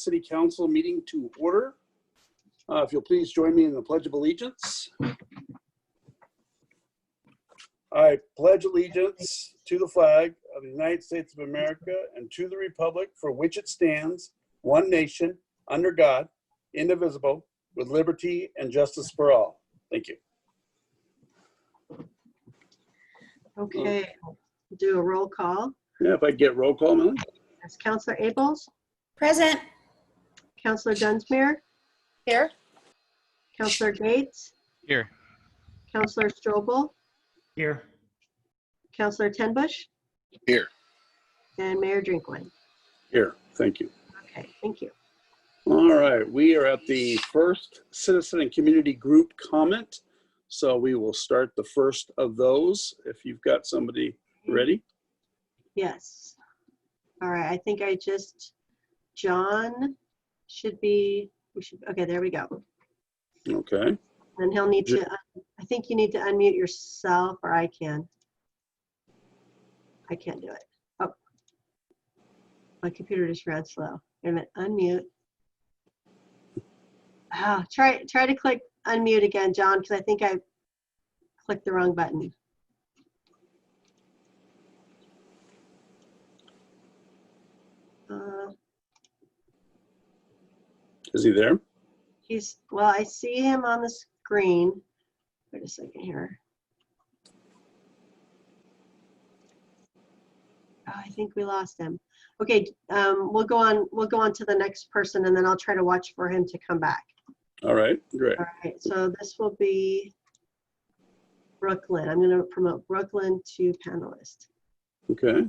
City Council meeting to order. If you'll please join me in the Pledge of Allegiance. I pledge allegiance to the flag of the United States of America and to the republic for which it stands, one nation, under God, indivisible, with liberty and justice for all. Thank you. Okay, do a roll call. Yeah, if I get roll call, Melanie. That's Councilor Abels, Present. Councilor Dunsmuir, Here. Councilor Gates, Here. Councilor Strobel, Here. Councilor Tenbush, Here. and Mayor Drinkwine. Here, thank you. Okay, thank you. All right, we are at the first citizen and community group comment. So we will start the first of those. If you've got somebody ready. Yes. All right, I think John should be, okay, there we go. Okay. And he'll need to, I think you need to unmute yourself, or I can. I can't do it. Oh, my computer just ran slow. Wait a minute, unmute. Oh, try to click unmute again, John, because I think I clicked the wrong button. Is he there? Well, I see him on the screen. Wait a second here. Oh, I think we lost him. Okay, we'll go on to the next person, and then I'll try to watch for him to come back. All right, great. All right, so this will be Brooklyn. I'm going to promote Brooklyn to panelist. Okay.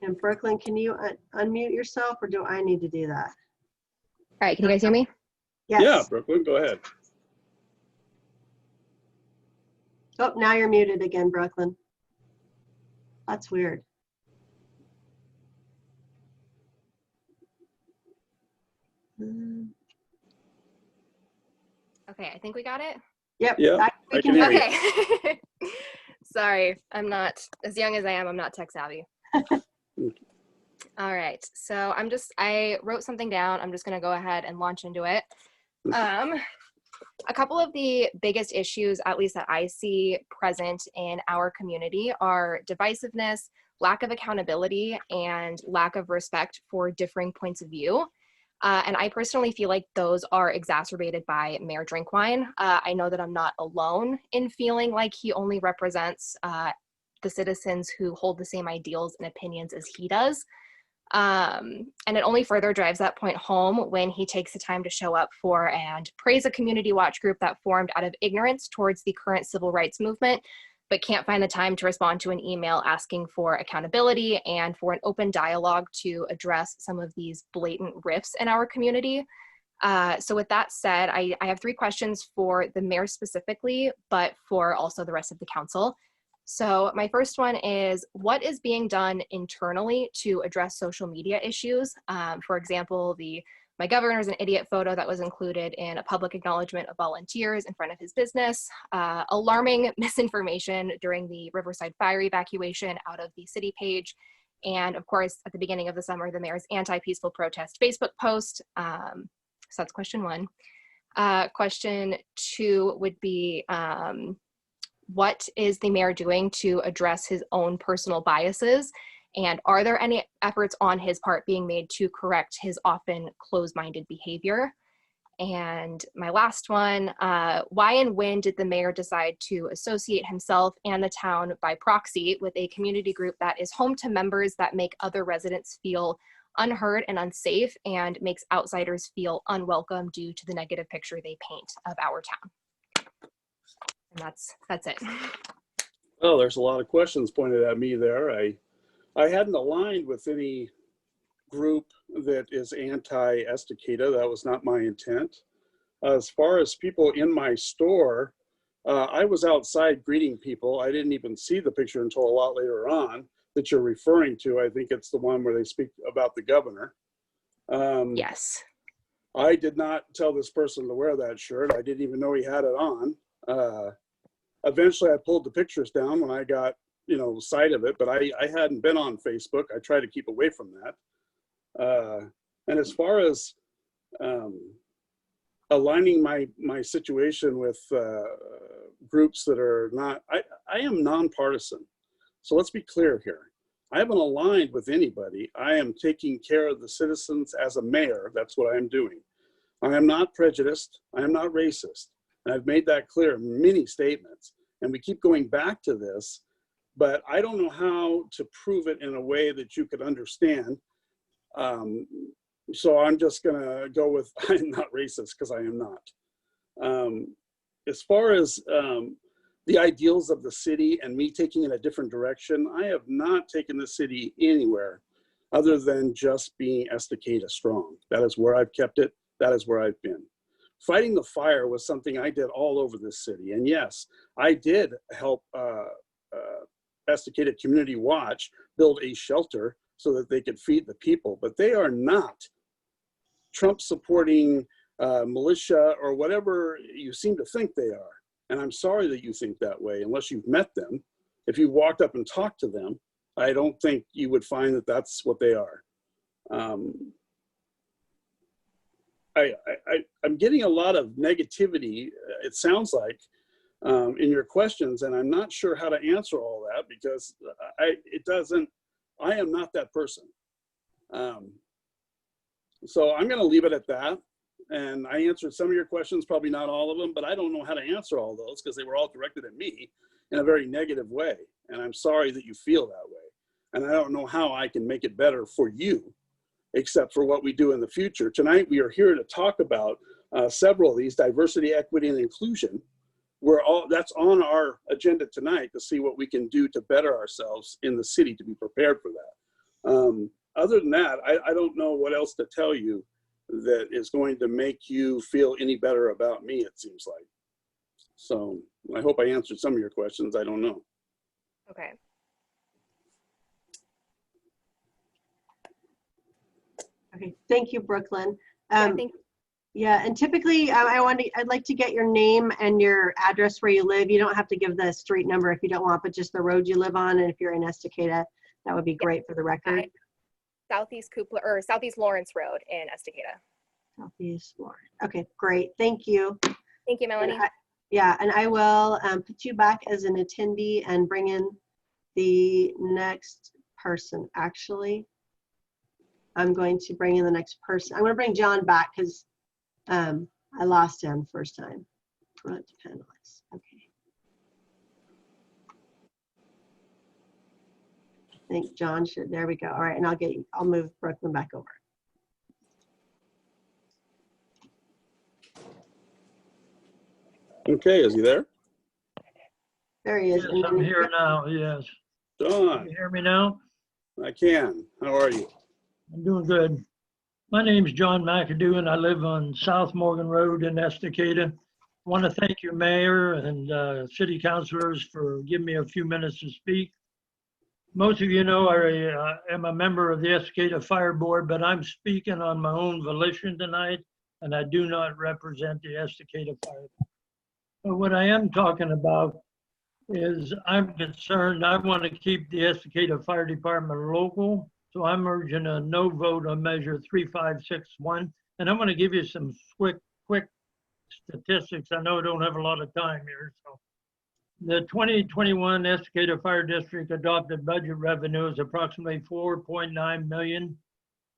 And Brooklyn, can you unmute yourself, or do I need to do that? All right, can you guys hear me? Yes. Yeah, Brooklyn, go ahead. Oh, now you're muted again, Brooklyn. That's weird. Okay, I think we got it. Yep. Yeah, we I can can hear hear you. Okay. Sorry, I'm not, as young as I am, I'm not tech savvy. All right, so I wrote something down. I'm just gonna go ahead and launch into it. A couple of the biggest issues, at least that I see present in our community, are divisiveness, lack of accountability, and lack of respect for differing points of view. And I personally feel like those are exacerbated by Mayor Drinkwine. I know that I'm not alone in feeling like he only represents the citizens who hold the same ideals and opinions as he does. And it only further drives that point home when he takes the time to show up for and praise a community watch group that formed out of ignorance towards the current civil rights movement, but can't find the time to respond to an email asking for accountability and for an open dialogue to address some of these blatant rifts in our community. So with that said, I have 3 questions for the mayor specifically, but for also the rest of the council. So my first one is, what is being done internally to address social media issues? For example, my governor's an idiot photo that was included in a public acknowledgement of volunteers in front of his business, alarming misinformation during the Riverside fire evacuation out of the city page, and of course, at the beginning of the summer, the mayor's anti-peaceful protest Facebook post. So that's question 1. Question 2 would be, what is the mayor doing to address his own personal biases? And are there any efforts on his part being made to correct his often closed-minded behavior? And my last one, why and when did the mayor decide to associate himself and the town by proxy with a community group that is home to members that make other residents feel unheard and unsafe and makes outsiders feel unwelcome due to the negative picture they paint of our town? And that's it. Oh, there's a lot of questions pointed at me there. I hadn't aligned with any group that is anti-Estacada. That was not my intent. As far as people in my store, I was outside greeting people. I didn't even see the picture until a lot later on that you're referring to. I think it's the one where they speak about the governor. Yes. I did not tell this person to wear that shirt. I didn't even know he had it on. Eventually I pulled the pictures down when I got side of it, but I hadn't been on Facebook. I try to keep away from that. And as far as aligning my situation with groups that are not, I am nonpartisan. So let's be clear here. I haven't aligned with anybody. I am taking care of the citizens as a mayor. That's what I am doing. I am not prejudiced. I am not racist. And I've made that clear in many statements. And we keep going back to this, but I don't know how to prove it in a way that you could understand. So I'm just gonna go with I'm not racist, because I am not. As far as the ideals of the city and me taking in a different direction, I have not taken the city anywhere other than just being Estacada strong. That is where I've kept it. That is where I've been. Fighting the fire was something I did all over this city. And yes, I did help Estacada Community Watch build a shelter so that they could feed the people, but they are not Trump supporting militia or whatever you seem to think they are. And I'm sorry that you think that way, unless you've met them. If you walked up and talked to them, I don't think you would find that that's what they are. I'm getting a lot of negativity, it sounds like, in your questions, and I'm not sure how to answer all that, because I am not that person. So I'm gonna leave it at that. And I answered some of your questions, probably not all of them, but I don't know how to answer all those because they were all directed at me in a very negative way. And I'm sorry that you feel that way. And I don't know how I can make it better for you, except for what we do in the future. Tonight, we are here to talk about several of these: diversity, equity, and inclusion. That's on our agenda tonight, to see what we can do to better ourselves in the city to be prepared for that. Other than that, I don't know what else to tell you that is going to make you feel any better about me, it seems like. So I hope I answered some of your questions. I don't know. Okay. Okay, thank you, Brooklyn. Yeah, thank you. Yeah, and typically I'd like to get your name and your address where you live. You don't have to give the street number if you don't want, but just the road you live on. And if you're in Estacada, that would be great for the record. Southeast Lawrence Road in Estacada. Southeast Lawrence. Okay, great. Thank you. Thank you, Melanie. And I will put you back as an attendee and bring in the next person. Actually, I'm going to bring in the next person. I'm going to bring John back because I lost him first time. Front panelists. Okay. I think John should. There we go. All right, and I'll move Brooklyn back over. Okay, is he there? There he is. Yes, I'm here now, yes. John, Can you hear me now? I can. How are you? I'm doing good. My name's John McAdoo, and I live on South Morgan Road in Estacada. I want to thank your mayor and city councilors for giving me a few minutes to speak. Most of you know I am a member of the Estacada Fire Board, but I'm speaking on my own volition tonight, and I do not represent the Estacada Fire. But what I am talking about is I'm concerned. I want to keep the Estacada Fire Department local, so I'm urging a no vote on Measure 3561. And I'm going to give you some quick statistics. I know I don't have a lot of time here, so. The 2021 Estacada Fire District adopted budget revenue is approximately $4.9 million.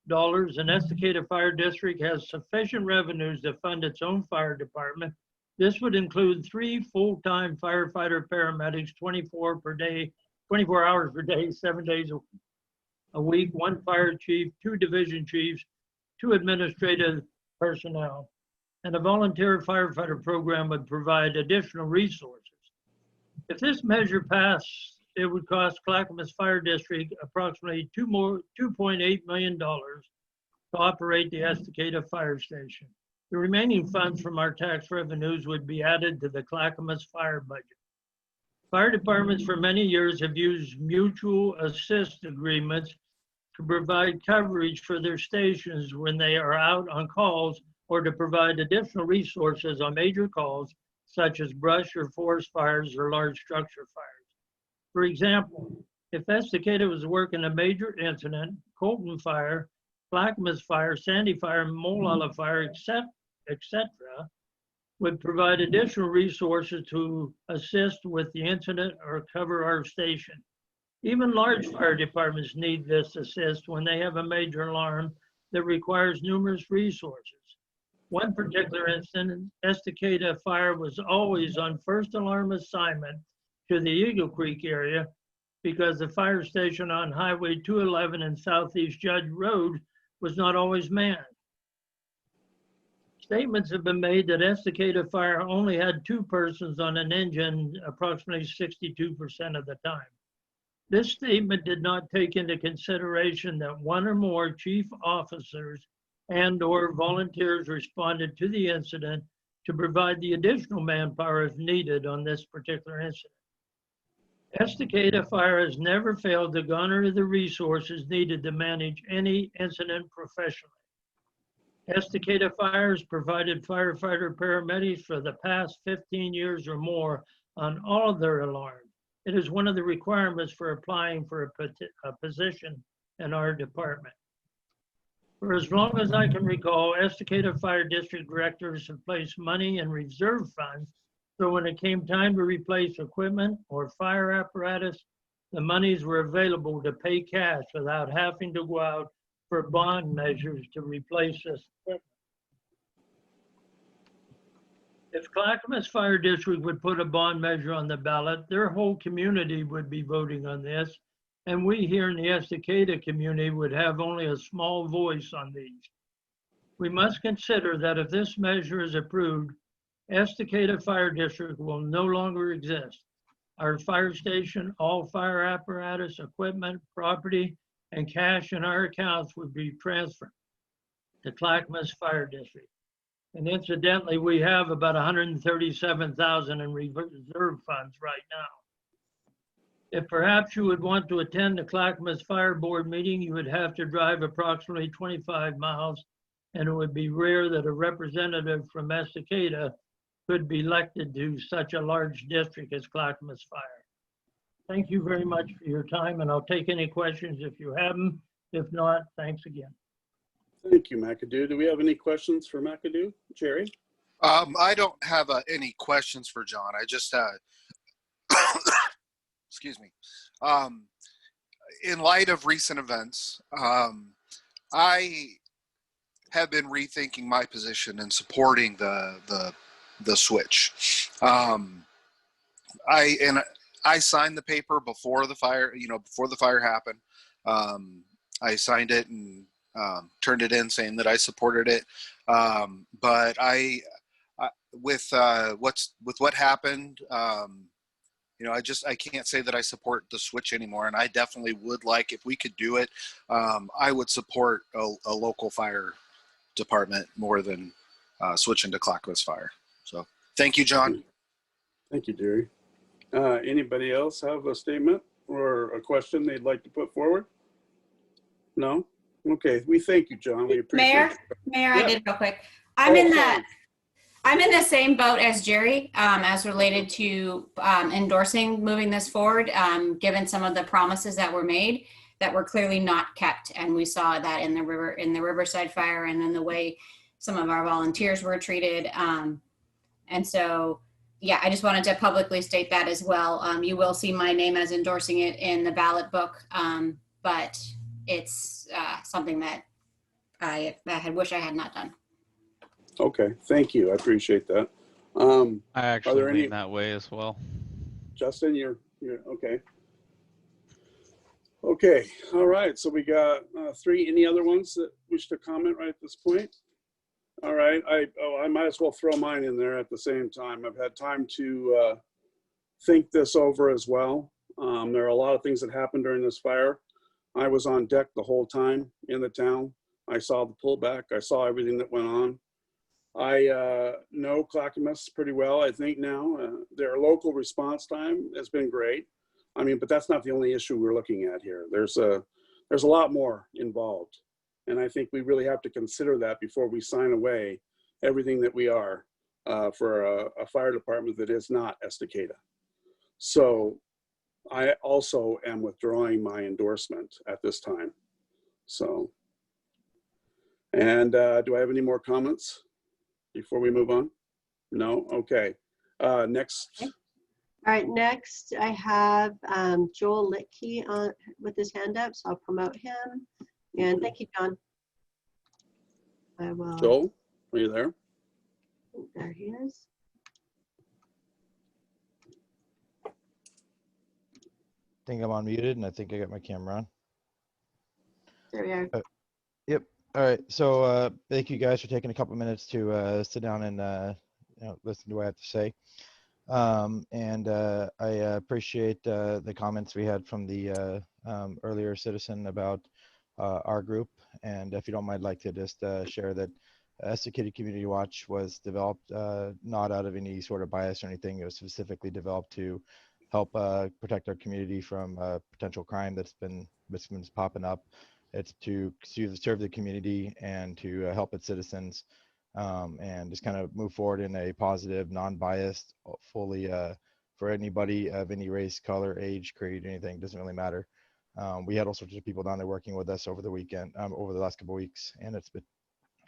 And Estacada Fire District has sufficient revenues to fund its own fire department. This would include 3 full-time firefighter paramedics, 24 hours per day, 7 days a week, 1 fire chief, 2 division chiefs, 2 administrative personnel. And a volunteer firefighter program would provide additional resources. If this measure passed, it would cost Clackamas Fire District approximately $2.8 million to operate the Estacada Fire Station. The remaining funds from our tax revenues would be added to the Clackamas Fire budget. Fire departments for many years have used mutual assist agreements to provide coverage for their stations when they are out on calls, or to provide additional resources on major calls such as brush or forest fires or large structure fires. For example, if Estacada was working a major incident, Colton Fire, Clackamas Fire, Sandy Fire, Molalla Fire, etc., would provide additional resources to assist with the incident or cover our station. Even large fire departments need this assist when they have a major alarm that requires numerous resources. One particular incident, Estacada Fire was always on first alarm assignment to the Eagle Creek area because the fire station on Highway 211 and Southeast Judge Road was not always manned. Statements have been made that Estacada Fire only had 2 persons on an engine approximately 62% of the time. This statement did not take into consideration that 1 or more chief officers and/or volunteers responded to the incident to provide the additional manpower if needed on this particular incident. Estacada Fire has never failed to garner the resources needed to manage any incident professionally. Estacada Fire has provided firefighter paramedics for the past 15 years or more on all of their alarms. It is one of the requirements for applying for a position in our department. For as long as I can recall, Estacada Fire District directors have placed money in reserve funds, so when it came time to replace equipment or fire apparatus, the monies were available to pay cash without having to go out for bond measures to replace this equipment. If Clackamas Fire District would put a bond measure on the ballot, their whole community would be voting on this, and we here in the Estacada community would have only a small voice on these. We must consider that if this measure is approved, Estacada Fire District will no longer exist. Our fire station, all fire apparatus, equipment, property, and cash in our accounts would be transferred to Clackamas Fire District. And incidentally, we have about 137,000 in reserve funds right now. If perhaps you would want to attend the Clackamas Fire Board meeting, you would have to drive approximately 25 miles, and it would be rare that a representative from Estacada could be elected to such a large district as Clackamas Fire. Thank you very much for your time, and I'll take any questions if you have them. If not, thanks again. Thank you, McAdoo. Do we have any questions for McAdoo? Jerry? I don't have any questions for John. I just, excuse me. In light of recent events, I have been rethinking my position in supporting the switch. I signed the paper before the fire, before the fire happened. I signed it and turned it in saying that I supported it. But with what happened, I can't say that I support the switch anymore. And I definitely would like, if we could do it, I would support a local fire department more than switching to Clackamas Fire. So thank you, John. Thank you, Jerry. Anybody else have a statement or a question they'd like to put forward? No? Okay, we thank you, John. We appreciate it. Mayor, Yeah. I did real quick. Oh, sorry. I'm in the same boat as Jerry, as related to endorsing moving this forward, given some of the promises that were made that were clearly not kept. And we saw that in the Riverside fire, and then the way some of our volunteers were treated. And so, yeah, I just wanted to publicly state that as well. You will see my name as endorsing it in the ballot book, but it's something that I wish I had not done. Okay, thank you. I appreciate that. I Are actually there any- lean that way as well. Justin, you're okay. Okay, all right. So we got 3. Any other ones that wish to comment right at this point? All right. I might as well throw mine in there at the same time. I've had time to think this over as well. There are a lot of things that happened during this fire. I was on deck the whole time in the town. I saw the pullback. I saw everything that went on. I know Clackamas pretty well, I think now. Their local response time has been great. I mean, but that's not the only issue we're looking at here. There's a lot more involved. And I think we really have to consider that before we sign away everything that we are for a fire department that is not Estacada. So I also am withdrawing my endorsement at this time. So, and do I have any more comments before we move on? No? Okay. Next. Okay. All right, next I have Joel Litke on with his hand up, so I'll promote him. And thank you, John. I will. Joel, are you there? There he is. I think I'm unmuted and I think I got my camera on. There we are. Yep. All right. So thank you guys for taking a couple minutes to sit down and listen to what I have to say. I appreciate the comments we had from the earlier citizen about our group. And if you don't mind, I'd like to just share that Estacada Community Watch was developed not out of any sort of bias or anything. It was specifically developed to help protect our community from potential crime that's been popping up. It's to serve the community and to help its citizens and just kind of move forward in a positive, non-biased, fully for anybody of any race, color, age, creed, anything, doesn't really matter. We had all sorts of people down there working with us over the weekend, over the last couple of weeks, and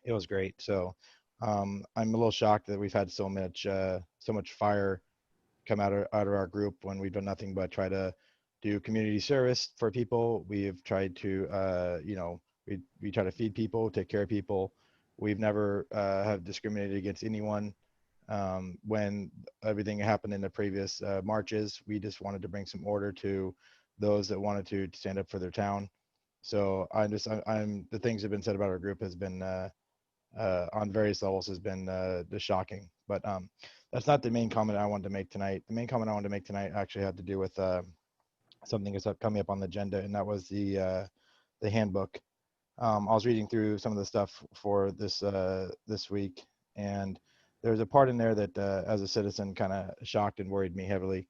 it was great. So I'm a little shocked that we've had so much fire come out of our group when we've done nothing but try to do community service for people. We've tried to, we try to feed people, take care of people. We've never have discriminated against anyone. When everything happened in the previous marches, we just wanted to bring some order to those that wanted to stand up for their town. So the things that have been said about our group has been on various levels has been just shocking. But that's not the main comment I wanted to make tonight. The main comment I wanted to make tonight actually had to do with something that's coming up on the agenda, and that was the handbook. I was reading through some of the stuff for this week, and there's a part in there that, as a citizen, kind of shocked and worried me heavily.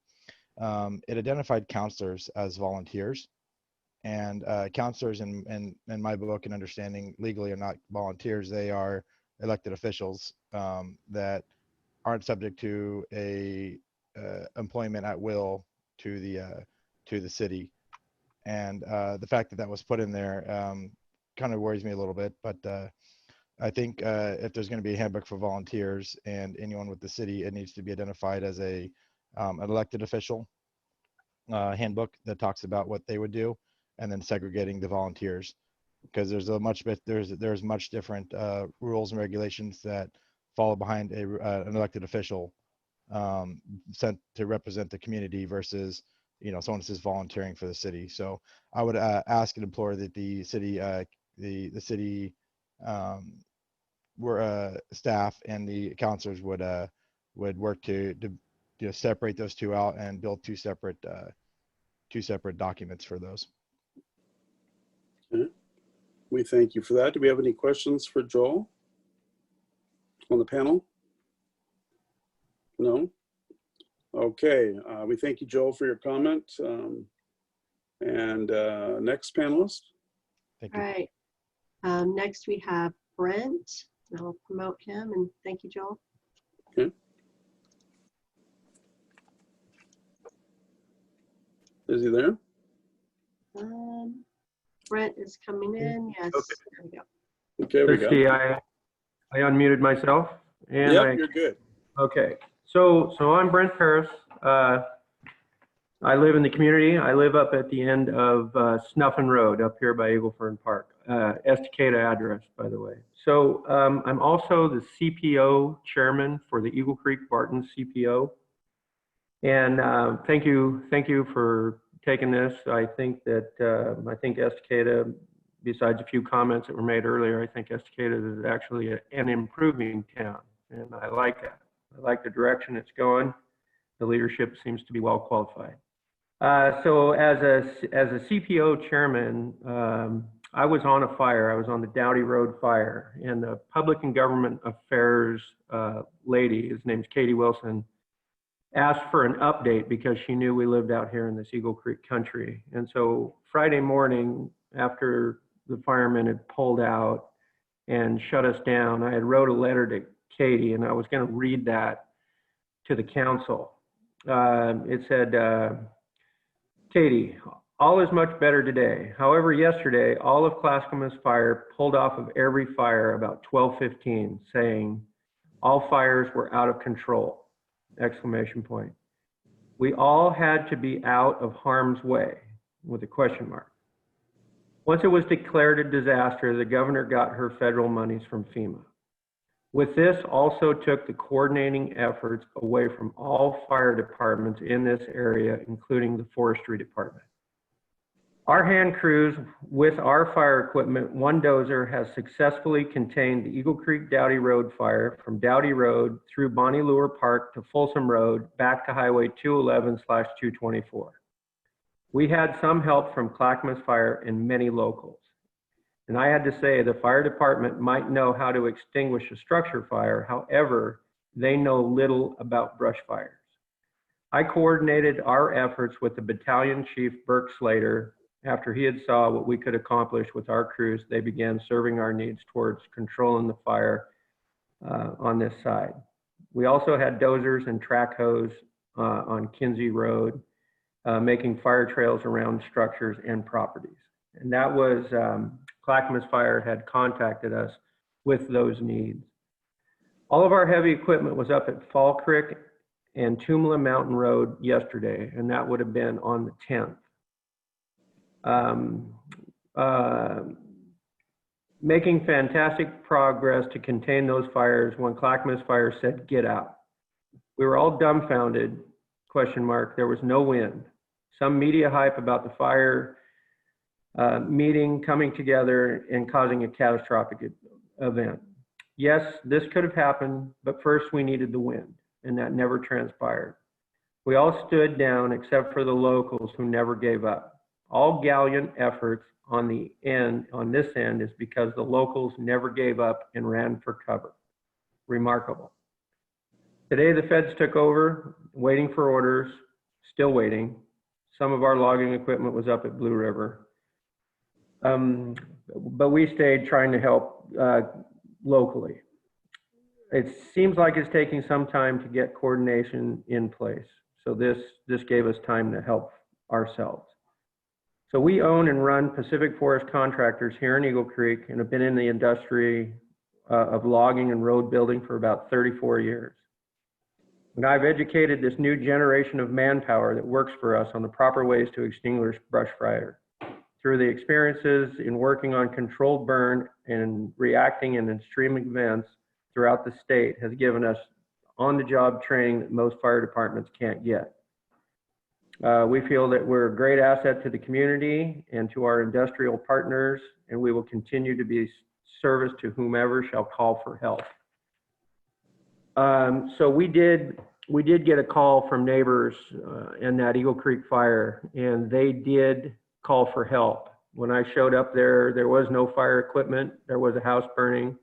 It identified counselors as volunteers, and counselors, in my book and understanding, legally are not volunteers. They are elected officials that aren't subject to a employment at will to the city. And the fact that was put in there kind of worries me a little bit, but I think if there's going to be a handbook for volunteers and anyone with the city, it needs to be identified as an elected official handbook that talks about what they would do, and then segregating the volunteers, because there's much different rules and regulations that follow behind an elected official sent to represent the community versus someone that's just volunteering for the city. So I would ask and implore that the city staff and the counselors would work to separate those two out and build two separate documents for those. Okay. We thank you for that. Do we have any questions for Joel on the panel? No? Okay, we thank you, Joel, for your comment. Next panelist. Thank All you. right. Next we have Brent. I'll promote him, and thank you, Joel. Okay. Is he there? Brent is coming in. Yes. Okay. There we go. Okay, we Let's go. see, I unmuted myself. And Yep, you're good. okay. So I'm Brent Paris. I live in the community. I live up at the end of Snuffin Road up here by Eagle Fern Park. Estacada address, by the way. So I'm also the CPO chairman for the Eagle Creek Barton CPO. And thank you for taking this. I think Estacada, besides a few comments that were made earlier, I think Estacada is actually an improving town, and I like that. I like the direction it's going. The leadership seems to be well qualified. So as a CPO chairman, I was on a fire. I was on the Dowdy Road fire, and the Public and Government Affairs lady, his name's Katie Wilson, asked for an update because she knew we lived out here in this Eagle Creek country. And so Friday morning, after the firemen had pulled out and shut us down, I had wrote a letter to Katie, and I was going to read that to the council. It said, Katie, all is much better today. However, yesterday, all of Clackamas Fire pulled off of every fire about 12:15, saying all fires were out of control, exclamation point. We all had to be out of harm's way, with a question mark. Once it was declared a disaster, the governor got her federal monies from FEMA. With this also took the coordinating efforts away from all fire departments in this area, including the forestry department. Our hand crews with our fire equipment, one dozer has successfully contained the Eagle Creek Dowdy Road fire from Dowdy Road through Bonnie Lure Park to Folsom Road back to Highway 211/224. We had some help from Clackamas Fire and many locals. And I had to say the fire department might know how to extinguish a structure fire. However, they know little about brush fires. I coordinated our efforts with the battalion chief, Burke Slater. After he had saw what we could accomplish with our crews, they began serving our needs towards controlling the fire on this side. We also had dozers and track hose on Kinsey Road, making fire trails around structures and properties. And that was, Clackamas Fire had contacted us with those needs. All of our heavy equipment was up at Fall Creek and Tumala Mountain Road yesterday, and that would have been on the 10th. Making fantastic progress to contain those fires when Clackamas Fire said, get out. We were all dumbfounded, question mark, there was no wind. Some media hype about the fire meeting coming together and causing a catastrophic event. Yes, this could have happened, but first we needed the wind, and that never transpired. We all stood down except for the locals who never gave up. All gallant efforts on this end is because the locals never gave up and ran for cover. Remarkable. Today the feds took over, waiting for orders, still waiting. Some of our logging equipment was up at Blue River. But we stayed trying to help locally. It seems like it's taking some time to get coordination in place. So this gave us time to help ourselves. So we own and run Pacific Forest Contractors here in Eagle Creek and have been in the industry of logging and road building for about 34 years. And I've educated this new generation of manpower that works for us on the proper ways to extinguish brush fire. Through the experiences in working on controlled burn and reacting in extreme events throughout the state has given us on-the-job training that most fire departments can't get. We feel that we're a great asset to the community and to our industrial partners, and we will continue to be service to whomever shall call for help. So we did get a call from neighbors in that Eagle Creek fire, and they did call for help. When I showed up there, there was no fire equipment. There was a house burning.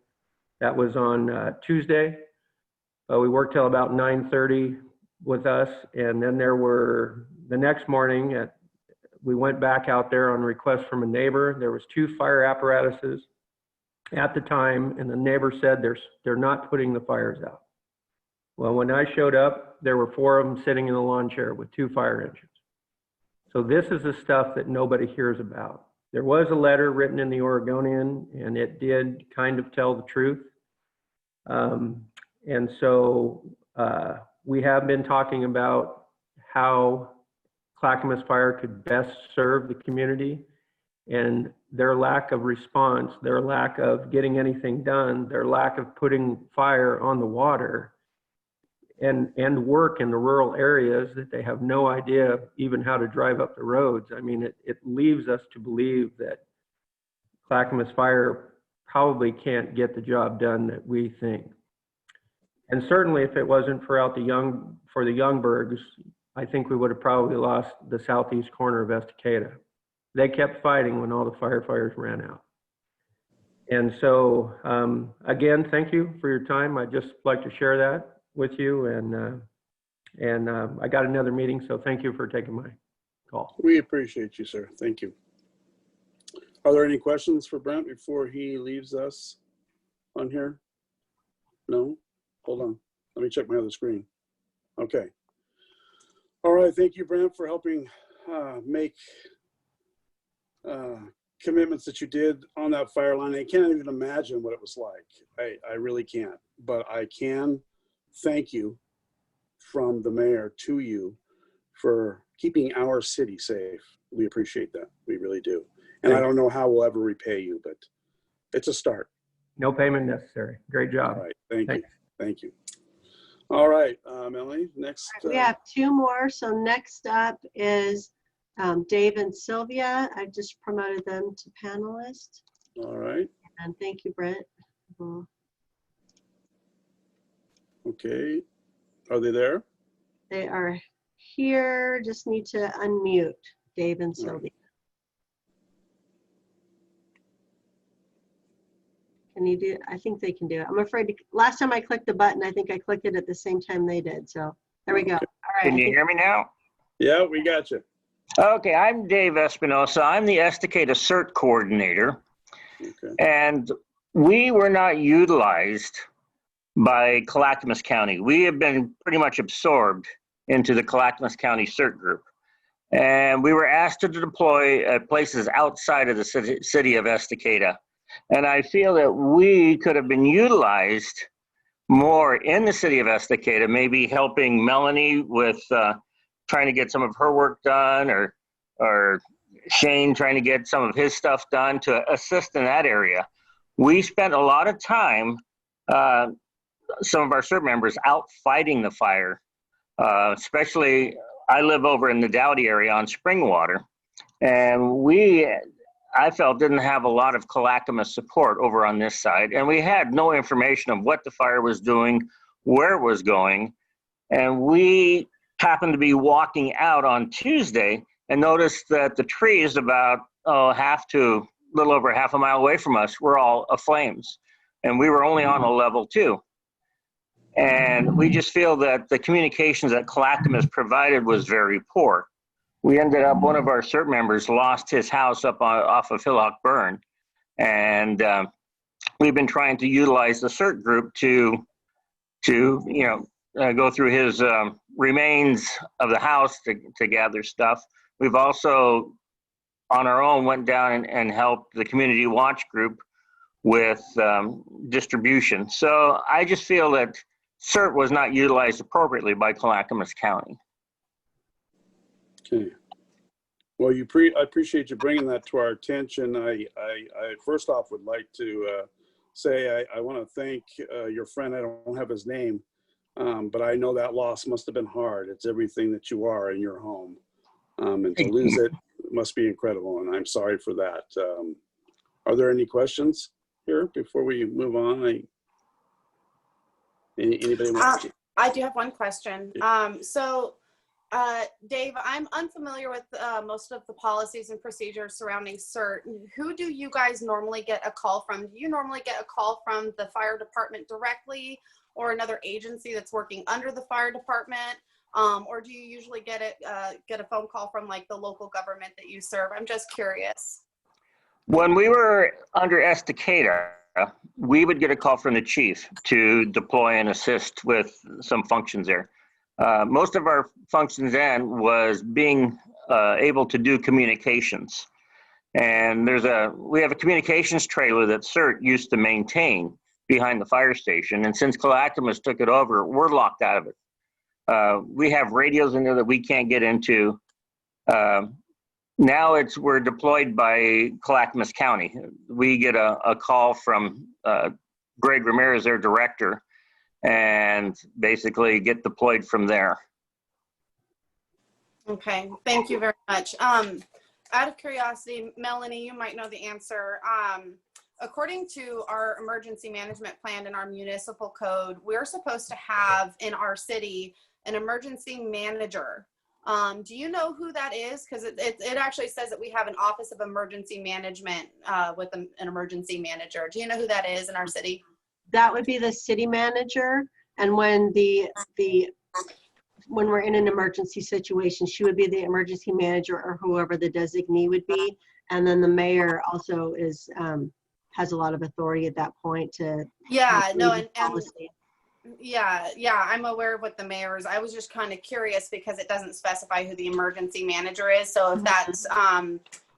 That was on Tuesday. We worked till about 9:30 with us, and then the next morning, we went back out there on request from a neighbor. There was 2 fire apparatuses at the time, and the neighbor said they're not putting the fires out. Well, when I showed up, there were 4 of them sitting in the lawn chair with 2 fire engines. So this is the stuff that nobody hears about. There was a letter written in the Oregonian, and it did kind of tell the truth. And so we have been talking about how Clackamas Fire could best serve the community, and their lack of response, their lack of getting anything done, their lack of putting fire on the water and work in the rural areas that they have no idea even how to drive up the roads. I mean, it leaves us to believe that Clackamas Fire probably can't get the job done that we think. And certainly if it wasn't for the Youngbergs, I think we would have probably lost the southeast corner of Estacada. They kept fighting when all the firefighters ran out. And so, again, thank you for your time. I'd just like to share that with you, and I got another meeting, so thank you for taking my call. We appreciate you, sir. Thank you. Are there any questions for Brent before he leaves us on here? No? Hold on. Let me check my other screen. Okay. All right. Thank you, Brent, for helping make commitments that you did on that fire line. I can't even imagine what it was like. I really can't. But I can thank you from the mayor to you for keeping our city safe. We appreciate that. We really do. And I don't know how we'll ever repay you, but it's a start. No payment necessary. Great job. All right. Thank you. Thanks. Thank you. All right, Melanie, next. We have two more. So next up is Dave and Sylvia. I just promoted them to panelists. All right. And thank you, Brent. Okay. Are they there? They are here. Just need to unmute Dave and All right. Sylvia. Can you do? I think they can do it. I'm afraid last time I clicked the button, I think I clicked it at the same time they did. So there we go. All right. Can you hear me now? Yeah, we got you. Okay, I'm Dave Espinosa. I'm the Estacada CERT coordinator, Okay. and we were not utilized by Clackamas County. We have been pretty much absorbed into the Clackamas County CERT group. And we were asked to deploy at places outside of the city of Estacada. And I feel that we could have been utilized more in the city of Estacada, maybe helping Melanie with trying to get some of her work done, or Shane trying to get some of his stuff done to assist in that area. We spent a lot of time, some of our CERT members out fighting the fire, especially I live over in the Dowdy area on Springwater, and I felt didn't have a lot of Clackamas support over on this side, and we had no information of what the fire was doing, where it was going, and we happened to be walking out on Tuesday and noticed that the trees about little over half a mile away from us were all aflames, and we were only on a level 2. And we just feel that the communications that Clackamas provided was very poor. We ended up, one of our CERT members lost his house up off of Hillhawk Burn. And we've been trying to utilize the CERT group to go through his remains of the house to gather stuff. We've also, on our own, went down and helped the community watch group with distribution. So I just feel that CERT was not utilized appropriately by Clackamas County. Okay. Well, I appreciate you bringing that to our attention. I first off would like to say I want to thank your friend. I don't have his name, but I know that loss must have been hard. It's everything that you are in your home, and to lose it must be incredible. And I'm sorry for that. Are there any questions here before we move on? Anybody want to? I do have one question. Dave, I'm unfamiliar with most of the policies and procedures surrounding CERT. Who do you guys normally get a call from? Do you normally get a call from the fire department directly, or another agency that's working under the fire department? Or do you usually get a phone call from like the local government that you serve? I'm just curious. When we were under Estacada, we would get a call from the chief to deploy and assist with some functions there. Most of our functions then was being able to do communications. And we have a communications trailer that CERT used to maintain behind the fire station. And since Clackamas took it over, we're locked out of it. We have radios in there that we can't get into. Now we're deployed by Clackamas County. We get a call from Greg Ramirez, their director, and basically get deployed from there. Okay, thank you very much. Out of curiosity, Melanie, you might know the answer. According to our emergency management plan in our municipal code, we're supposed to have in our city an emergency manager. Do you know who that is? Because it actually says that we have an office of emergency management with an emergency manager. Do you know who that is in our city? That would be the city manager. And when when we're in an emergency situation, she would be the emergency manager or whoever the designee would be. And then the mayor also has a lot of authority at that point to. Yeah, no, and policy. Yeah, I'm aware of what the mayor is. I was just kind of curious because it doesn't specify who the emergency manager is. So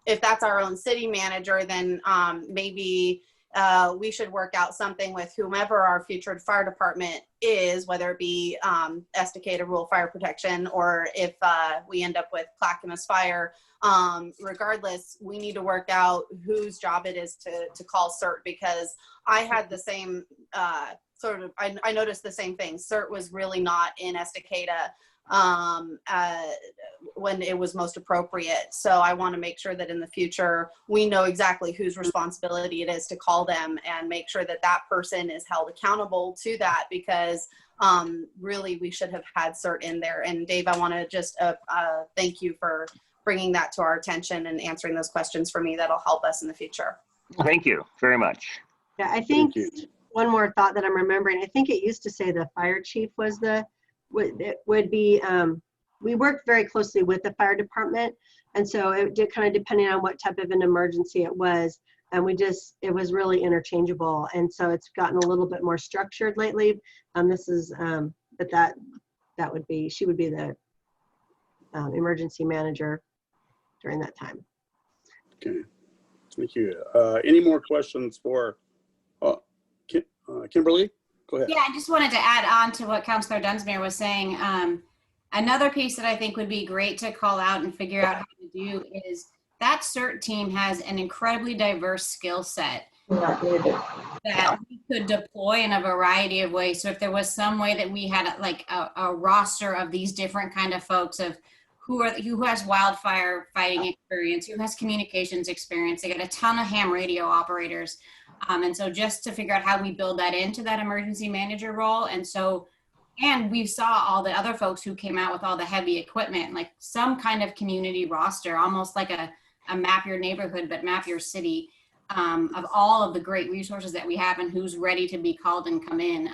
if that's our own city manager, then maybe we should work out something with whomever our future fire department is, whether it be Estacada Rural Fire Protection, or if we end up with Clackamas Fire. Regardless, we need to work out whose job it is to call CERT, because I had the same I noticed the same thing. CERT was really not in Estacada when it was most appropriate. So I want to make sure that in the future, we know exactly whose responsibility it is to call them, and make sure that that person is held accountable to that, because really we should have had CERT in there. And Dave, I want to just thank you for bringing that to our attention and answering those questions for me. That'll help us in the future. Thank you very much. Yeah, I think Thank one more thought that I'm remembering, I think it used to say the fire chief was would be, we worked very closely with the fire department. And so it did kind of depending on what type of an emergency it was. And it was really interchangeable. And so it's gotten a little bit more structured lately. But that would be, she would be the emergency manager during that time. Okay, thank you. Any more questions for Kimberly? Go ahead. Yeah, I just wanted to add on to what Councilor Dunsmere was saying. Another piece that I think would be great to call out and figure out how to do is that CERT team has an incredibly diverse skill set that we could deploy in a variety of ways. So if there was some way that we had a roster of these different kind of folks of who has wildfire fighting experience, who has communications experience, they got a ton of ham radio operators. And so just to figure out how we build that into that emergency manager role. And we saw all the other folks who came out with all the heavy equipment, like some kind of community roster, almost like a map your neighborhood, but map your city, of all of the great resources that we have and who's ready to be called and come in.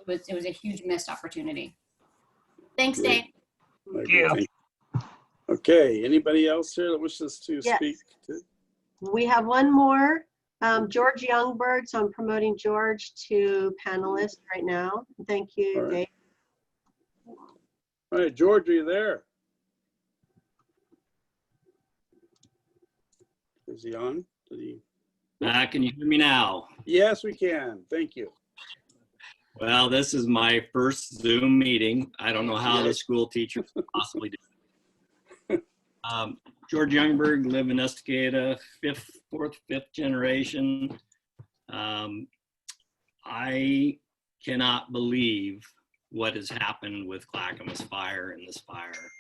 It was a huge missed opportunity. Thanks, Dave. Thank you. Okay, anybody else here that wishes to speak? We have one more. George Youngberg, so I'm promoting George to panelist right now. Thank you, All right. Dave. All right, George, are you there? Is he on? Can you hear me now? Yes, we can. Thank you. Well, this is my first Zoom meeting. I don't know how the school teacher could possibly do it. George Youngberg, live in Estacada, fourth, fifth generation. I cannot believe what has happened with Clackamas Fire and this fire.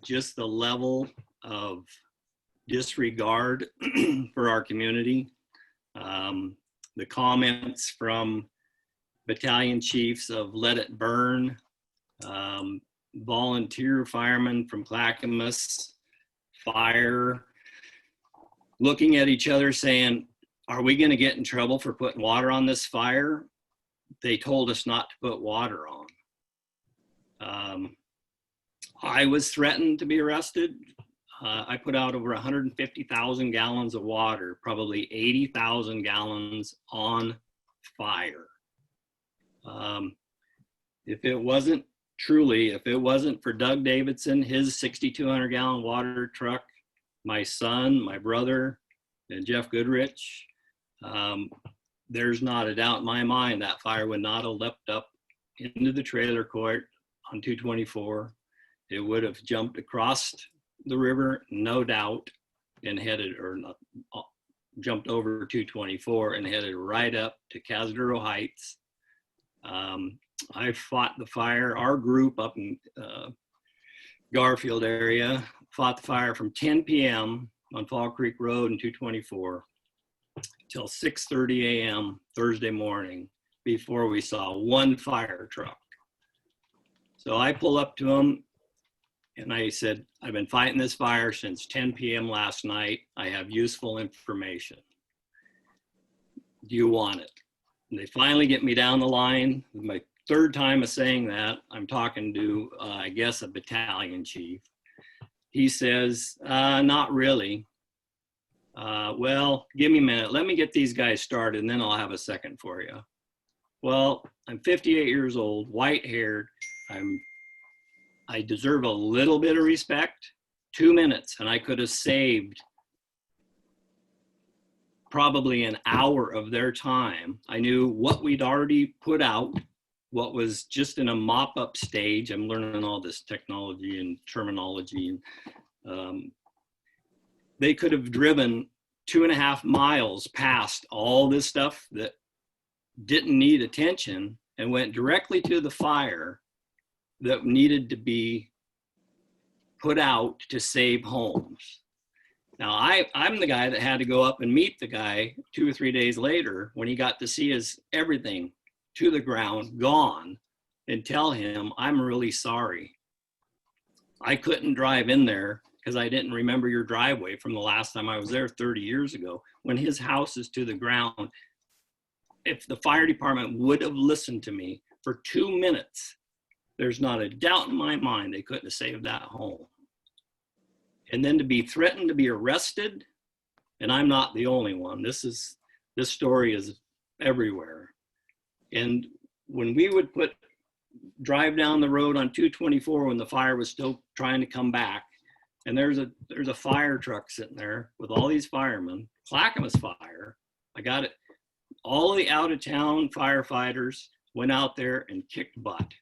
Just the level of disregard for our community. The comments from battalion chiefs of let it burn, volunteer firemen from Clackamas Fire looking at each other saying, are we going to get in trouble for putting water on this fire? They told us not to put water on. I was threatened to be arrested. I put out over 150,000 gallons of water, probably 80,000 gallons on fire. If it wasn't for Doug Davidson, his 6,200 gallon water truck, my son, my brother, and Jeff Goodrich, there's not a doubt in my mind that fire would not have leapt up into the trailer court on 224. It would have jumped across the river, no doubt, and jumped over 224 and headed right up to Casadero Heights. I fought the fire. Our group up in Garfield area fought the fire from 10 p.m. on Fall Creek Road and 224 till 6:30 a.m. Thursday morning before we saw one fire truck. So I pull up to them and I said, I've been fighting this fire since 10 p.m. last night. I have useful information. Do you want it? And they finally get me down the line. My third time of saying that, I'm talking to, I guess, a battalion chief. He says, not really. Well, give me a minute. Let me get these guys started and then I'll have a second for you. Well, I'm 58 years old, white haired. I deserve a little bit of respect. 2 minutes and I could have saved probably an hour of their time. I knew what we'd already put out, what was just in a mop-up stage. I'm learning all this technology and terminology. They could have driven 2.5 miles past all this stuff that didn't need attention and went directly to the fire that needed to be put out to save homes. Now, I'm the guy that had to go up and meet the guy 2 or 3 days later when he got to see his everything to the ground, gone, and tell him, I'm really sorry. I couldn't drive in there because I didn't remember your driveway from the last time I was there 30 years ago when his house is to the ground. If the fire department would have listened to me for 2 minutes, there's not a doubt in my mind they couldn't have saved that home. And then to be threatened to be arrested, and I'm not the only one. This story is everywhere. And when we would drive down the road on 224 when the fire was still trying to come back, and there's a fire truck sitting there with all these firemen, Clackamas Fire. I got it. All the out of town firefighters went out there and kicked butt.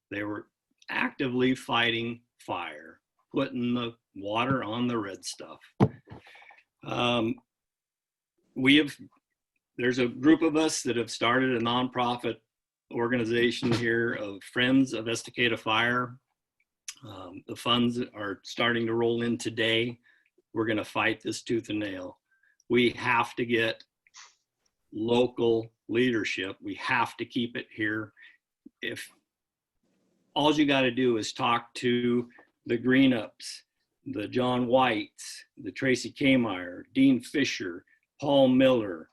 They were actively fighting fire, putting the water on the red stuff. There's a group of us that have started a nonprofit organization here of Friends of Estacada Fire. The funds are starting to roll in today. We're going to fight this tooth and nail. We have to get local leadership. We have to keep it here. If all you got to do is talk to the Greenups, the John Whites, the Tracy Kmeyer, Dean Fisher, Paul Miller,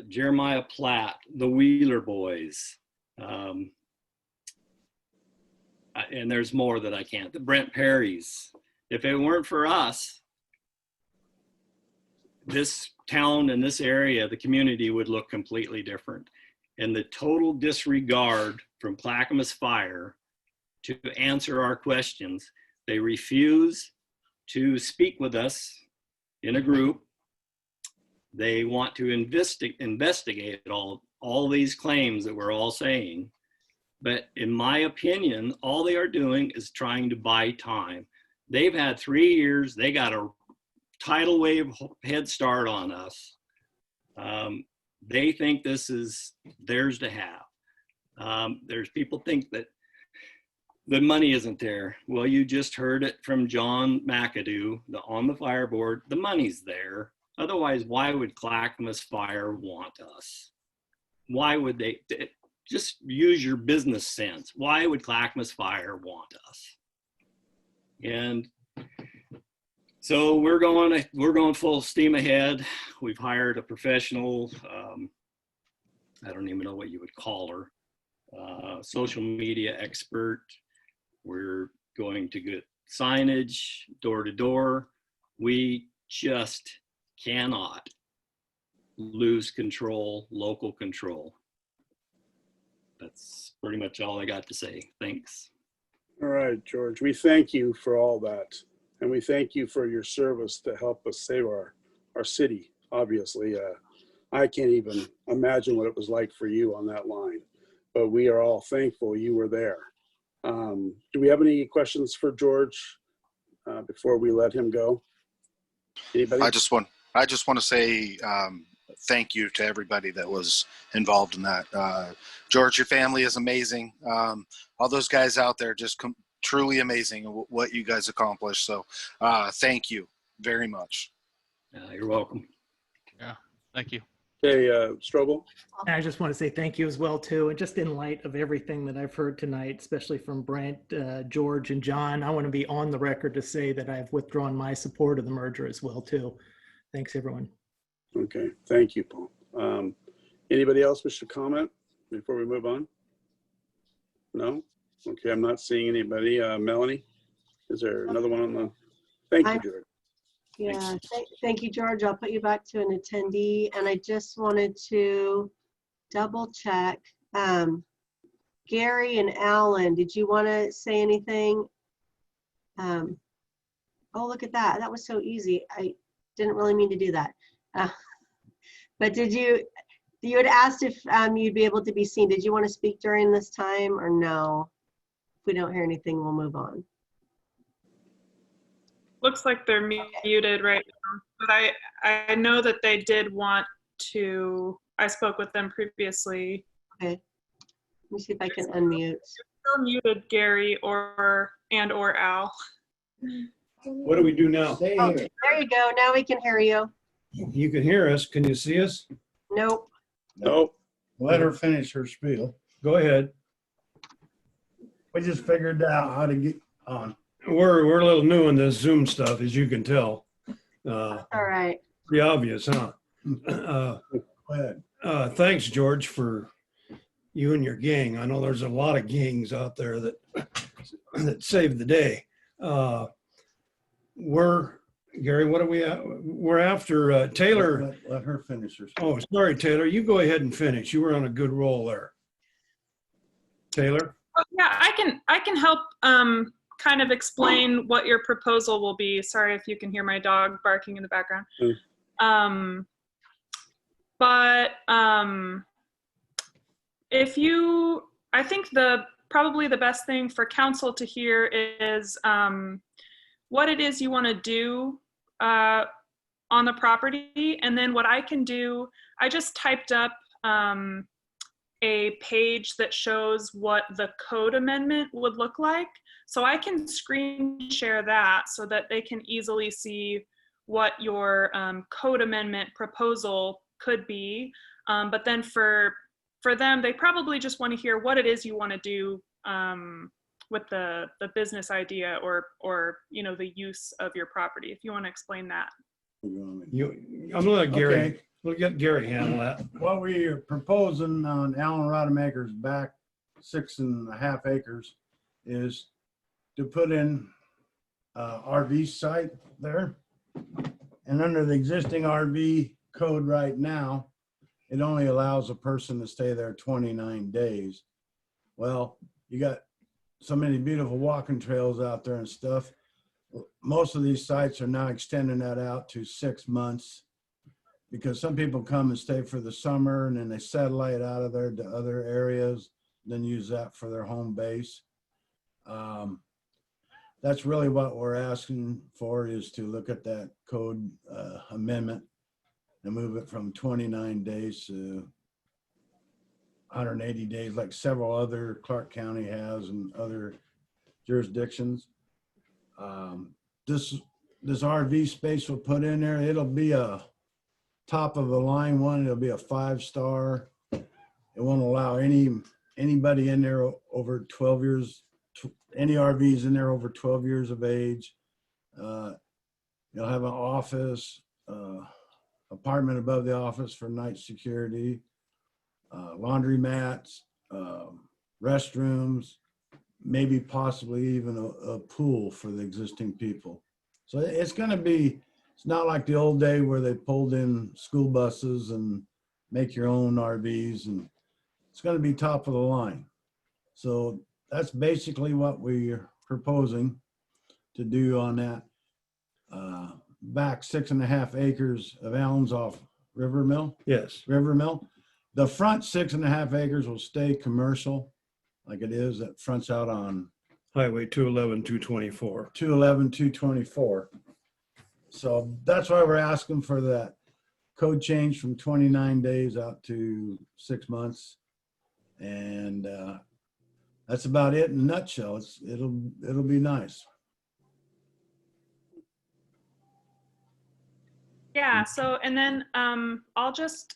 Jeremiah Platt, the Wheeler Boys, and there's more that I can't, the Brent Perrys. If it weren't for us, this town and this area, the community would look completely different. And the total disregard from Clackamas Fire to answer our questions, they refuse to speak with us in a group. They want to investigate all these claims that we're all saying. But in my opinion, all they are doing is trying to buy time. They've had 3 years. They got a tidal wave head start on us. They think this is theirs to have. There's people think that the money isn't there. Well, you just heard it from John McAdoo on the fire board. The money's there. Otherwise, why would Clackamas Fire want us? Why would they? Just use your business sense. Why would Clackamas Fire want us? And so we're going full steam ahead. We've hired a professional. I don't even know what you would call her. Social media expert. We're going to get signage door to door. We just cannot lose control, local control. That's pretty much all I got to say. Thanks. All right, George, we thank you for all that. And we thank you for your service to help us save our city. Obviously, I can't even imagine what it was like for you on that line, but we are all thankful you were there. Do we have any questions for George before we let him go? Anybody? I just want to say thank you to everybody that was involved in that. George, your family is amazing. All those guys out there, just truly amazing what you guys accomplished. So thank you very much. You're welcome. Yeah, thank you. Okay, Strobel? I just want to say thank you as well, too. And just in light of everything that I've heard tonight, especially from Brent, George, and John, I want to be on the record to say that I've withdrawn my support of the merger as well, too. Thanks, everyone. Okay, thank you, Paul. Anybody else wish to comment before we move on? No? Okay, I'm not seeing anybody. Melanie, is there another one on the? Thank you, George. Yeah, thank you, George. I'll put you back to an attendee. And I just wanted to double check. Gary and Alan, did you want to say anything? Oh, look at that. That was so easy. I didn't really mean to do that. But you had asked if you'd be able to be seen. Did you want to speak during this time or no? If we don't hear anything, we'll move on. Looks like they're muted right now, but I know that they did want to. I spoke with them previously. Okay. Let me see if I can unmute. You're still muted, Gary or Al. What do we do now? Oh, there you go. Now we can hear you. You can hear us. Can you see us? Nope. Nope. Let her finish her spiel. Go ahead. We just figured out how to get on. We're a little new in this Zoom stuff, as you can tell. All right. Pretty obvious, huh? Go ahead. Thanks, George, for you and your gang. I know there's a lot of gangs out there that saved the day. Gary, what are we at? We're after Taylor. Let her finish her. Oh, sorry, Taylor. You go ahead and finish. You were on a good roll there. Taylor? Oh, yeah, I can help kind of explain what your proposal will be. Sorry if you can hear my dog barking in the background. I think probably the best thing for council to hear is what it is you want to do on the property. And then what I can do, I just typed up a page that shows what the code amendment would look like. So I can screen share that so that they can easily see what your code amendment proposal could be. But then for them, they probably just want to hear what it is you want to do with the business idea or the use of your property. If you want to explain that. I'm gonna let Gary. Okay. We'll get Gary handle that. What we are proposing on Alan Rodemaker's back 6.5 acres is to put in RV site there. And under the existing RV code right now, it only allows a person to stay there 29 days. Well, you got so many beautiful walking trails out there and stuff. Most of these sites are now extending that out to 6 months because some people come and stay for the summer and then they satellite out of there to other areas, then use that for their home base. That's really what we're asking for, is to look at that code amendment and move it from 29 days to 180 days, like several other Clark County has and other jurisdictions. This RV space we'll put in there, it'll be a top of the line one. It'll be a 5-star. It won't allow anybody in there over 12 years, any RVs in there over 12 years of age. You'll have an office, apartment above the office for night security, laundry mats, restrooms, maybe possibly even a pool for the existing people. So it's going to be, it's not like the old day where they pulled in school buses and make your own RVs, and it's going to be top of the line. So that's basically what we're proposing to do on that back 6.5 acres of Allen's off River Mill. Yes. River Mill. The front 6.5 acres will stay commercial like it is. That fronts out on Highway 211, 224. 211, 224. So that's why we're asking for that code change from 29 days out to 6 months. And that's about it in a nutshell. It'll be nice. Yeah, so, and then I'll just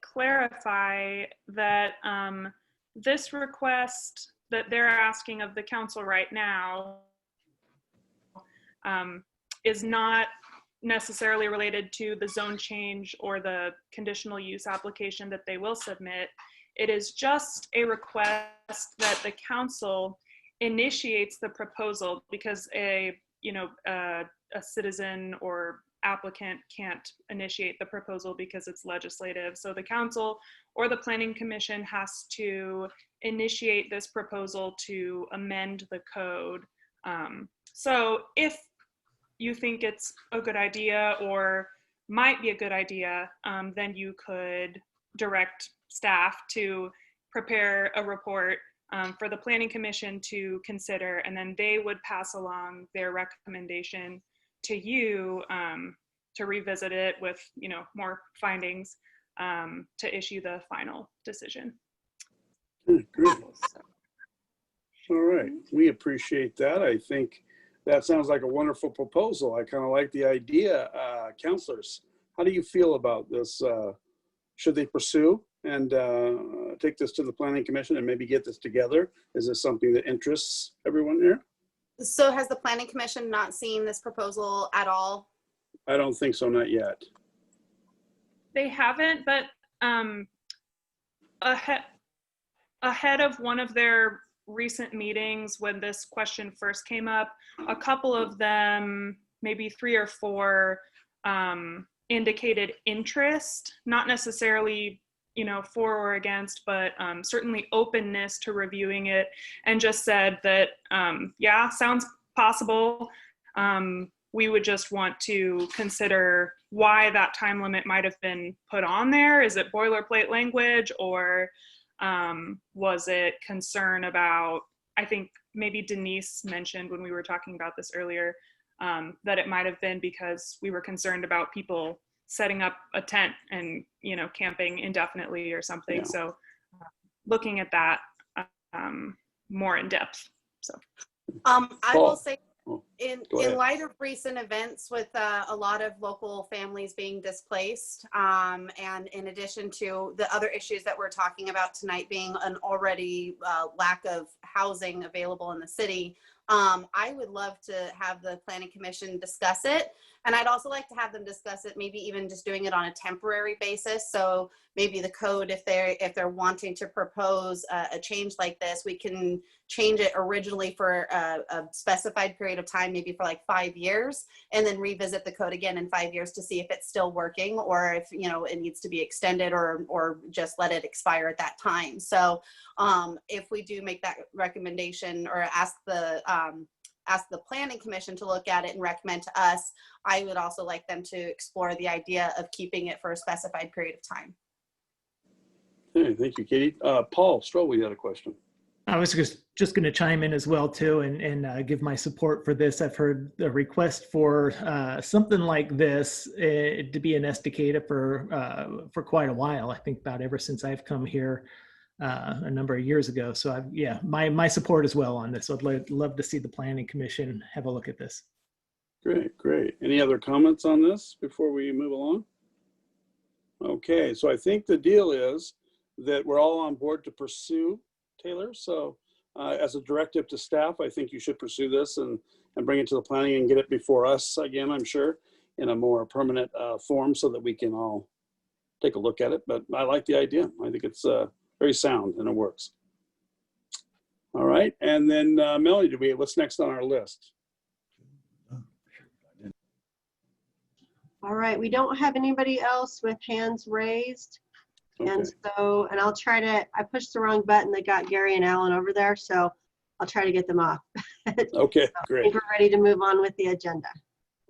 clarify that this request that they're asking of the council right now is not necessarily related to the zone change or the conditional use application that they will submit. It is just a request that the council initiates the proposal because a citizen or applicant can't initiate the proposal because it's legislative. So the council or the planning commission has to initiate this proposal to amend the code. So if you think it's a good idea or might be a good idea, then you could direct staff to prepare a report for the planning commission to consider, and then they would pass along their recommendation to you to revisit it with, you know, more findings to issue the final decision. Great. All right, we appreciate that. I think that sounds like a wonderful proposal. I kind of like the idea. Counselors, how do you feel about this? Should they pursue and take this to the planning commission and maybe get this together? Is this something that interests everyone here? So has the planning commission not seen this proposal at all? I don't think so, not yet. They haven't, but ahead of one of their recent meetings when this question first came up, a couple of them, maybe 3 or 4, indicated interest, not necessarily, you know, for or against, but certainly openness to reviewing it, and just said that, yeah, sounds possible. We would just want to consider why that time limit might have been put on there. Is it boilerplate language, or was it concern about, I think maybe Denise mentioned when we were talking about this earlier, that it might have been because we were concerned about people setting up a tent and, you know, camping indefinitely or something. Yeah. So looking at that more in depth. So I will say, Go in ahead. light of recent events with a lot of local families being displaced, and in addition to the other issues that we're talking about tonight being an already lack of housing available in the city, I would love to have the planning commission discuss it. And I'd also like to have them discuss it, maybe even just doing it on a temporary basis. So maybe the code, if they're wanting to propose a change like this, we can change it originally for a specified period of time, maybe for like 5 years, and then revisit the code again in 5 years to see if it's still working, or if, you know, it needs to be extended, or just let it expire at that time. So if we do make that recommendation, or ask the planning commission to look at it and recommend to us, I would also like them to explore the idea of keeping it for a specified period of time. Okay, thank you, Katie. Paul Stroll, you had a question. I was just going to chime in as well too, and give my support for this. I've heard the request for something like this to be an Estacada for quite a while. I think about ever since I've come here a number of years ago. So yeah, my support as well on this. I'd love to see the planning commission have a look at this. Great. Any other comments on this before we move along? Okay, so I think the deal is that we're all on board to pursue, Taylor. So as a directive to staff, I think you should pursue this and bring it to the planning and get it before us again, I'm sure, in a more permanent form so that we can all take a look at it. But I like the idea. I think it's very sound and it works. All right, and then Melanie, what's next on our list? All right, we don't have anybody else with hands raised. Okay. And so, and I'll try to, I pushed the wrong button that got Gary and Alan over there, so I'll try to get them off. Okay, So I great. think we're ready to move on with the agenda.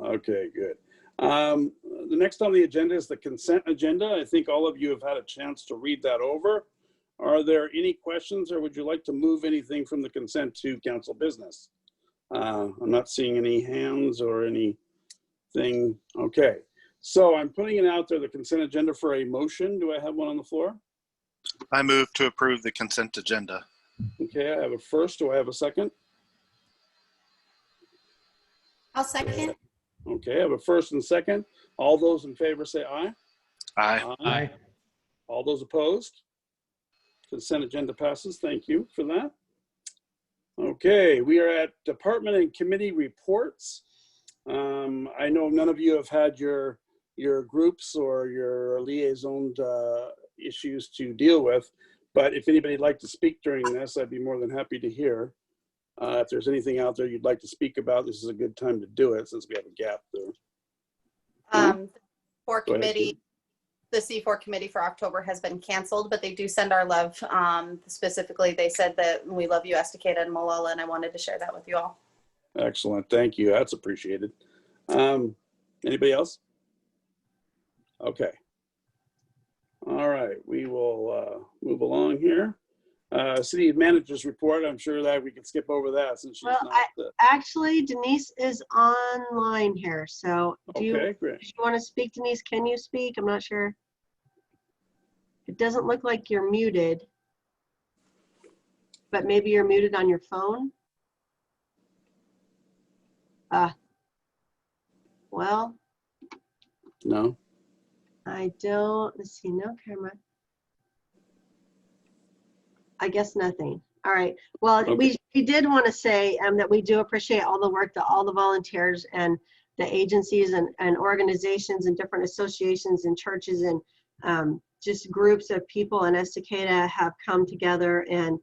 Okay, good. The next on the agenda is the consent agenda. I think all of you have had a chance to read that over. Are there any questions, or would you like to move anything from the consent to council business? I'm not seeing any hands or anything. Okay, so I'm putting it out there, the consent agenda, for a motion. Do I have one on the floor? I move to approve the consent agenda. Okay, I have a first. Do I have a second? I'll second. Okay, I have a first and second. All those in favor say aye. Aye. Aye. All those opposed? Consent agenda passes. Thank you for that. Okay, we are at department and committee reports. I know none of you have had your groups or your liaison issues to deal with, but if anybody'd like to speak during this, I'd be more than happy to hear. If there's anything out there you'd like to speak about, this is a good time to do it since we have a gap there. For Go ahead, committee, the C4 committee for October has been canceled, but they do send our love. Specifically, they said that we love you, Estacada and Malala, and I wanted to share that with you all. Excellent. Thank you. That's appreciated. Anybody else? Okay. All right. We will move along here. City manager's report. I'm sure that we can skip over that since she's Well, not. actually, Denise is online here. So do Okay, great. you want to speak, Denise? Can you speak? I'm not sure. It doesn't look like you're muted, but maybe you're muted on your phone. Well, No. I don't, let's see, no camera. I guess nothing. All right. Well, Okay. we did want to say that we do appreciate all the work that all the volunteers and the agencies and organizations and different associations and churches and just groups of people in Estacada have come together, and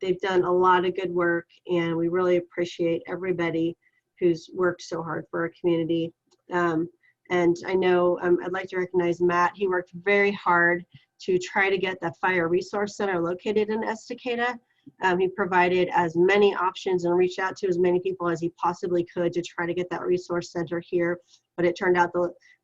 they've done a lot of good work, and we really appreciate everybody who's worked so hard for our community. And I know I'd like to recognize Matt. He worked very hard to try to get the Fire Resource Center located in Estacada. He provided as many options and reached out to as many people as he possibly could to try to get that resource center here. But it turned out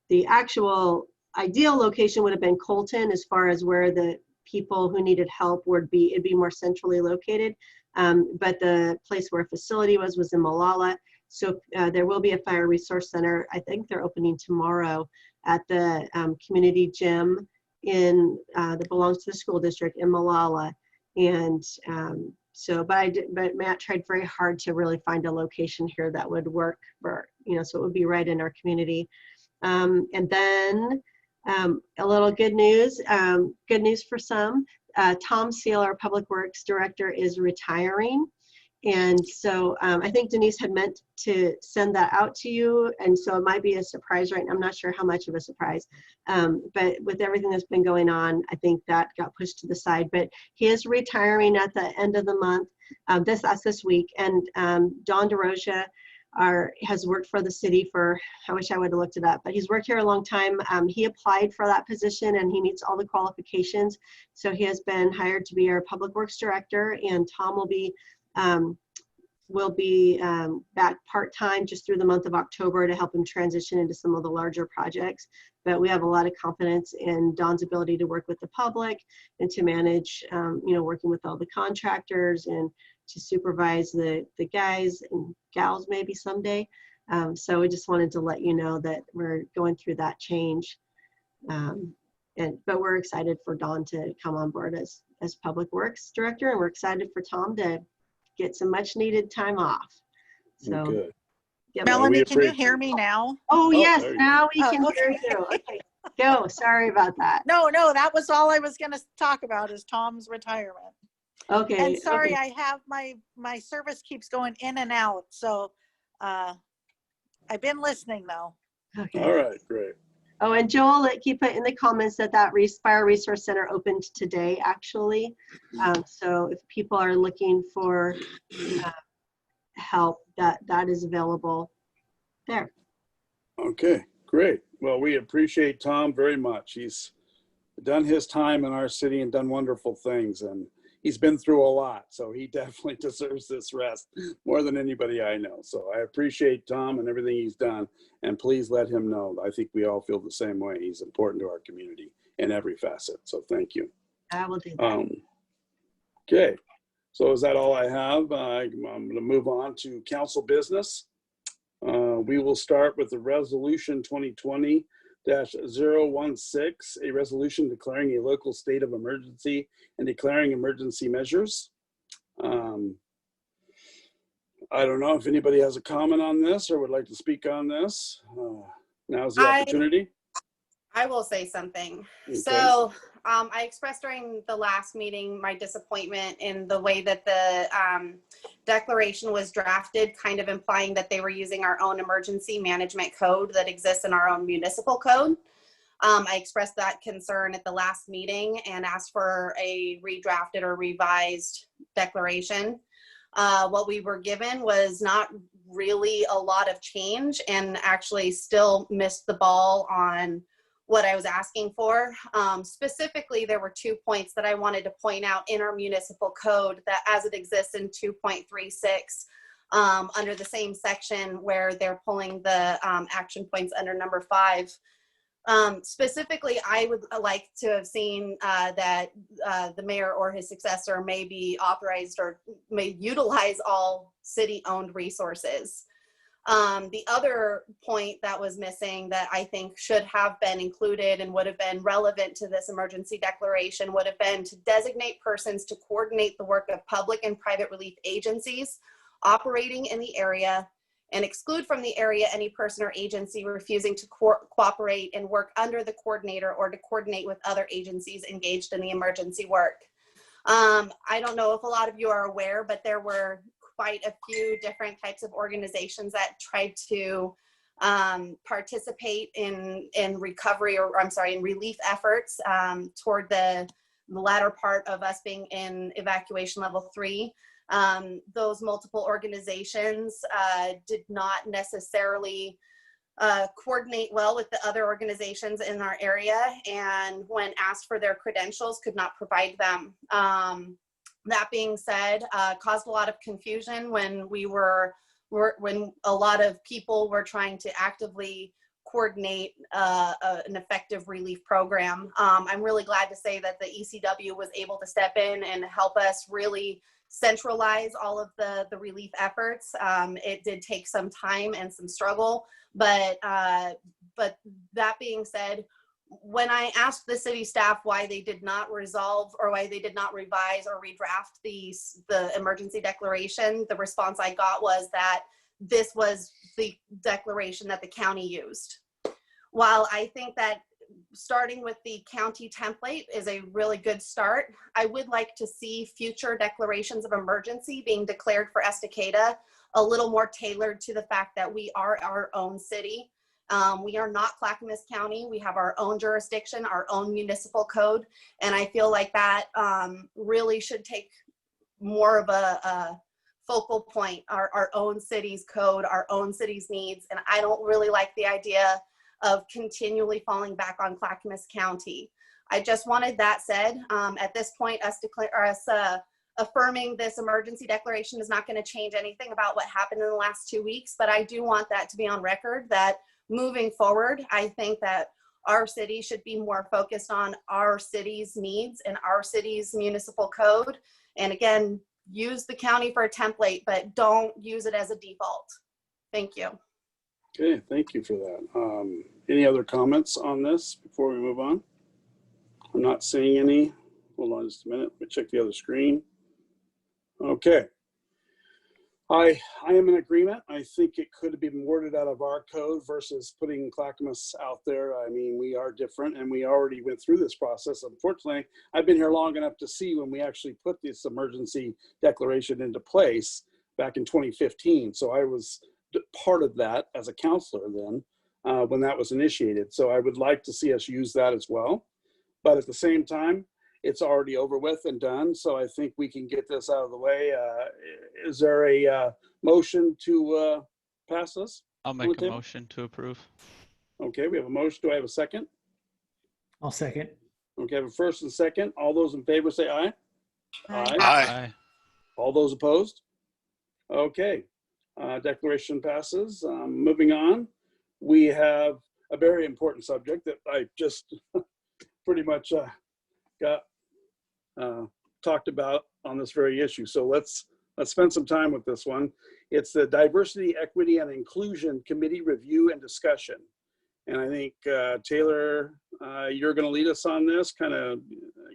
the actual ideal location would have been Colton, as far as where the people who needed help would be. It'd be more centrally located. But the place where a facility was in Malala. So there will be a Fire Resource Center. I think they're opening tomorrow at the community gym that belongs to the school district in Malala. And but Matt tried very hard to really find a location here that would work for, so it would be right in our community. And then a little good news for some. Tom Seal, our Public Works Director, is retiring. And so I think Denise had meant to send that out to you. And so it might be a surprise, right? I'm not sure how much of a surprise. But with everything that's been going on, I think that got pushed to the side. But he is retiring at the end of the month. That's this week. And Don DeRosia has worked for the city for, I wish I would have looked it up, but he's worked here a long time. He applied for that position and he meets all the qualifications. So he has been hired to be our Public Works Director, and Tom will be back part-time just through the month of October to help him transition into some of the larger projects. But we have a lot of confidence in Don's ability to work with the public and to manage, working with all the contractors and to supervise the guys and gals maybe someday. So we just wanted to let you know that we're going through that change. But we're excited for Don to come on board as Public Works Director, and we're excited for Tom to get some much needed time off. So, good. Yep. Melanie, can you hear me now? Oh yes, now we Oh, can hear okay. you. Okay, go. Sorry about that. No, that was all I was going to talk about is Tom's retirement. Okay. And sorry, okay. I have my service keeps going in and out. So I've been listening though. Okay. All right, great. Oh, and Joel, he put in the comments that Fire Resource Center opened today, actually. So if people are looking for help, that is available there. Okay, great. Well, we appreciate Tom very much. He's done his time in our city and done wonderful things, and he's been through a lot. So he definitely deserves this rest more than anybody I know. So I appreciate Tom and everything he's done, and please let him know. I think we all feel the same way. He's important to our community in every facet. So thank you. I will do that. Okay, so is that all I have? I'm going to move on to council business. We will start with the resolution 2020-016, a resolution declaring a local state of emergency and declaring emergency measures. I don't know if anybody has a comment on this or would like to speak on this. Now's the opportunity. I will say something. Okay. So I expressed during the last meeting my disappointment in the way that the declaration was drafted, kind of implying that they were using our own emergency management code that exists in our own municipal code. I expressed that concern at the last meeting and asked for a redrafted or revised declaration. What we were given was not really a lot of change and actually still missed the ball on what I was asking for. Specifically, there were 2 points that I wanted to point out in our municipal code that as it exists in 2.36, under the same section where they're pulling the action points under number 5. Specifically, I would like to have seen that the mayor or his successor may be authorized or may utilize all city-owned resources. The other point that was missing that I think should have been included and would have been relevant to this emergency declaration would have been to designate persons to coordinate the work of public and private relief agencies operating in the area and exclude from the area any person or agency refusing to cooperate and work under the coordinator or to coordinate with other agencies engaged in the emergency work. I don't know if a lot of you are aware, but there were quite a few different types of organizations that tried to participate in recovery, or I'm sorry, in relief efforts toward the latter part of us being in evacuation level 3. Those multiple organizations did not necessarily coordinate well with the other organizations in our area, and when asked for their credentials, could not provide them. That being said, caused a lot of confusion when when a lot of people were trying to actively coordinate an effective relief program. I'm really glad to say that the ECW was able to step in and help us really centralize all of the relief efforts. It did take some time and some struggle, but that being said, when I asked the city staff why they did not resolve or why they did not revise or redraft the emergency declaration, the response I got was that this was the declaration that the county used. While I think that starting with the county template is a really good start, I would like to see future declarations of emergency being declared for Estacada a little more tailored to the fact that we are our own city. We are not Clackamas County. We have our own jurisdiction, our own municipal code, and I feel like that really should take more of a focal point, our own city's code, our own city's needs, and I don't really like the idea of continually falling back on Clackamas County. I just wanted that said. At this point, us affirming this emergency declaration is not going to change anything about what happened in the last 2 weeks, but I do want that to be on record that moving forward, I think that our city should be more focused on our city's needs and our city's municipal code. And again, use the county for a template, but don't use it as a default. Thank you. Okay, thank you for that. Any other comments on this before we move on? I'm not seeing any. Hold on just a minute. Let me check the other screen. Okay. I am in agreement. I think it could have been worded out of our code versus putting Clackamas out there. I mean, we are different and we already went through this process. Unfortunately, I've been here long enough to see when we actually put this emergency declaration into place back in 2015. So I was part of that as a counselor then when that was initiated. So I would like to see us use that as well. But at the same time, it's already over with and done. So I think we can get this out of the way. Is there a motion to pass this? I'll make a motion to approve. Okay, we have a motion. Do I have a second? I'll second. Okay, I have a first and second. All those in favor say aye. Aye. Aye. All those opposed? Okay, declaration passes. Moving on, we have a very important subject that I just pretty much got talked about on this very issue. So let's spend some time with this one. It's the Diversity, Equity, and Inclusion Committee Review and Discussion. And I think, Taylor, you're going to lead us on this, kind of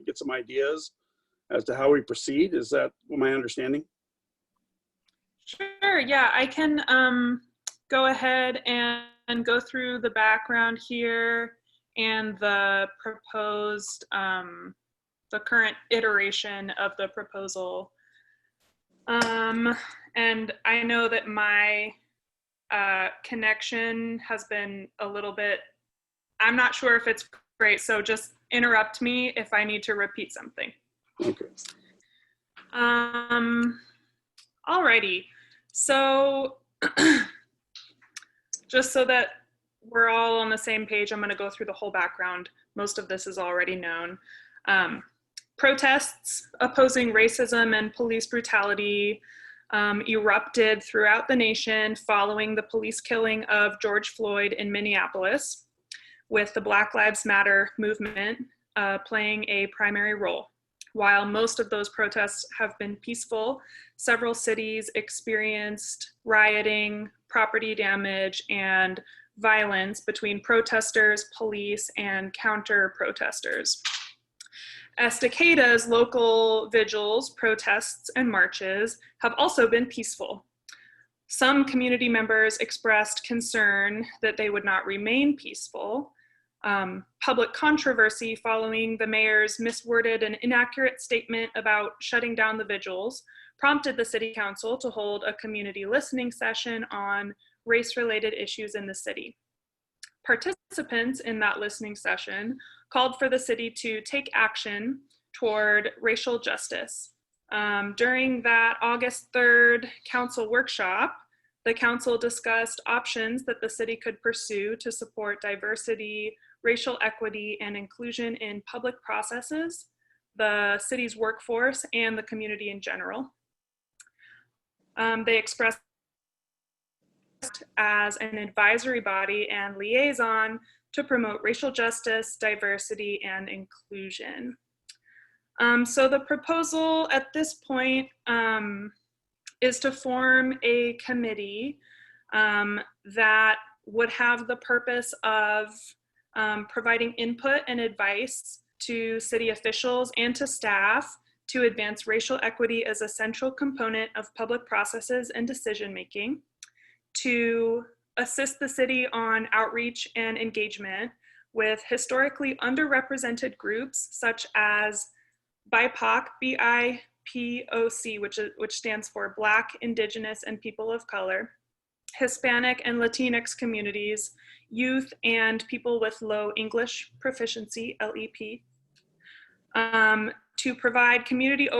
get some ideas as to how we proceed. Is that my understanding? Sure, yeah, I can go ahead and go through the background here and the proposed, the current iteration of the proposal. And I know that my connection has been a little bit, I'm not sure if it's great, so just interrupt me if I need to repeat something. Okay. Alrighty, so Just so that we're all on the same page, I'm going to go through the whole background. Most of this is already known. Protests opposing racism and police brutality erupted throughout the nation following the police killing of George Floyd in Minneapolis, with the Black Lives Matter movement playing a primary role. While most of those protests have been peaceful, several cities experienced rioting, property damage, and violence between protesters, police, and counter-protesters. Estacada's local vigils, protests, and marches have also been peaceful. Some community members expressed concern that they would not remain peaceful. Public controversy following the mayor's misworded and inaccurate statement about shutting down the vigils prompted the city council to hold a community listening session on race-related issues in the city. Participants in that listening session called for the city to take action toward racial justice. During that August 3rd council workshop, the council discussed options that the city could pursue to support diversity, racial equity, and inclusion in public processes, the city's workforce, and the community in general. They expressed as an advisory body and liaison to promote racial justice, diversity, and inclusion. So the proposal at this point is to form a committee that would have the purpose of providing input and advice to city officials and to staff to advance racial equity as a central component of public processes and decision-making, to assist the city on outreach and engagement with historically underrepresented groups such as BIPOC, B-I-P-O-C, which stands for Black, Indigenous, and People of Color, Hispanic and Latinx communities, youth, and people with low English proficiency, LEP, to provide community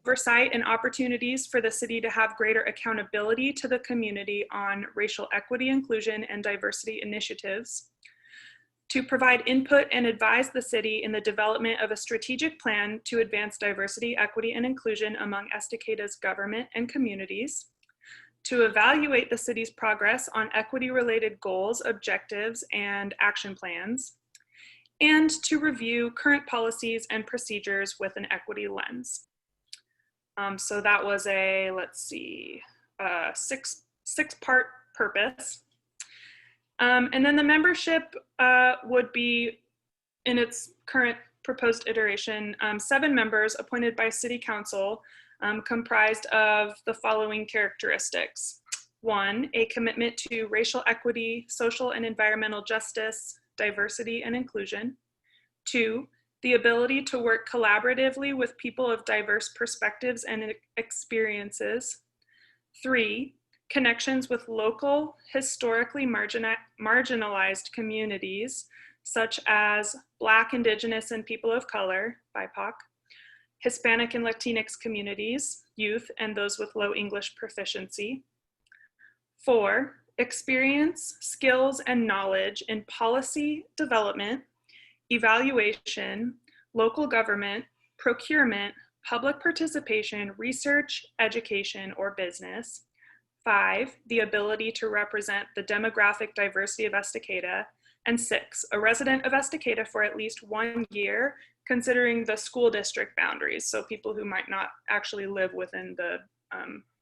oversight and opportunities for the city to have greater accountability to the community on racial equity, inclusion, and diversity initiatives, to provide input and advise the city in the development of a strategic plan to advance diversity, equity, and inclusion among Estacada's government and communities, to evaluate the city's progress on equity-related goals, objectives, and action plans, and to review current policies and procedures with an equity lens. So that was a, let's see, six-part purpose. And then the membership would be, in its current proposed iteration, 7 members appointed by City Council, comprised of the following characteristics. 1, a commitment to racial equity, social and environmental justice, diversity, and inclusion. 2, the ability to work collaboratively with people of diverse perspectives and experiences. 3, connections with local, historically marginalized communities, such as Black, Indigenous, and People of Color, BIPOC, Hispanic and Latinx communities, youth, and those with low English proficiency. 4, experience, skills, and knowledge in policy development, evaluation, local government, procurement, public participation, research, education, or business. 5, the ability to represent the demographic diversity of Estacada. And 6, a resident of Estacada for at least 1 year, considering the school district boundaries, so people who might not actually live within the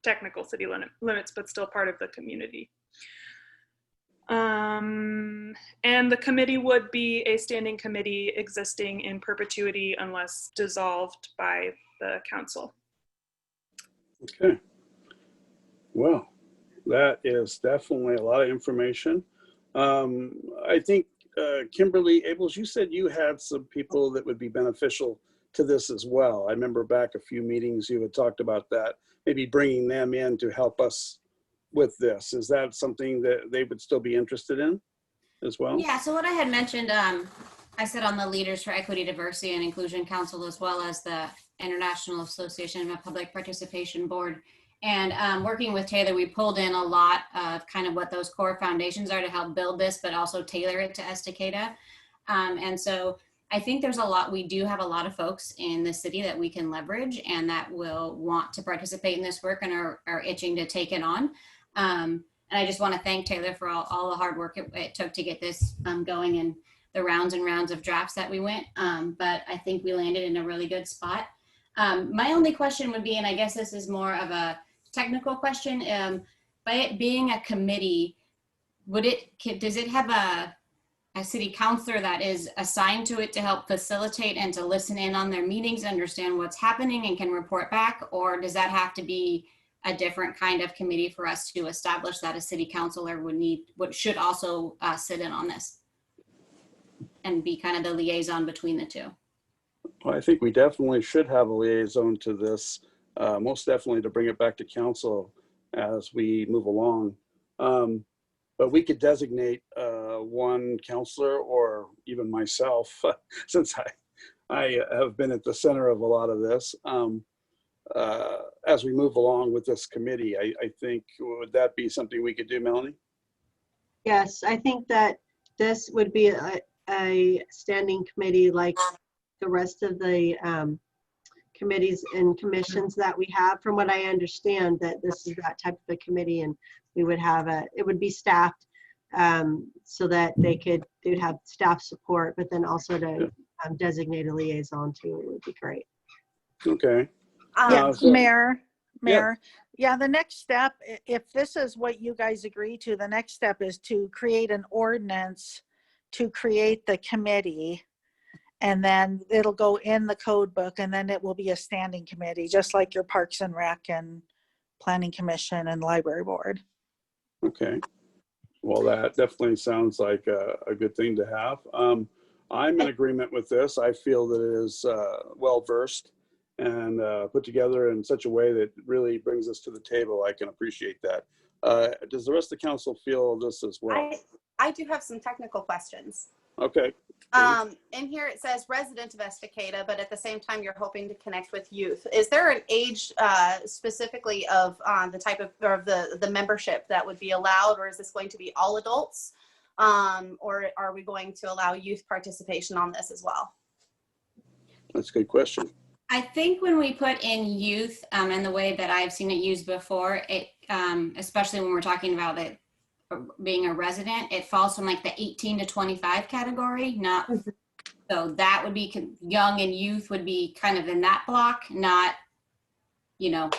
technical city limits, but still part of the community. And the committee would be a standing committee existing in perpetuity unless dissolved by the council. Okay. Well, that is definitely a lot of information. I think, Kimberly Abels, you said you had some people that would be beneficial to this as well. I remember back a few meetings you had talked about that, maybe bringing them in to help us with this. Is that something that they would still be interested in as well? Yeah, so what I had mentioned, I sit on the Leaders for Equity, Diversity, and Inclusion Council, as well as the International Association of Public Participation Board. And working with Taylor, we pulled in a lot of kind of what those core foundations are to help build this, but also tailor it to Estacada. And so I think there's a lot, we do have a lot of folks in the city that we can leverage and that will want to participate in this work and are itching to take it on. And I just want to thank Taylor for all the hard work it took to get this going and the rounds and rounds of drafts that we went. But I think we landed in a really good spot. My only question would be, and I guess this is more of a technical question, by it being a committee, does it have a city councilor that is assigned to it to help facilitate and to listen in on their meetings, understand what's happening and can report back? Or does that have to be a different kind of committee for us to establish that a city councilor should also sit in on this and be kind of the liaison between the two? Well, I think we definitely should have a liaison to this, most definitely to bring it back to council as we move along. But we could designate one counselor or even myself, since I have been at the center of a lot of this. As we move along with this committee, I think, would that be something we could do, Melanie? Yes, I think that this would be a standing committee like the rest of the committees and commissions that we have. From what I understand, that this is that type of a committee, and we would have it would be staffed so that they would have staff support, but then also to designate a liaison too. It would be great. Okay. Yeah, So- Mayor, yeah, the next step, if this is what you guys agree to, the next step is to create an ordinance to create the committee, and then it'll go in the code book, and then it will be a standing committee, just like your Parks and Rec and Planning Commission and Library Board. Okay. Well, that definitely sounds like a good thing to have. I'm in agreement with this. I feel that it is well-versed and put together in such a way that really brings us to the table. I can appreciate that. Does the rest of the council feel this as well? I do have some technical questions. Okay. In here it says resident of Estacada, but at the same time you're hoping to connect with youth. Is there an age specifically of the type of, or the membership that would be allowed, or is this going to be all adults? Or are we going to allow youth participation on this as well? That's a good question. I think when we put in youth and the way that I've seen it used before, it especially when we're talking about it being a resident, it falls from like the 18 to 25 category, not so that would be young, and youth would be kind of in that block, not, you know,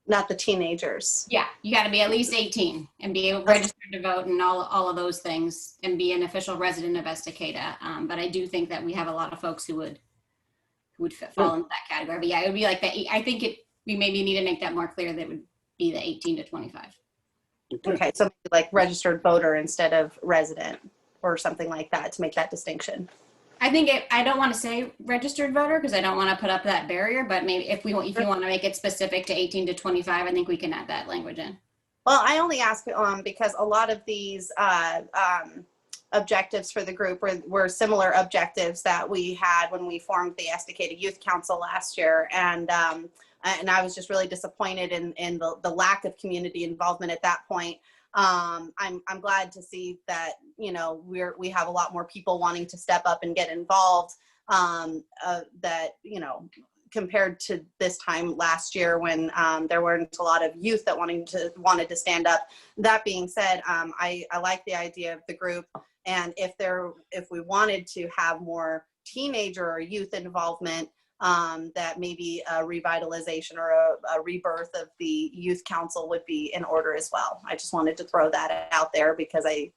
not the teenagers. Yeah, you got to be at least 18 and be registered to vote and all of those things and be an official resident of Estacada. But I do think that we have a lot of folks who would fall into that category. But yeah, it would be like that. I think we maybe need to make that more clear that it would be the 18 to 25. Okay, so like registered voter instead of resident or something like that to make that distinction. I think I don't want to say registered voter because I don't want to put up that barrier, but maybe if you want to make it specific to 18 to 25, I think we can add that language in. Well, I only ask because a lot of these objectives for the group were similar objectives that we had when we formed the Estacada Youth Council last year, and I was just really disappointed in the lack of community involvement at that point. I'm glad to see that, you know, we have a lot more people wanting to step up and get involved, that, you know, compared to this time last year when there weren't a lot of youth that wanted to stand up. That being said, I like the idea of the group, and if we wanted to have more teenager or youth involvement, that maybe a revitalization or a rebirth of the youth council would be in order as well. I just wanted to throw that out there because I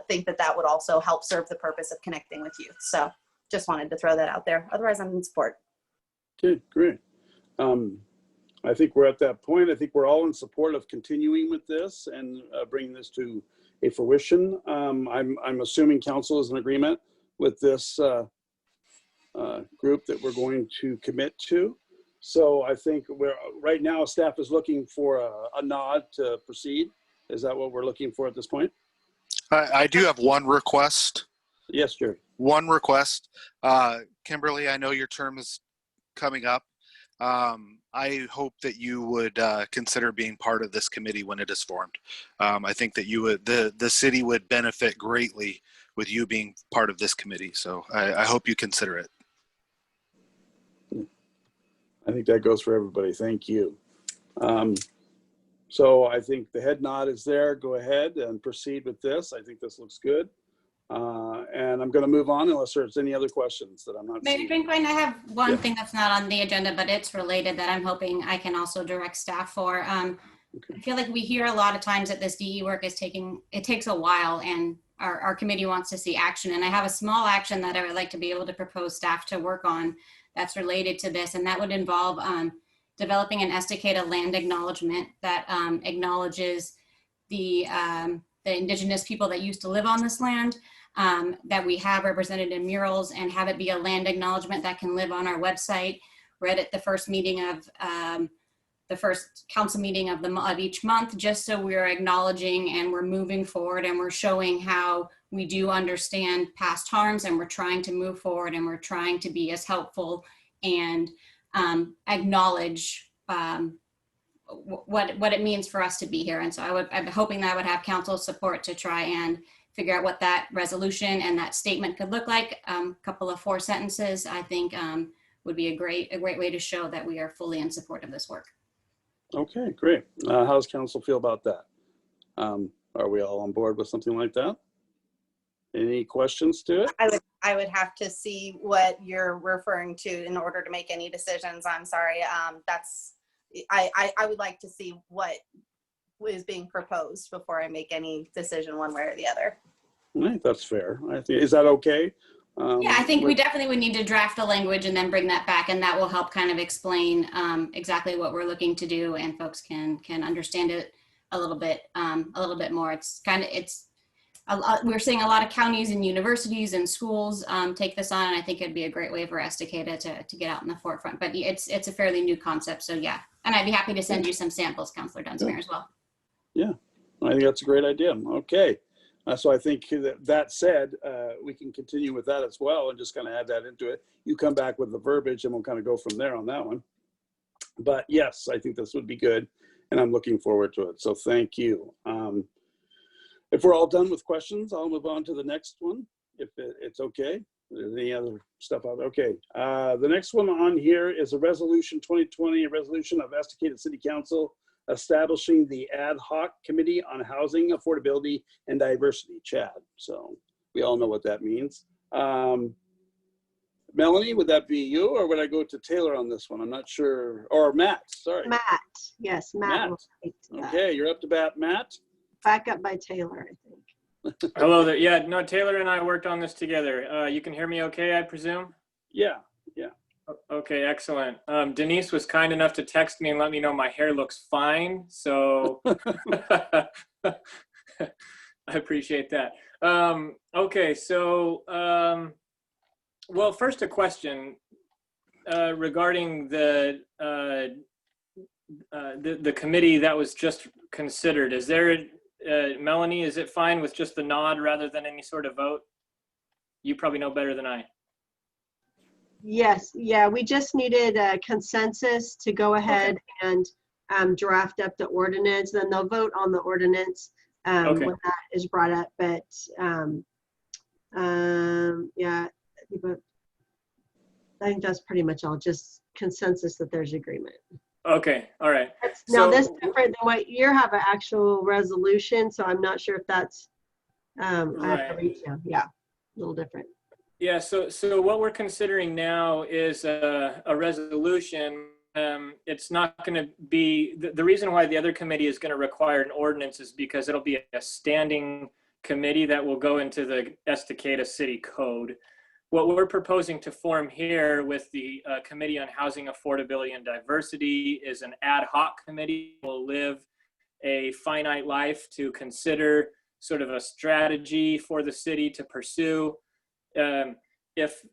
think that would also help serve the purpose of connecting with youth. So just wanted to throw that out there. Otherwise, I'm in support. Okay, great. I think we're at that point. I think we're all in support of continuing with this and bringing this to a fruition. I'm assuming council is in agreement with this group that we're going to commit to. So I think right now staff is looking for a nod to proceed. Is that what we're looking for at this point? I do have one request. Yes, Jerry. One request. Kimberly, I know your term is coming up. I hope that you would consider being part of this committee when it is formed. I think that you would, the city would benefit greatly with you being part of this committee. So I hope you consider it. I think that goes for everybody. Thank you. So I think the head nod is there. Go ahead and proceed with this. I think this looks good. And I'm going to move on unless there's any other questions that I'm not Mayor seeing. Drinkwine, I have one Yeah. thing that's not on the agenda, but it's related that I'm hoping I can also direct staff for. I feel like we hear a lot of times that this DE work is it takes a while, and our committee wants to see action. And I have a small action that I would like to be able to propose staff to work on that's related to this. And that would involve developing an Estacada land acknowledgement that acknowledges the indigenous people that used to live on this land, that we have represented in murals, and have it be a land acknowledgement that can live on our website, read at the first meeting of the first council meeting of each month, just so we're acknowledging and we're moving forward and we're showing how we do understand past harms, and we're trying to move forward, and we're trying to be as helpful and acknowledge what it means for us to be here. And so I'm hoping that I would have council support to try and figure out what that resolution and that statement could look like. A couple of 4 sentences, I think, would be a great way to show that we are fully in support of this work. Okay, great. How does council feel about that? Are we all on board with something like that? Any questions to it? I would have to see what you're referring to in order to make any decisions. I'm sorry. I would like to see what is being proposed before I make any decision one way or the other. I think that's fair. I think, is that okay? Yeah, I think we definitely would need to draft the language and then bring that back, and that will help kind of explain exactly what we're looking to do, and folks can understand it a little bit more. We're seeing a lot of counties and universities and schools take this on, and I think it'd be a great way for Estacada to get out in the forefront. But it's a fairly new concept, so yeah. And I'd be happy to send you some samples, Councilor Dunsmere, as well. Yeah, I think that's a great idea. Okay. So I think that said, we can continue with that as well and just kind of add that into it. You come back with the verbiage and we'll kind of go from there on that one. But yes, I think this would be good, and I'm looking forward to it. So thank you. If we're all done with questions, I'll move on to the next one, if it's okay. There's any other stuff out there? Okay. The next one on here is a resolution 2020, a resolution of Estacada City Council establishing the ad hoc committee on housing, affordability, and diversity, CHAD. So we all know what that means. Melanie, would that be you, or would I go to Taylor on this one? I'm not sure. Or Matt, sorry. Matt, yes, Matt. Okay, you're up to bat, Matt. Back up by Taylor, I think. Hello there. Yeah, no, Taylor and I worked on this together. You can hear me okay, I presume? Yeah. Okay, excellent. Denise was kind enough to text me and let me know my hair looks fine. So I appreciate that. Okay, so, well, first a question regarding the committee that was just considered. Is there, Melanie, is it fine with just the nod rather than any sort of vote? You probably know better than I. Yes, yeah, we just needed a consensus to go ahead and draft up the ordinance. Then they'll vote on the ordinance when that is brought up. But yeah, but I think that's pretty much all. Just consensus that there's agreement. Okay, all right. Now this is different than what you have an actual resolution, so I'm not sure if that's I have to reach out. Yeah, a little different. Yeah, so what we're considering now is a resolution. It's not going to be, the reason why the other committee is going to require an ordinance is because it'll be a standing committee that will go into the Estacada City Code. What we're proposing to form here with the Committee on Housing, Affordability, and Diversity is an ad hoc committee that will live a finite life to consider sort of a strategy for the city to pursue. If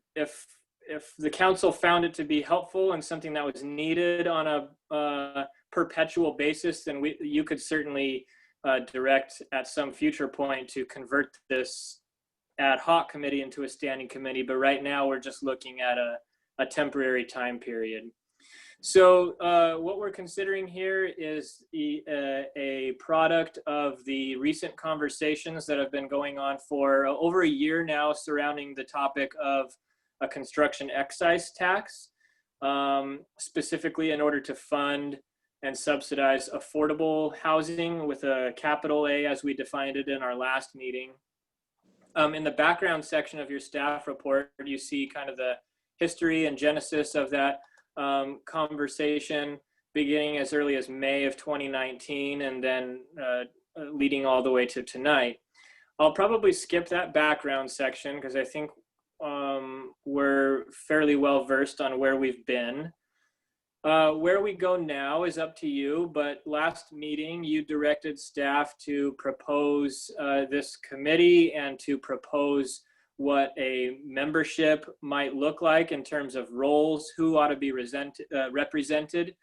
the council found it to be helpful and something that was needed on a perpetual basis, then you could certainly direct at some future point to convert this ad hoc committee into a standing committee. But right now we're just looking at a temporary time period. So what we're considering here is a product of the recent conversations that have been going on for over a year now surrounding the topic of a construction excise tax, specifically in order to fund and subsidize affordable housing with a capital A as we defined it in our last meeting. In the background section of your staff report, you see kind of the history and genesis of that conversation beginning as early as May of 2019 and then leading all the way to tonight. I'll probably skip that background section because I think we're fairly well versed on where we've been. Where we go now is up to you, but last meeting you directed staff to propose this committee and to propose what a membership might look like in terms of roles, who ought to be represented,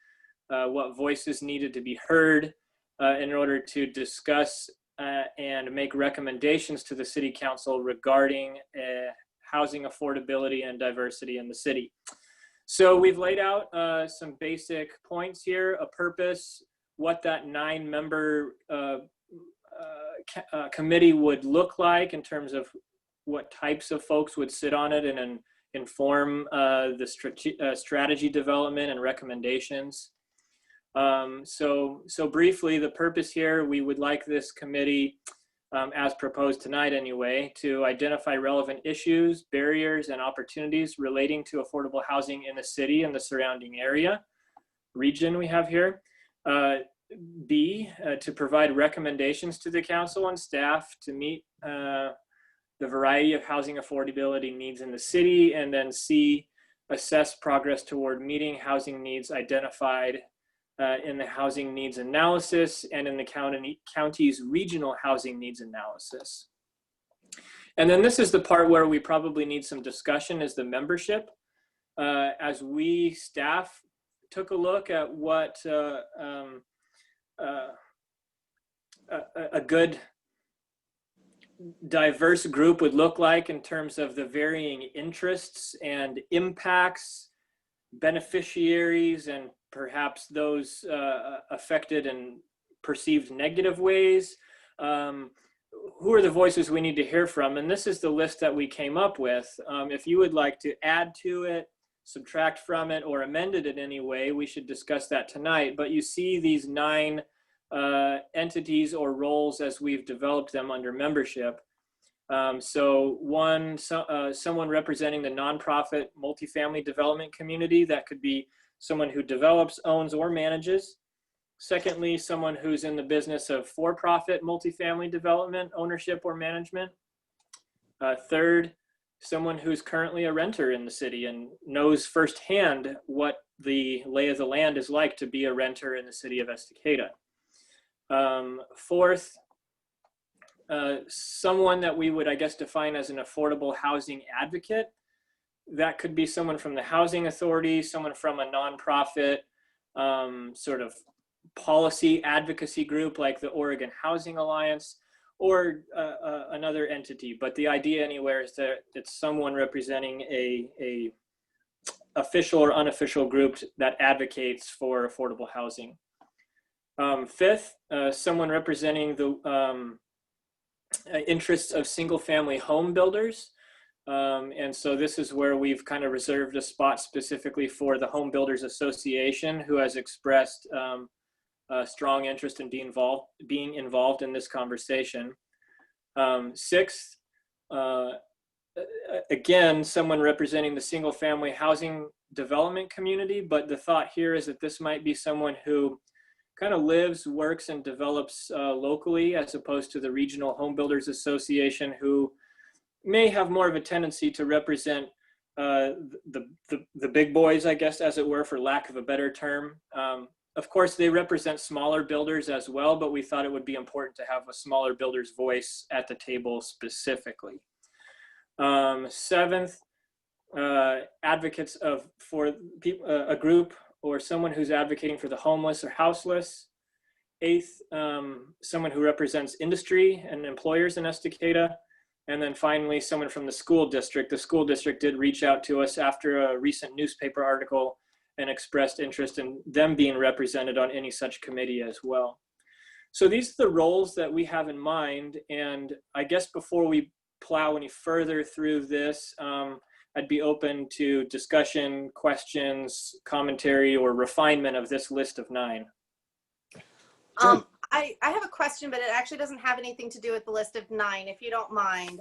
what voices needed to be heard in order to discuss and make recommendations to the City Council regarding housing affordability and diversity in the city. So we've laid out some basic points here, a purpose, what that 9-member committee would look like in terms of what types of folks would sit on it and inform the strategy development and recommendations. So briefly, the purpose here, we would like this committee, as proposed tonight anyway, to identify relevant issues, barriers, and opportunities relating to affordable housing in the city and the surrounding area, region we have here. B, to provide recommendations to the council and staff to meet the variety of housing affordability needs in the city. And then C, assess progress toward meeting housing needs identified in the housing needs analysis and in the county's regional housing needs analysis. And then this is the part where we probably need some discussion, is the membership. As we staff took a look at what a good diverse group would look like in terms of the varying interests and impacts, beneficiaries, and perhaps those affected in perceived negative ways. Who are the voices we need to hear from? And this is the list that we came up with. If you would like to add to it, subtract from it, or amend it in any way, we should discuss that tonight. But you see these 9 entities or roles as we've developed them under membership. Someone representing the nonprofit multifamily development community. That could be someone who develops, owns, or manages. Secondly, someone who's in the business of for-profit multifamily development, ownership, or management. Third, someone who's currently a renter in the city and knows firsthand what the lay of the land is like to be a renter in the city of Estacada. Fourth, someone that we would, I guess, define as an affordable housing advocate. That could be someone from the Housing Authority, someone from a nonprofit sort of policy advocacy group like the Oregon Housing Alliance, or another entity. But the idea anywhere is that it's someone representing a official or unofficial group that advocates for affordable housing. Fifth, someone representing the interests of single-family home builders. And so this is where we've kind of reserved a spot specifically for the Home Builders Association, who has expressed a strong interest in being involved in this conversation. Sixth, again, someone representing the single-family housing development community, but the thought here is that this might be someone who kind of lives, works, and develops locally, as opposed to the Regional Home Builders Association, who may have more of a tendency to represent the big boys, I guess, as it were, for lack of a better term. Of course, they represent smaller builders as well, but we thought it would be important to have a smaller builder's voice at the table specifically. Seventh, advocates for a group or someone who's advocating for the homeless or houseless. Eighth, someone who represents industry and employers in Estacada. And then finally, someone from the school district. The school district did reach out to us after a recent newspaper article and expressed interest in them being represented on any such committee as well. So these are the roles that we have in mind. And I guess before we plow any further through this, I'd be open to discussion, questions, commentary, or refinement of this list of 9. I have a question, but it actually doesn't have anything to do with the list of 9, if you don't mind.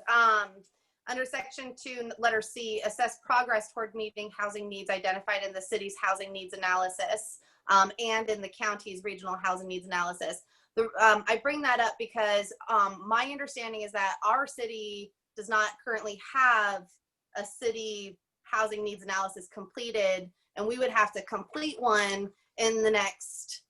Under section 2, letter C, assess progress toward meeting housing needs identified in the city's housing needs analysis and in the county's regional housing needs analysis. I bring that up because my understanding is that our city does not currently have a city housing needs analysis completed, and we would have to complete one in the next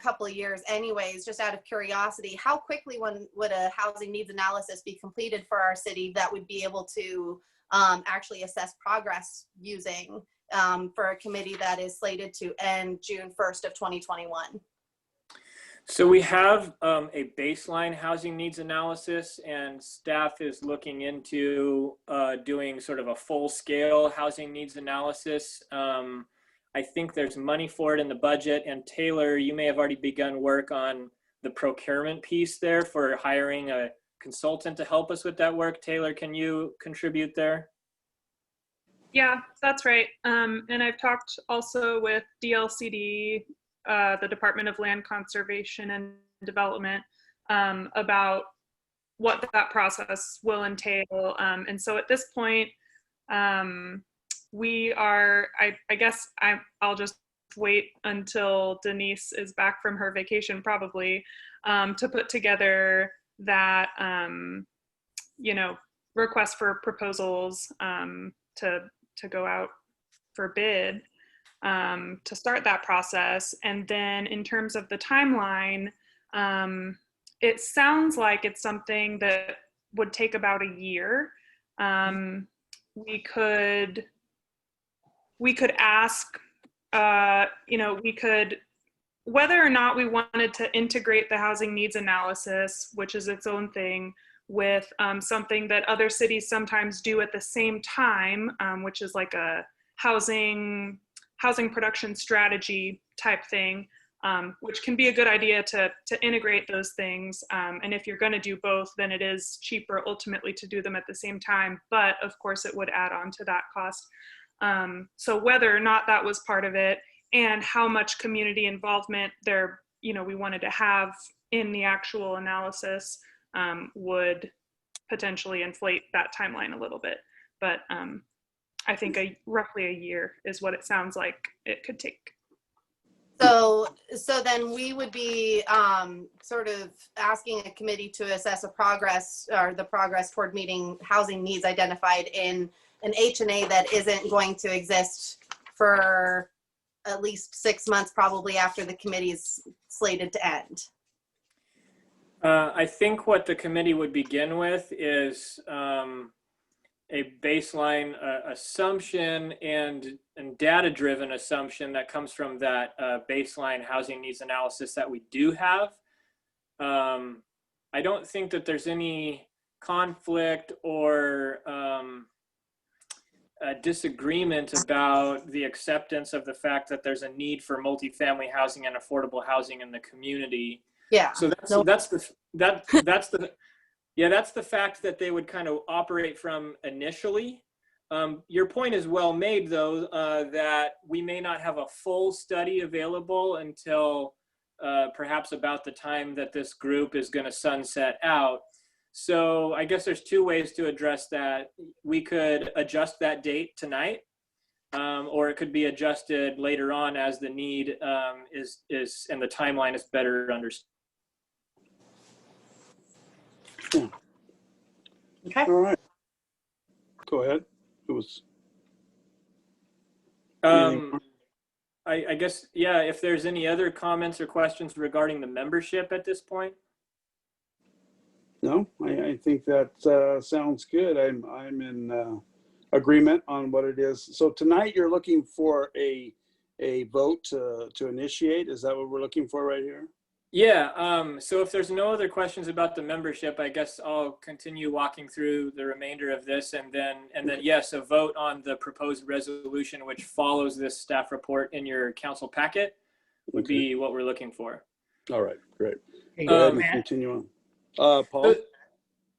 couple of years anyways. Just out of curiosity, how quickly would a housing needs analysis be completed for our city that would be able to actually assess progress using for a committee that is slated to end June 1st of 2021? So we have a baseline housing needs analysis, and staff is looking into doing sort of a full-scale housing needs analysis. I think there's money for it in the budget, and Taylor, you may have already begun work on the procurement piece there for hiring a consultant to help us with that work. Taylor, can you contribute there? Yeah, that's right. And I've talked also with DLCD, the Department of Land Conservation and Development, about what that process will entail. And so at this point, we are, I guess I'll just wait until Denise is back from her vacation probably to put together that, request for proposals to go out for bid to start that process. And then in terms of the timeline, it sounds like it's something that would take about a year. We could ask, whether or not we wanted to integrate the housing needs analysis, which is its own thing, with something that other cities sometimes do at the same time, which is like a housing production strategy type thing, which can be a good idea to integrate those things. And if you're going to do both, then it is cheaper ultimately to do them at the same time. But of course, it would add on to that cost. So whether or not that was part of it, and how much community involvement there, we wanted to have in the actual analysis, would potentially inflate that timeline a little bit. But I think roughly a year is what it sounds like it could take. So then we would be sort of asking a committee to assess the progress toward meeting housing needs identified in an H&A that isn't going to exist for at least 6 months, probably after the committee's slated to end. I think what the committee would begin with is a baseline assumption and data-driven assumption that comes from that baseline housing needs analysis that we do have. I don't think that there's any conflict or a disagreement about the acceptance of the fact that there's a need for multifamily housing and affordable housing in the community. Yeah. So that's the fact that they would kind of operate from initially. Your point is well made, though, that we may not have a full study available until perhaps about the time that this group is going to sunset out. So I guess there's 2 ways to address that. We could adjust that date tonight, or it could be adjusted later on as the need is and the timeline is better understood. Okay. All right. Go ahead. It was. I guess, yeah, if there's any other comments or questions regarding the membership at this point. No, I think that sounds good. I'm in agreement on what it is. So tonight you're looking for a vote to initiate. Is that what we're looking for right here? Yeah, so if there's no other questions about the membership, I guess I'll continue walking through the remainder of this, and then yes, a vote on the proposed resolution which follows this staff report in your council packet would be what we're looking for. All right, great. Hey, Go ahead and Matt? continue on. Paul?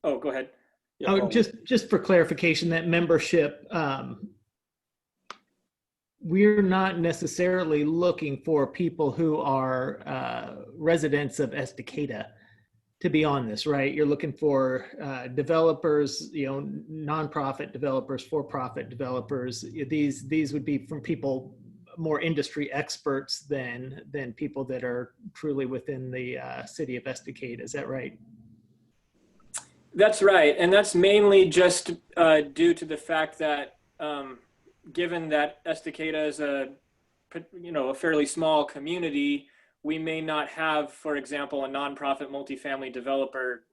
Oh, go ahead. Yeah, Oh, Paul. just for clarification, that membership, we're not necessarily looking for people who are residents of Estacada to be on this, right? You're looking for developers, nonprofit developers, for-profit developers. These would be from people more industry experts than people that are truly within the city of Estacada. Is that right? That's right, and that's mainly just due to the fact that given that Estacada is a fairly small community, we may not have, for example, a nonprofit multifamily developer,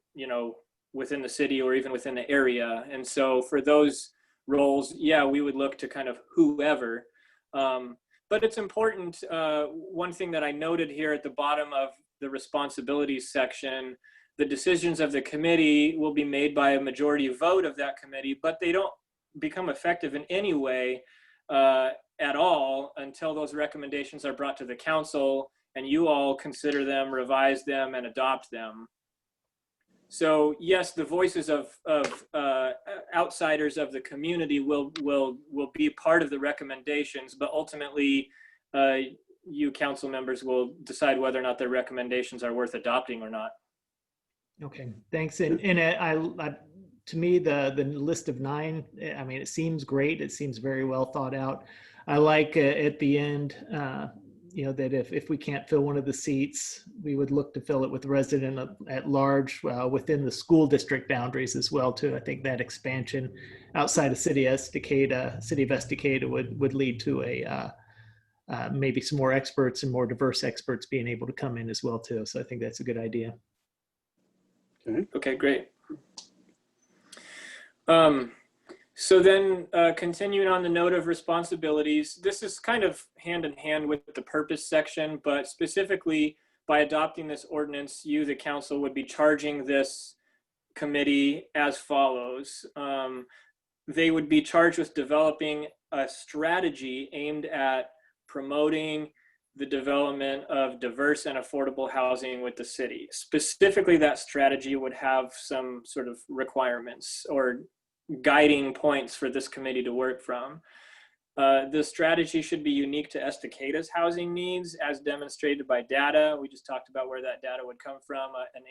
within the city or even within the area. And so for those roles, yeah, we would look to kind of whoever. But it's important. One thing that I noted here at the bottom of the responsibilities section, the decisions of the committee will be made by a majority vote of that committee, but they don't become effective in any way at all until those recommendations are brought to the council and you all consider them, revise them, and adopt them. So yes, the voices of outsiders of the community will be part of the recommendations, but ultimately you council members will decide whether or not their recommendations are worth adopting or not. Okay, thanks. And to me, the list of 9, I mean, it seems great. It seems very well thought out. I like at the end, that if we can't fill one of the seats, we would look to fill it with resident at large within the school district boundaries as well too. I think that expansion outside of city of Estacada would lead to a maybe some more experts and more diverse experts being able to come in as well too. So I think that's a good idea. Okay, great. So then continuing on the note of responsibilities, this is kind of hand in hand with the purpose section, but specifically by adopting this ordinance, you, the council, would be charging this committee as follows. They would be charged with developing a strategy aimed at promoting the development of diverse and affordable housing with the city. Specifically, that strategy would have some sort of requirements or guiding points for this committee to work from. The strategy should be unique to Estacada's housing needs as demonstrated by data. We just talked about where that data would come from, an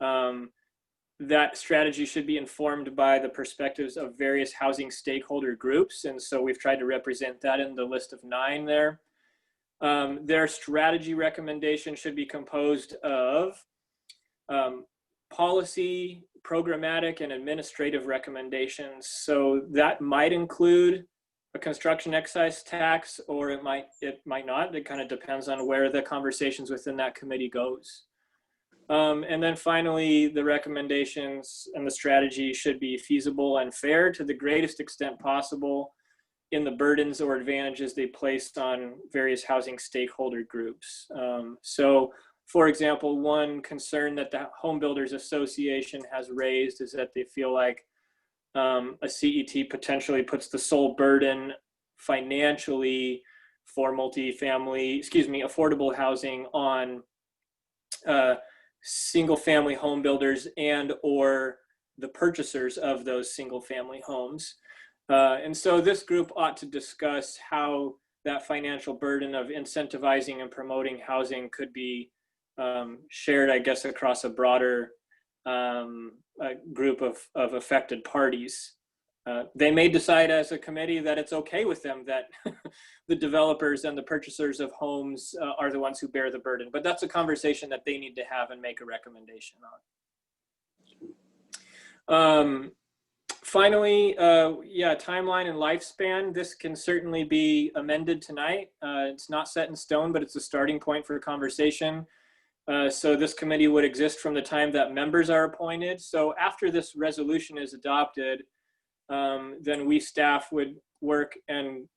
HNA. That strategy should be informed by the perspectives of various housing stakeholder groups. And so we've tried to represent that in the list of 9 there. Their strategy recommendation should be composed of policy, programmatic, and administrative recommendations. So that might include a construction excise tax, or it might not. It kind of depends on where the conversations within that committee goes. And then finally, the recommendations and the strategy should be feasible and fair to the greatest extent possible in the burdens or advantages they placed on various housing stakeholder groups. So, for example, one concern that the Home Builders Association has raised is that they feel like a CET potentially puts the sole burden financially for affordable housing on single-family home builders and or the purchasers of those single-family homes. And so this group ought to discuss how that financial burden of incentivizing and promoting housing could be shared, I guess, across a broader group of affected parties. They may decide as a committee that it's okay with them that the developers and the purchasers of homes are the ones who bear the burden, but that's a conversation that they need to have and make a recommendation on. Finally, timeline and lifespan. This can certainly be amended tonight. It's not set in stone, but it's a starting point for conversation. So this committee would exist from the time that members are appointed. So after this resolution is adopted, then we staff would work and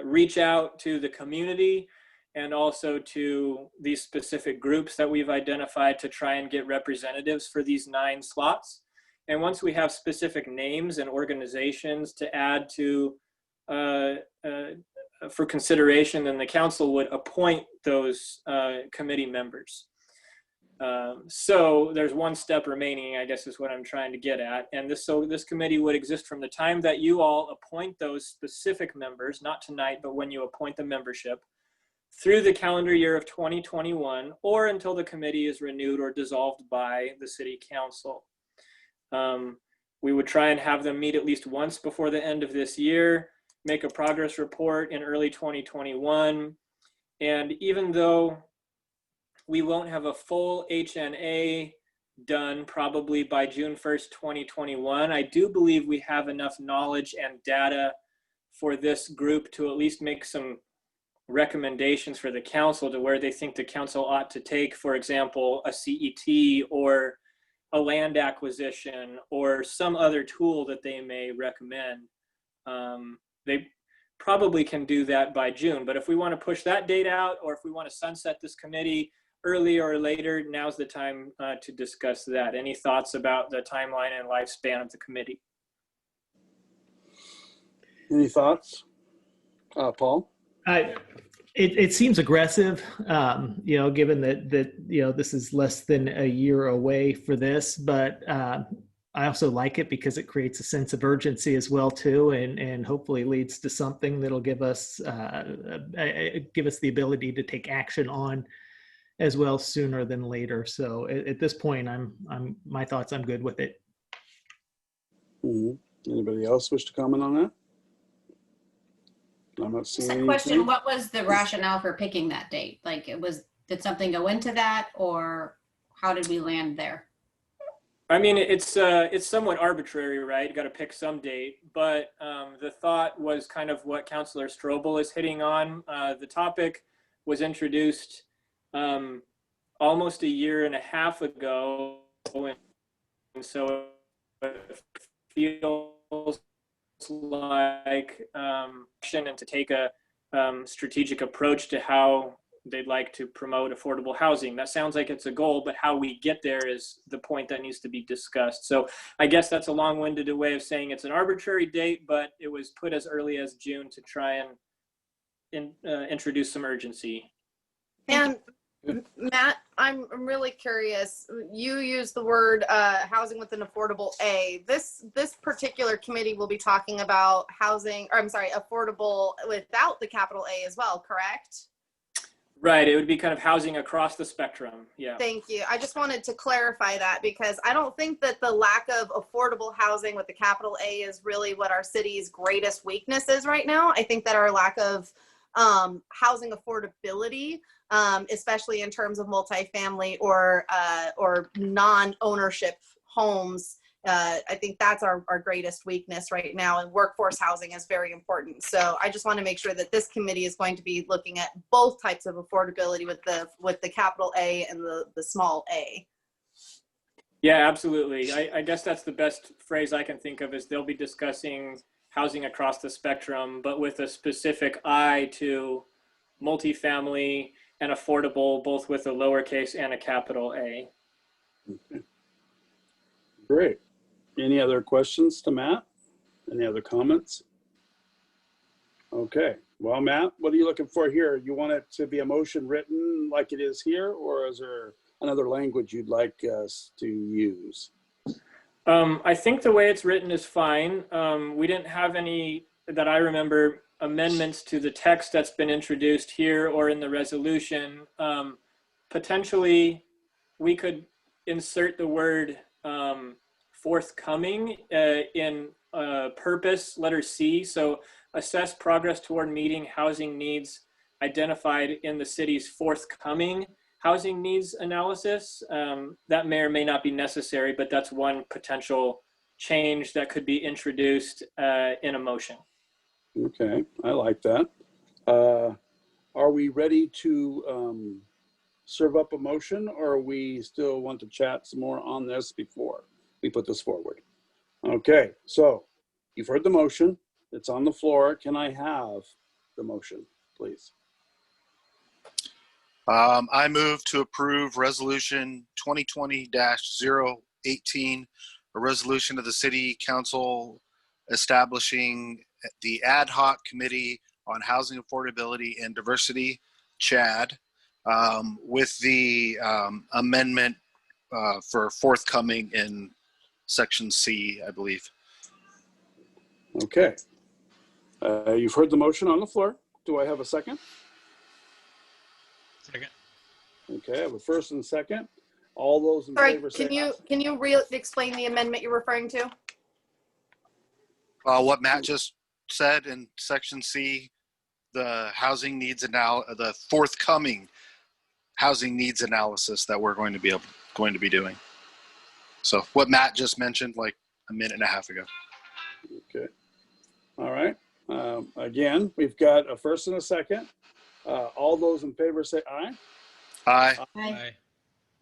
reach out to the community and also to these specific groups that we've identified to try and get representatives for these 9 slots. And once we have specific names and organizations to add to for consideration, then the council would appoint those committee members. So there's one step remaining, I guess is what I'm trying to get at. And this committee would exist from the time that you all appoint those specific members, not tonight, but when you appoint the membership, through the calendar year of 2021, or until the committee is renewed or dissolved by the city council. We would try and have them meet at least once before the end of this year, make a progress report in early 2021. And even though we won't have a full HNA done probably by June 1st, 2021, I do believe we have enough knowledge and data for this group to at least make some recommendations for the council to where they think the council ought to take, for example, a CET or a land acquisition or some other tool that they may recommend. They probably can do that by June, but if we want to push that date out, or if we want to sunset this committee early or later, now's the time to discuss that. Any thoughts about the timeline and lifespan of the committee? Any thoughts? Paul? It seems aggressive, given that this is less than a year away for this, but I also like it because it creates a sense of urgency as well too, and hopefully leads to something that'll give us the ability to take action on as well sooner than later. So at this point, my thoughts, I'm good with it. Mm-hmm. Anybody else wish to comment on that? I'm not seeing Just a anything. question, what was the rationale for picking that date? Like did something go into that, or how did we land there? I mean, it's somewhat arbitrary, right? You got to pick some date, but the thought was kind of what Councilor Strobel is hitting on. The topic was introduced almost a year and a half ago, and so it feels like and to take a strategic approach to how they'd like to promote affordable housing. That sounds like it's a goal, but how we get there is the point that needs to be discussed. So I guess that's a long-winded way of saying it's an arbitrary date, but it was put as early as June to try and introduce some urgency. And Matt, I'm really curious. You use the word housing with an affordable A. This particular committee will be talking about housing, or I'm sorry, affordable without the capital A as well, correct? Right, it would be kind of housing across the spectrum, yeah. Thank you. I just wanted to clarify that because I don't think that the lack of affordable housing with the capital A is really what our city's greatest weakness is right now. I think that our lack of housing affordability, especially in terms of multifamily or non-ownership homes, I think that's our greatest weakness right now, and workforce housing is very important. So I just want to make sure that this committee is going to be looking at both types of affordability with the capital A and the small a. Yeah, absolutely. I guess that's the best phrase I can think of, is they'll be discussing housing across the spectrum, but with a specific eye to multifamily and affordable, both with a lowercase and a capital A. Okay. Great. Any other questions to Matt? Any other comments? Okay. Well, Matt, what are you looking for here? You want it to be a motion written like it is here, or is there another language you'd like us to use? I think the way it's written is fine. We didn't have any, that I remember, amendments to the text that's been introduced here or in the resolution. Potentially, we could insert the word forthcoming in purpose, letter C. So assess progress toward meeting housing needs identified in the city's forthcoming housing needs analysis. That may or may not be necessary, but that's one potential change that could be introduced in a motion. Okay, I like that. Are we ready to serve up a motion, or we still want to chat some more on this before we put this forward? Okay, so you've heard the motion. It's on the floor. Can I have the motion, please? I move to approve resolution 2020-018, a resolution of the City Council establishing the ad hoc committee on housing affordability and diversity, CHAD, with the amendment for forthcoming in section C, I believe. Okay. You've heard the motion on the floor. Do I have a second? Second. Okay, I have a first and second. All those in Sorry, favor say can you explain the amendment you're referring to? What Matt just said in section C, the housing needs the forthcoming housing needs analysis that we're going to be doing. So what Matt just mentioned like a minute and a half ago. Okay. All right. Again, we've got a first and a second. All those in favor say aye. Aye. Aye.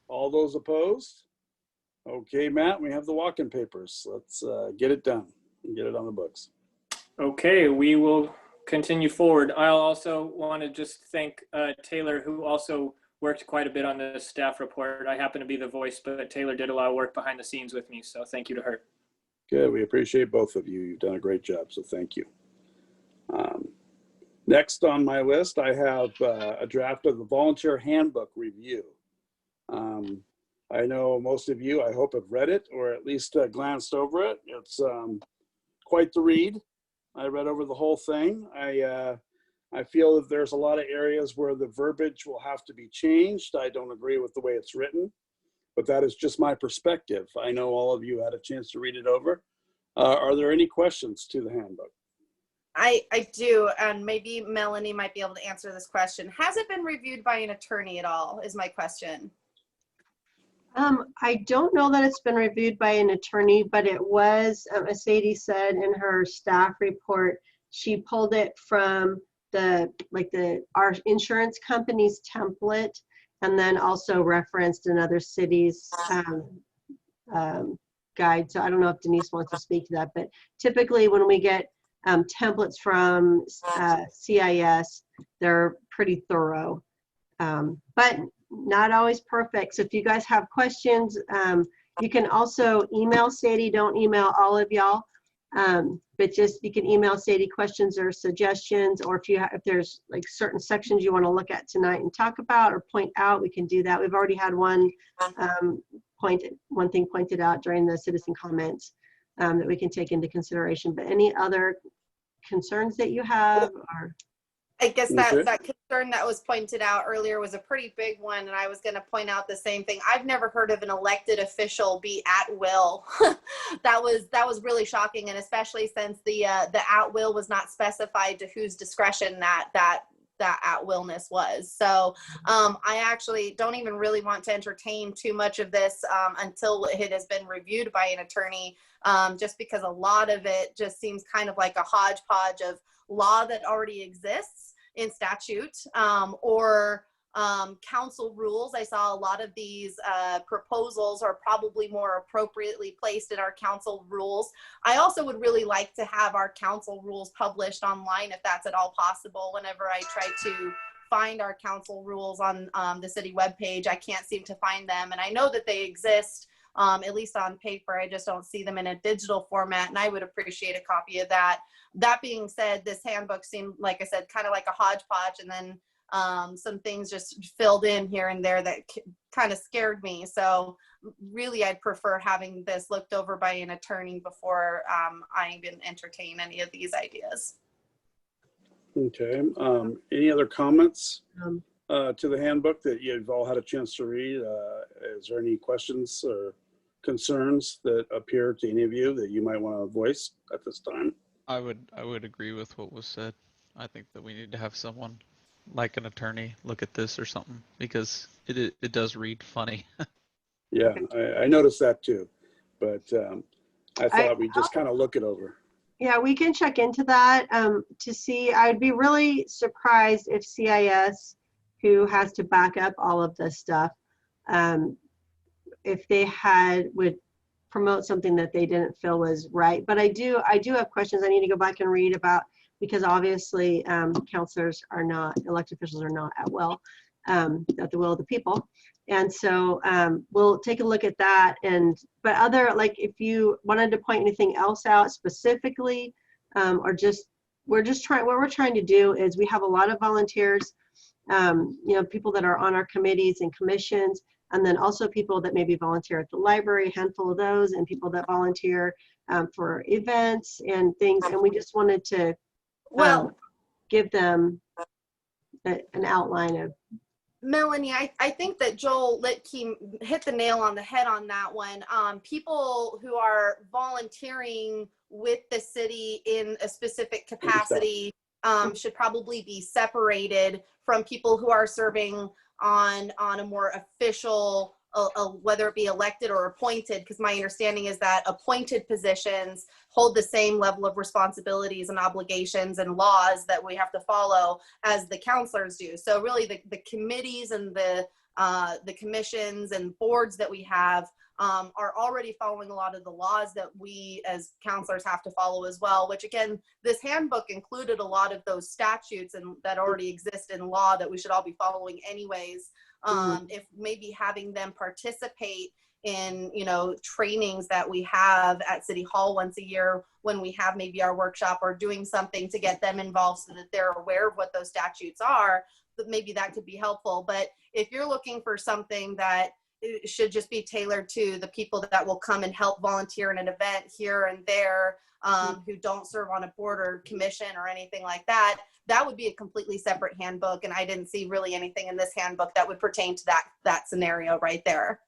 All those opposed? Okay, Matt, we have the walk-in papers. Let's get it done and get it on the books. Okay, we will continue forward. I'll also want to just thank Taylor, who also worked quite a bit on the staff report. I happen to be the voice, but Taylor did a lot of work behind the scenes with me, so thank you to her. Good. We appreciate both of you. You've done a great job, so thank you. Next on my list, I have a draft of the volunteer handbook review. I know most of you, I hope, have read it or at least glanced over it. It's quite the read. I read over the whole thing. I feel that there's a lot of areas where the verbiage will have to be changed. I don't agree with the way it's written, but that is just my perspective. I know all of you had a chance to read it over. Are there any questions to the handbook? I do, and maybe Melanie might be able to answer this question. Has it been reviewed by an attorney at all, is my question. I don't know that it's been reviewed by an attorney, but it was, as Sadie said in her staff report, she pulled it from our insurance company's template, and then also referenced another city's guide. So I don't know if Denise wants to speak to that, but typically when we get templates from CIS, they're pretty thorough, but not always perfect. So if you guys have questions, you can also email Sadie. Don't email all of y'all, but just you can email Sadie questions or suggestions, or if there's like certain sections you want to look at tonight and talk about or point out, we can do that. We've already had one thing pointed out during the citizen comments that we can take into consideration. But any other concerns that you have? Or I guess that concern that was pointed out earlier was a pretty big one, and I was going to point out the same thing. I've never heard of an elected official be at will. that was really shocking, and especially since the at will was not specified to whose discretion that at willness was. So I actually don't even really want to entertain too much of this until it has been reviewed by an attorney, just because a lot of it just seems kind of like a hodgepodge of law that already exists in statute or council rules. I saw a lot of these proposals are probably more appropriately placed in our council rules. I also would really like to have our council rules published online if that's at all possible. Whenever I try to find our council rules on the city webpage, I can't seem to find them. And I know that they exist, at least on paper. I just don't see them in a digital format, and I would appreciate a copy of that. That being said, this handbook seemed, like I said, kind of like a hodgepodge, and then some things just filled in here and there that kind of scared me. So really, I'd prefer having this looked over by an attorney before I even entertain any of these ideas. Okay. Any other comments to the handbook that you've all had a chance to read? Is there any questions or concerns that appear to any of you that you might want to voice at this time? I would agree with what was said. I think that we need to have someone like an attorney look at this or something, because it does read funny. Yeah, I noticed that too, but I thought we'd just kind of look it over. yeah, we can check into that to see. I'd be really surprised if CIS, who has to back up all of this stuff, if they would promote something that they didn't feel was right. But I do have questions I need to go back and read about, because obviously counselors are not, elected officials are not at will. at the will of the people. And so we'll take a look at that. But other, like if you wanted to point anything else out specifically, or just, what we're trying to do is we have a lot of volunteers, people that are on our committees and commissions, and then also people that maybe volunteer at the library, a handful of those, and people that volunteer for events and things. And we just wanted to give them an outline of. Melanie, I think that Joel Litke hit the nail on the head on that one. People who are volunteering with the city in a specific capacity should probably be separated from people who are serving on a more official, whether it be elected or appointed, because my understanding is that appointed positions hold the same level of responsibilities and obligations and laws that we have to follow as the counselors do. So really the committees and the commissions and boards that we have are already following a lot of the laws that we as counselors have to follow as well, which again, this handbook included a lot of those statutes and that already exist in law that we should all be following anyways. If maybe having them participate in, trainings that we have at City Hall once a year when we have maybe our workshop, or doing something to get them involved so that they're aware of what those statutes are, but maybe that could be helpful. But if you're looking for something that it should just be tailored to the people that will come and help volunteer in an event here and there, who don't serve on a board or commission or anything like that, that would be a completely separate handbook. And I didn't see really anything in this handbook that would pertain to that scenario right there.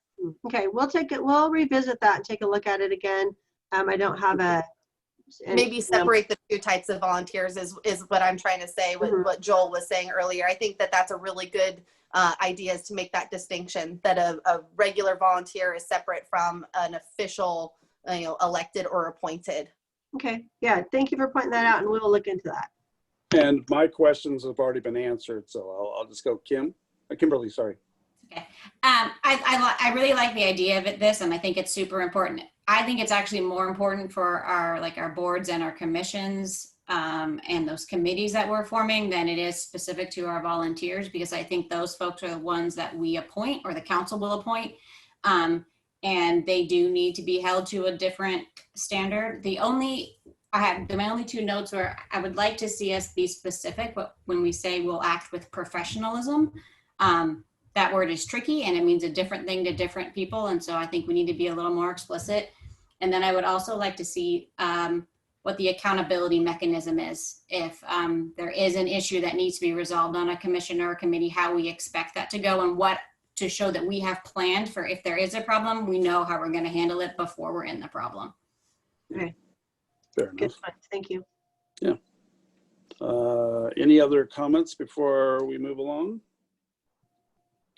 Okay, we'll revisit that and take a look at it again. I don't have maybe separate the two types of volunteers is what I'm trying to say, what Joel was saying earlier. I think that that's a really good idea, is to make that distinction, that a regular volunteer is separate from an official, elected or appointed. Okay, yeah, thank you for pointing that out, and we'll look into that. And my questions have already been answered, so I'll just go Kimberly, sorry. Okay. I really like the idea of this, and I think it's super important. I think it's actually more important for our boards and our commissions and those committees that we're forming than it is specific to our volunteers, because I think those folks are the ones that we appoint, or the council will appoint, and they do need to be held to a different standard. My only two notes where I would like to see us be specific, but when we say we'll act with professionalism, that word is tricky and it means a different thing to different people. And so I think we need to be a little more explicit. And then I would also like to see what the accountability mechanism is. If there is an issue that needs to be resolved on a commission or a committee, how we expect that to go, and what to show that we have planned for if there is a problem, we know how we're going to handle it before we're in the problem. Okay. Fair enough. Good point. Thank you. Yeah. Any other comments before we move along?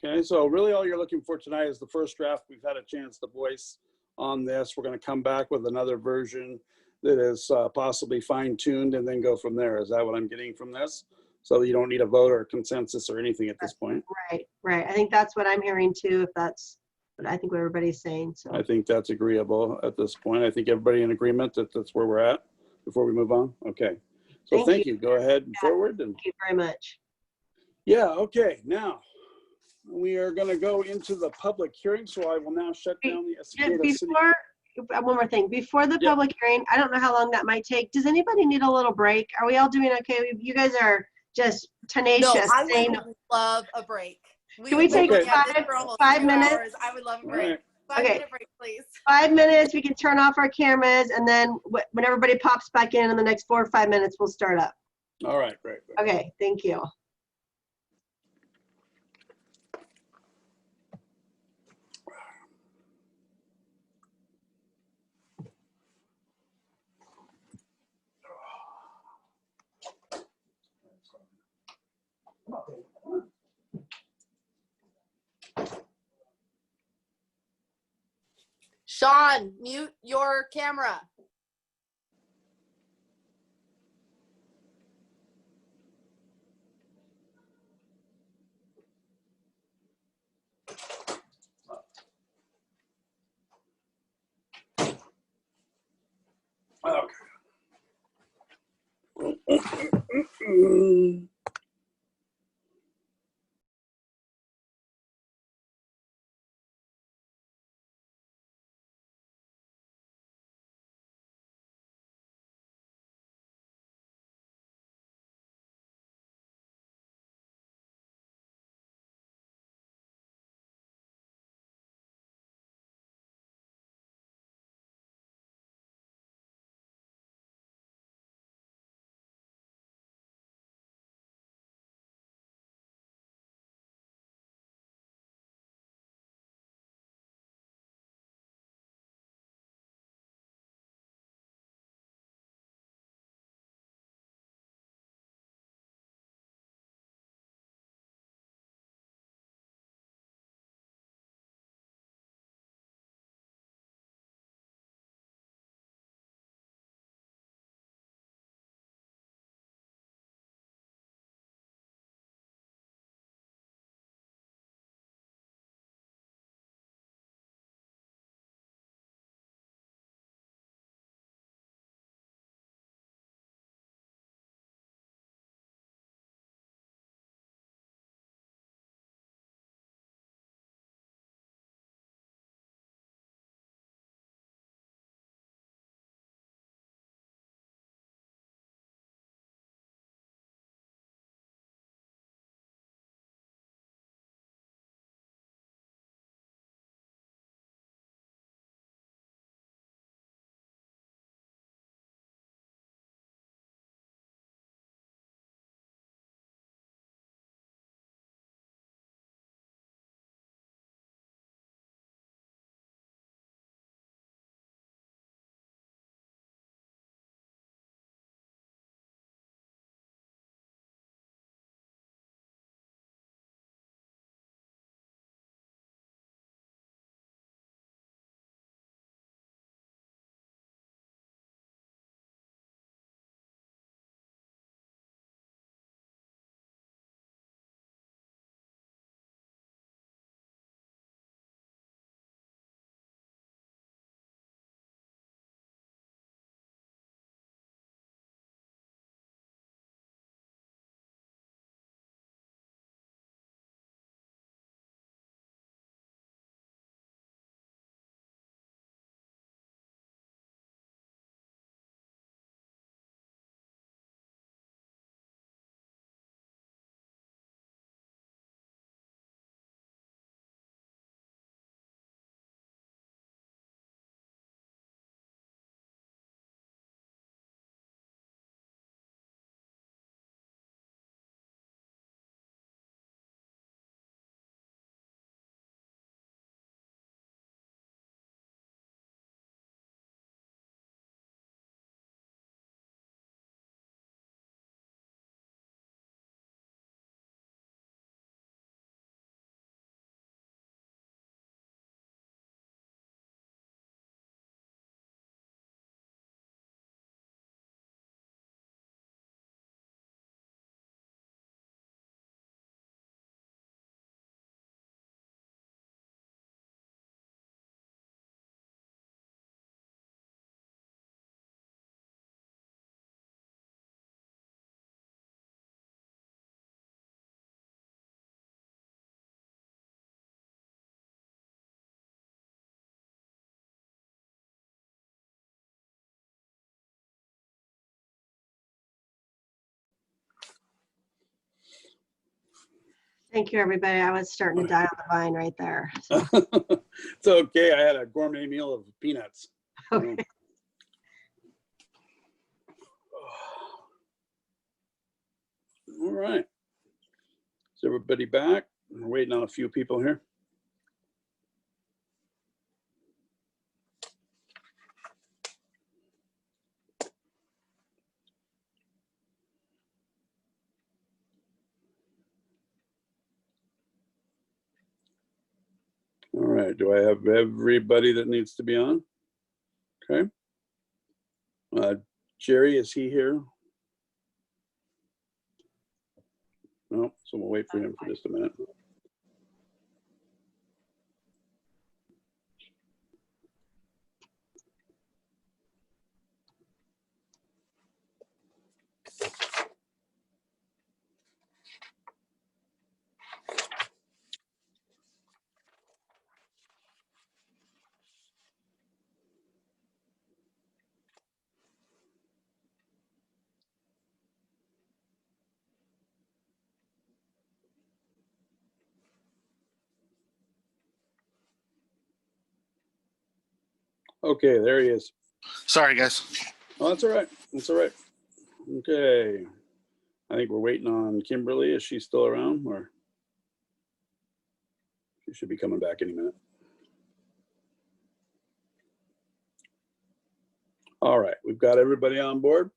Okay, so really all you're looking for tonight is the first draft we've had a chance to voice on this. We're going to come back with another version that is possibly fine-tuned and then go from there. Is that what I'm getting from this? So you don't need a vote or consensus or anything at this point? Right. I think that's what I'm hearing too, if that's what I think what everybody's saying. So I think that's agreeable at this point. I think everybody in agreement that that's where we're at before we move on. Okay. So thank you. Go ahead and forward. And thank you very much. Yeah, okay. Now we are going to go into the public hearing. So I will now shut down the Estacada City. One more thing. Before the public hearing, I don't know how long that might take. Does anybody need a little break? Are we all doing okay? You guys are just tenacious. No, I would love a break. Can we take 5 minutes? Hours. I would love a break. Right. 5-minute break, please. 5 minutes. We can turn off our cameras, and then when everybody pops back in the next 4 or 5 minutes, we'll start up. All right, great. Okay, thank you. Sean, mute your camera. Okay. Thank you, everybody. I was starting to die on the vine right there. So. It's okay. I had a gourmet meal of peanuts. Okay. All right. Is everybody back? We're waiting on a few people here. All right. Do I have everybody that needs to be on? Okay. Jerry, is he here? No, so we'll wait for him for just a minute. Okay, there he is. Sorry, guys. Oh, that's all right. That's all right. Okay. I think we're waiting on Kimberly. Is she still around, or she should be coming back any minute? All right, we've got everybody on board.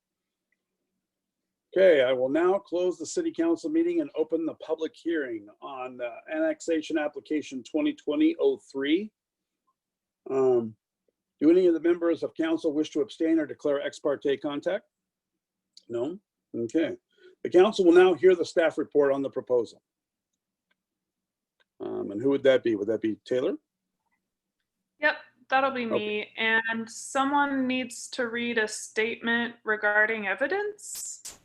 Okay, I will now close the city council meeting and open the public hearing on the annexation application 2020-03. Do any of the members of council wish to abstain or declare ex parte contact? No? Okay. The council will now hear the staff report on the proposal. And who would that be? Would that be Taylor? Yep, that'll be me. And someone needs to read a statement regarding evidence.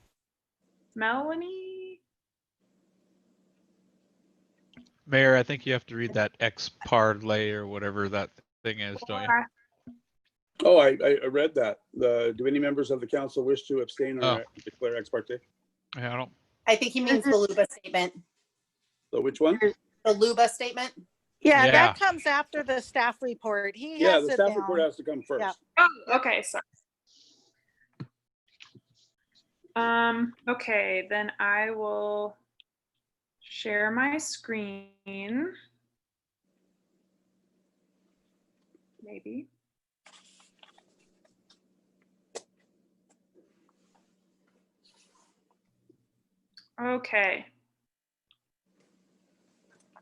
Melanie? Mayor, I think you have to read that ex parlay or whatever that thing is, don't you? Oh, I read that. Do any members of the council wish to abstain or declare ex parte? Yeah, I don't. I think he means the LUBA statement. So which one? The LUBA statement. Yeah, Yeah. that comes after the staff report. He Yeah, has the it staff down. report has to come first. Yeah. Oh, okay, sorry. Okay, then I will share my screen. Maybe. Okay.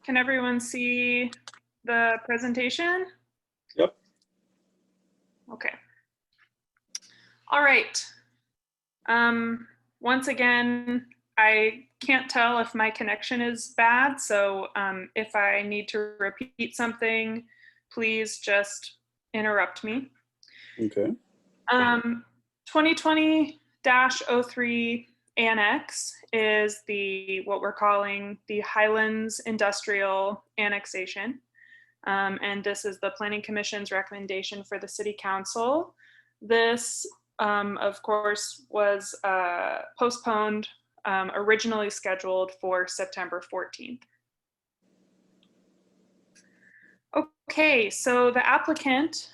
Can everyone see the presentation? Yep. Okay. All right. Once again, I can't tell if my connection is bad, so if I need to repeat something, please just interrupt me. Okay. 2020-03 Annex is what we're calling the Highlands Industrial Annexation. And this is the Planning Commission's recommendation for the City Council. This, of course, was postponed, originally scheduled for September 14th. Okay, so the applicant,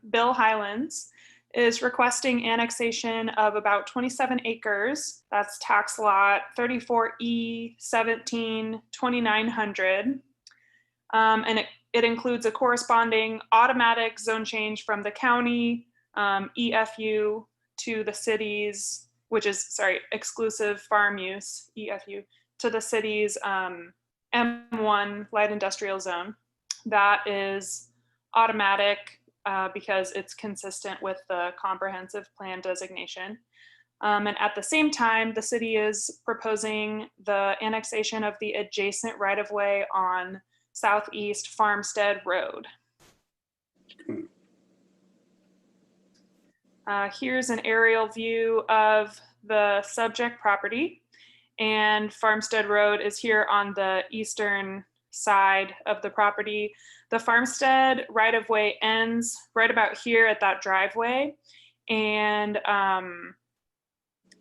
Bill Highlands, is requesting annexation of about 27 acres. That's tax lot 34E 17 2900. And it includes a corresponding automatic zone change from the county EFU to the city's, which is, sorry, exclusive farm use EFU, to the city's M1 light industrial zone. That is automatic because it's consistent with the comprehensive plan designation. And at the same time, the city is proposing the annexation of the adjacent right-of-way on Southeast Farmstead Road. Here's an aerial view of the subject property, and Farmstead Road is here on the eastern side of the property. The Farmstead right-of-way ends right about here at that driveway and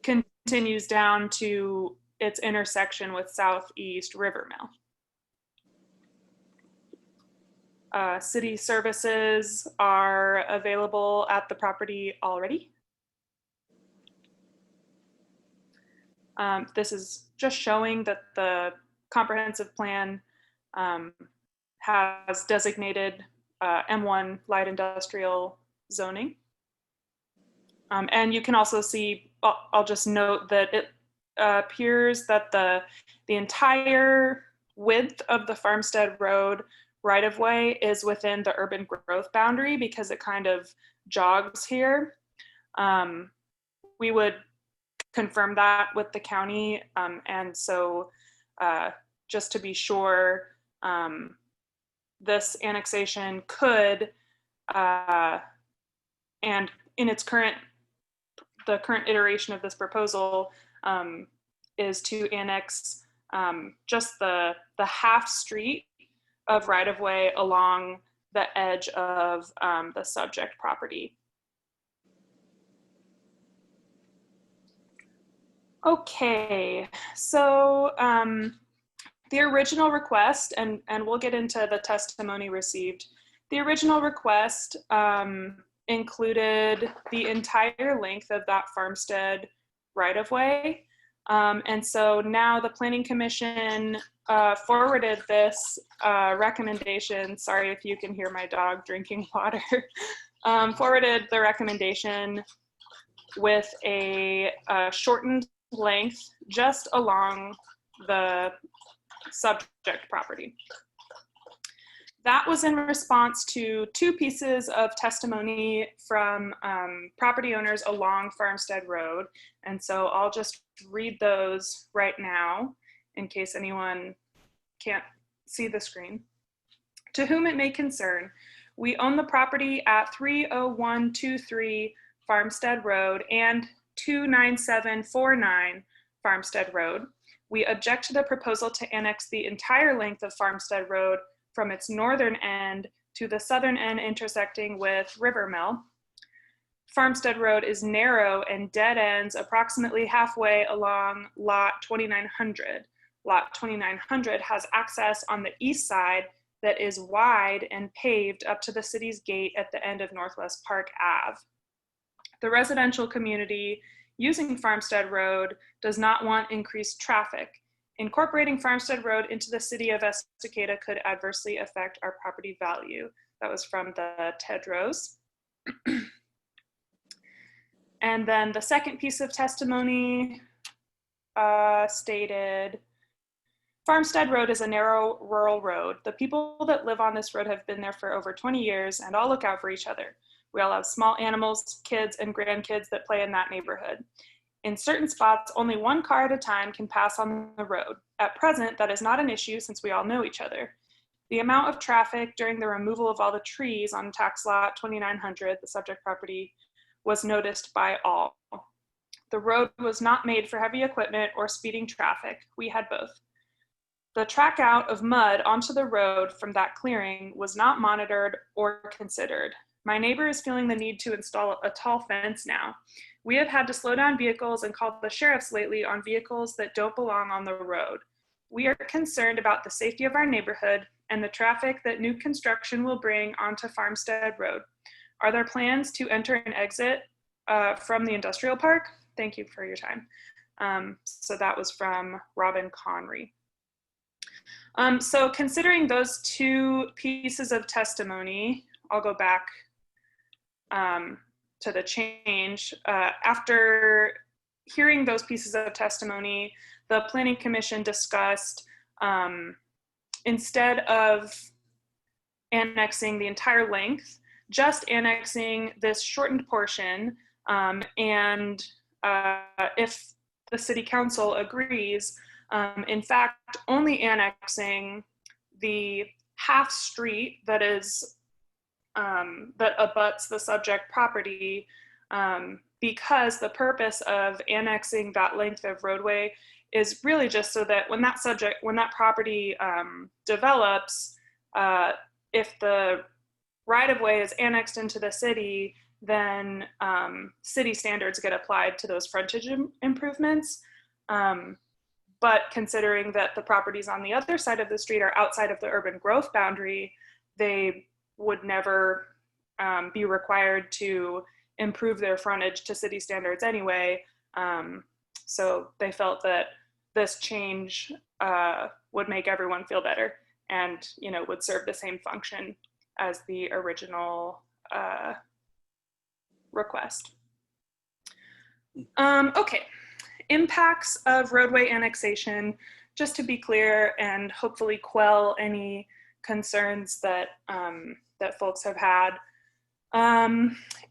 continues down to its intersection with Southeast River Mill. City services are available at the property already. This is just showing that the comprehensive plan has designated M1 light industrial zoning. And you can also see, I'll just note that it appears that the entire width of the Farmstead Road right-of-way is within the urban growth boundary because it kind of jogs here. We would confirm that with the county, and so just to be sure, this annexation could, and in its the current iteration of this proposal is to annex just the half street of right-of-way along the edge of the subject property. Okay, so the original request, and we'll get into the testimony received. The original request included the entire length of that farmstead right-of-way. And so now the Planning Commission forwarded this recommendation. Sorry if you can hear my dog drinking water. Forwarded the recommendation with a shortened length just along the subject property. That was in response to 2 pieces of testimony from property owners along Farmstead Road. And so I'll just read those right now in case anyone can't see the screen. To whom it may concern, we own the property at 30123 Farmstead Road and 29749 Farmstead Road. We object to the proposal to annex the entire length of Farmstead Road from its northern end to the southern end intersecting with River Mill. Farmstead Road is narrow and dead ends approximately halfway along lot 2900. Lot 2900 has access on the east side that is wide and paved up to the city's gate at the end of Northwest Park Ave. The residential community using Farmstead Road does not want increased traffic. Incorporating Farmstead Road into the city of Estacada could adversely affect our property value. That was from the Tedros. And then the second piece of testimony stated, Farmstead Road is a narrow rural road. The people that live on this road have been there for over 20 years and all look out for each other. We all have small animals, kids, and grandkids that play in that neighborhood. In certain spots, only 1 car at a time can pass on the road. At present, that is not an issue since we all know each other. The amount of traffic during the removal of all the trees on tax lot 2900, the subject property, was noticed by all. The road was not made for heavy equipment or speeding traffic. We had both. The track out of mud onto the road from that clearing was not monitored or considered. My neighbor is feeling the need to install a tall fence now. We have had to slow down vehicles and call the sheriffs lately on vehicles that don't belong on the road. We are concerned about the safety of our neighborhood and the traffic that new construction will bring onto Farmstead Road. Are there plans to enter and exit from the industrial park? Thank you for your time. So that was from Robin Conry. So considering those 2 pieces of testimony, I'll go back to the change. After hearing those pieces of testimony, the Planning Commission discussed instead of annexing the entire length, just annexing this shortened portion, and if the City Council agrees, in fact, only annexing the half street that is that abuts the subject property, because the purpose of annexing that length of roadway is really just so that when that property develops, if the right-of-way is annexed into the city, then city standards get applied to those frontage improvements. but considering that the properties on the other side of the street are outside of the urban growth boundary, they would never be required to improve their frontage to city standards anyway. So they felt that this change would make everyone feel better and, you know, would serve the same function as the original request. Okay, impacts of roadway annexation, just to be clear and hopefully quell any concerns that, that folks have had.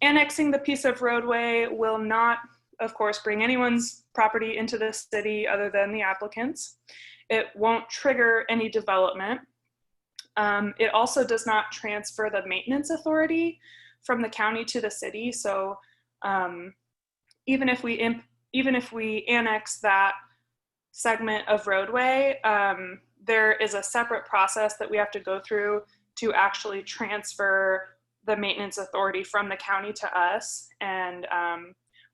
Annexing the piece of roadway will not, of course, bring anyone's property into the city other than the applicants. It won't trigger any development. It also does not transfer the maintenance authority from the county to the city. So even if we annex that segment of roadway, there is a separate process that we have to go through to actually transfer the maintenance authority from the county to us. And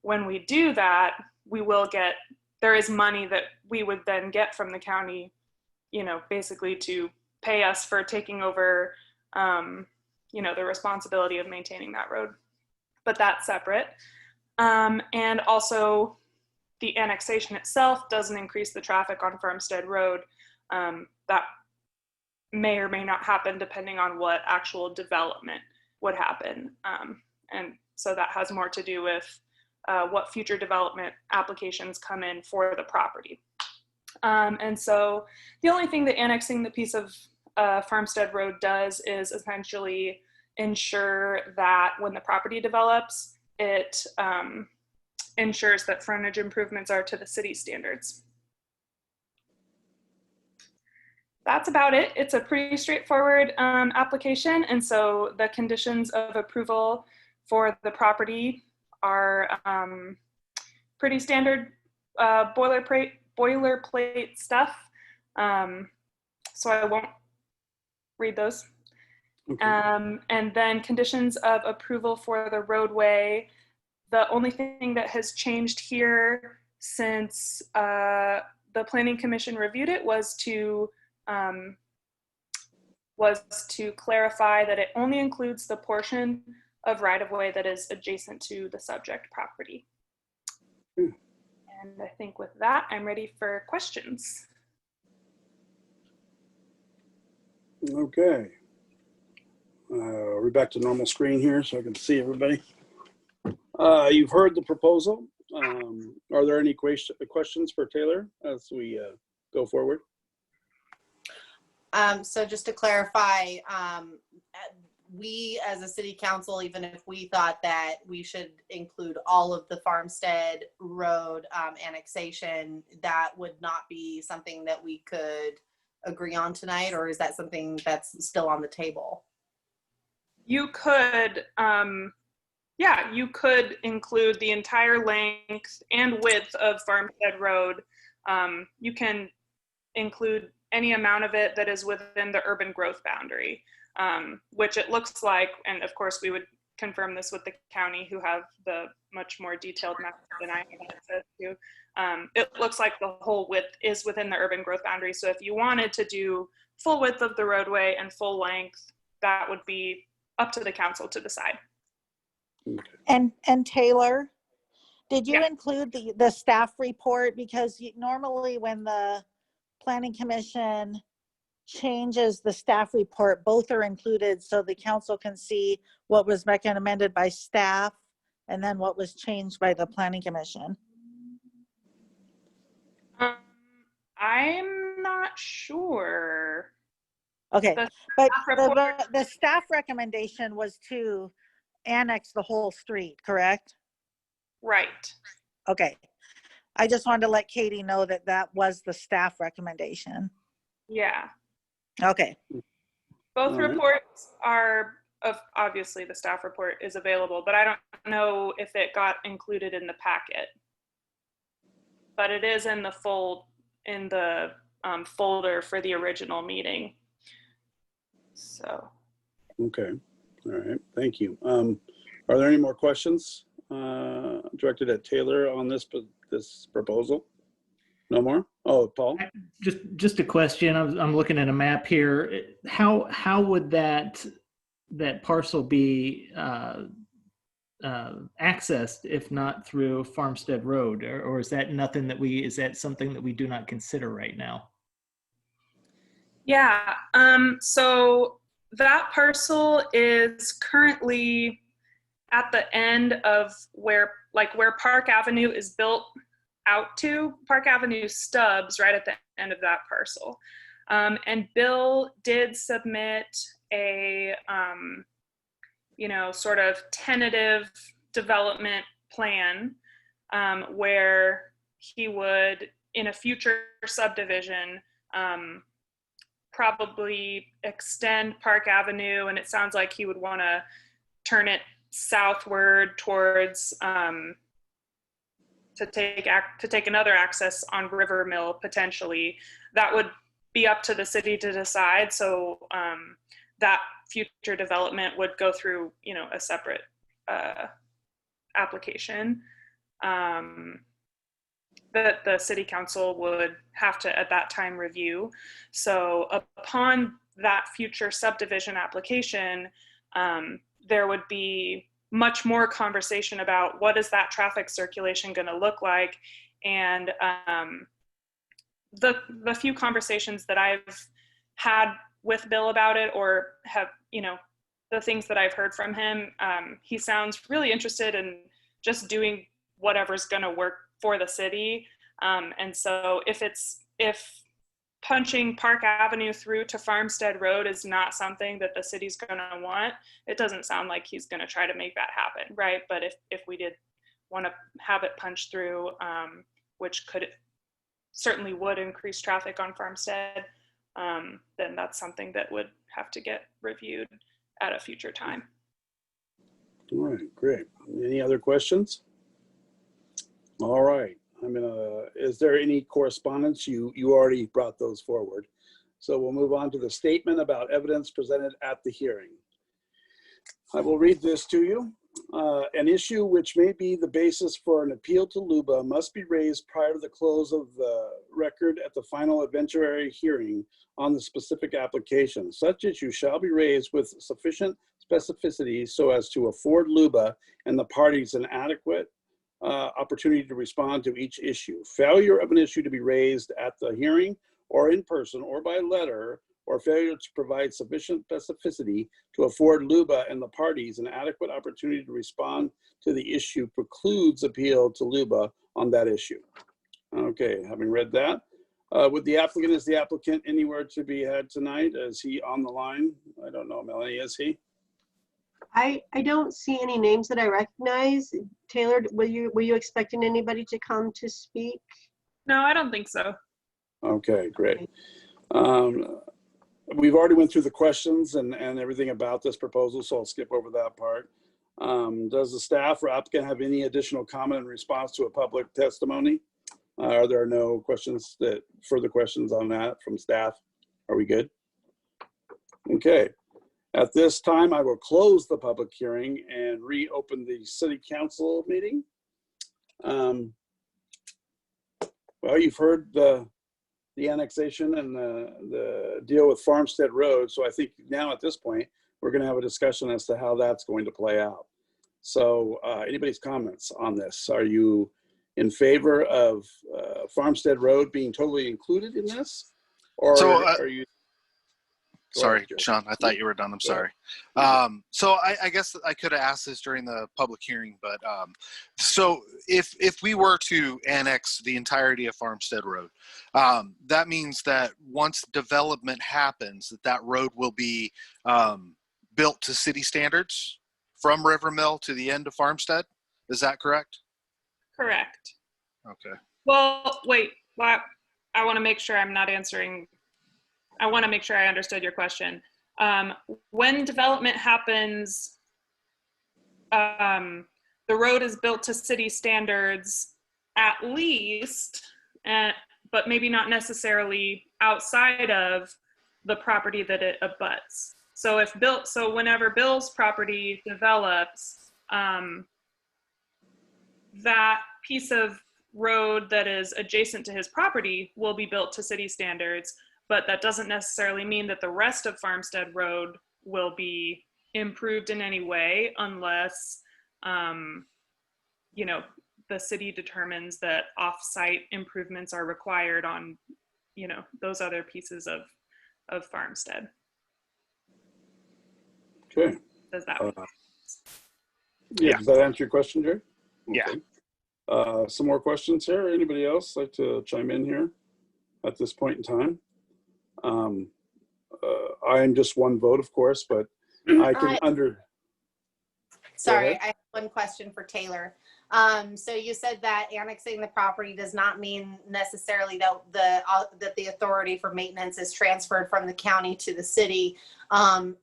when we do that, we will get, there is money that we would then get from the county, you know, basically to pay us for taking over, you know, the responsibility of maintaining that road. But that's separate. And also the annexation itself doesn't increase the traffic on Farmstead Road. That may or may not happen depending on what actual development would happen. And so that has more to do with what future development applications come in for the property. And so the only thing that annexing the piece of Farmstead Road does is essentially ensure that when the property develops, it ensures that frontage improvements are to the city standards. That's about it. It's a pretty straightforward application. And so the conditions of approval for the property are pretty standard boilerplate stuff. So I won't read those. Okay. And then conditions of approval for the roadway. The only thing that has changed here since the Planning Commission reviewed it was to clarify that it only includes the portion of right-of-way that is adjacent to the subject property. And I think with that, I'm ready for questions. Okay. We're back to normal screen here so I can see everybody. You've heard the proposal. Are there any questions for Taylor as we go forward? So just to clarify, we as a city council, even if we thought that we should include all of the Farmstead Road annexation, that would not be something that we could agree on tonight, or is that something that's still on the table? You could, yeah, you could include the entire length and width of Farmstead Road. You can include any amount of it that is within the urban growth boundary, which it looks like, and of course we would confirm this with the county who have the much more detailed map than I have access to. It looks like the whole width is within the urban growth boundary. So if you wanted to do full width of the roadway and full length, that would be up to the council to decide. And Taylor, did you include the staff report? Because normally when the Planning Commission changes the staff report, both are included so the council can see what was recommended by staff and then what was changed by the Planning Commission. I'm not sure. Okay, but the staff recommendation was to annex the whole street, correct? Right. Okay. I just wanted to let Katie know that that was the staff recommendation. Yeah. Okay. Both reports are obviously the staff report is available, but I don't know if it got included in the packet. But it is in the folder for the original meeting. So. Okay. All right. Thank you. Are there any more questions directed at Taylor on this proposal? No more? Oh, Paul? Just a question. I'm looking at a map here. How would that parcel be accessed if not through Farmstead Road, or is that nothing that is that something that we do not consider right now? Yeah, so that parcel is currently at the end of where Park Avenue is built out to. Park Avenue stubs right at the end of that parcel. And Bill did submit a, sort of tentative development plan where he would, in a future subdivision, probably extend Park Avenue, and it sounds like he would want to turn it southward towards to take another access on River Mill potentially. That would be up to the city to decide. So that future development would go through, a separate application that the city council would have to at that time review. So upon that future subdivision application, there would be much more conversation about what is that traffic circulation going to look like. And the few conversations that I've had with Bill about it, or have, the things that I've heard from him, he sounds really interested in just doing whatever's going to work for the city. And so if punching Park Avenue through to Farmstead Road is not something that the city's going to want, it doesn't sound like he's going to try to make that happen, right? But if we did want to have it punched through, which certainly would increase traffic on Farmstead, then that's something that would have to get reviewed at a future time. All right, great. Any other questions? All right. Is there any correspondence? You already brought those forward. So we'll move on to the statement about evidence presented at the hearing. I will read this to you. An issue which may be the basis for an appeal to LUBA must be raised prior to the close of the record at the final evidentiary hearing on the specific application. Such issue shall be raised with sufficient specificity so as to afford LUBA and the parties an adequate opportunity to respond to each issue. Failure of an issue to be raised at the hearing or in person or by letter, or failure to provide sufficient specificity to afford LUBA and the parties an adequate opportunity to respond to the issue precludes appeal to LUBA on that issue. Okay, having read that, is the applicant anywhere to be had tonight? Is he on the line? I don't know, Melanie, is he? I don't see any names that I recognize. Taylor, were you expecting anybody to come to speak? No, I don't think so. Okay, great. We've already went through the questions and everything about this proposal, so I'll skip over that part. Does the staff or applicant have any additional comment in response to a public testimony? Are there no further questions on that from staff? Are we good? Okay. At this time, I will close the public hearing and reopen the city council meeting. Well, you've heard the annexation and the deal with Farmstead Road. So I think now at this point, we're going to have a discussion as to how that's going to play out. So anybody's comments on this? Are you in favor of Farmstead Road being totally included in this? Or are you? Sorry, Sean, I thought you were done. I'm sorry. So I guess I could have asked this during the public hearing, but so if we were to annex the entirety of Farmstead Road, that means that once development happens, that road will be built to city standards from River Mill to the end of Farmstead. Is that correct? Correct. Okay. Well, wait, I want to make sure I'm not answering. I want to make sure I understood your question. When development happens, the road is built to city standards at least, but maybe not necessarily outside of the property that it abuts. So whenever Bill's property develops, that piece of road that is adjacent to his property will be built to city standards, but that doesn't necessarily mean that the rest of Farmstead Road will be improved in any way unless, you know, the city determines that off-site improvements are required on, you know, those other pieces of Farmstead. Okay. Does that? Yeah. Does that answer your question, Jerry? Yeah. Some more questions here? Anybody else like to chime in here at this point in time? I am just one vote, of course, but I can Sorry, I have one question for Taylor. So you said that annexing the property does not mean necessarily that the authority for maintenance is transferred from the county to the city.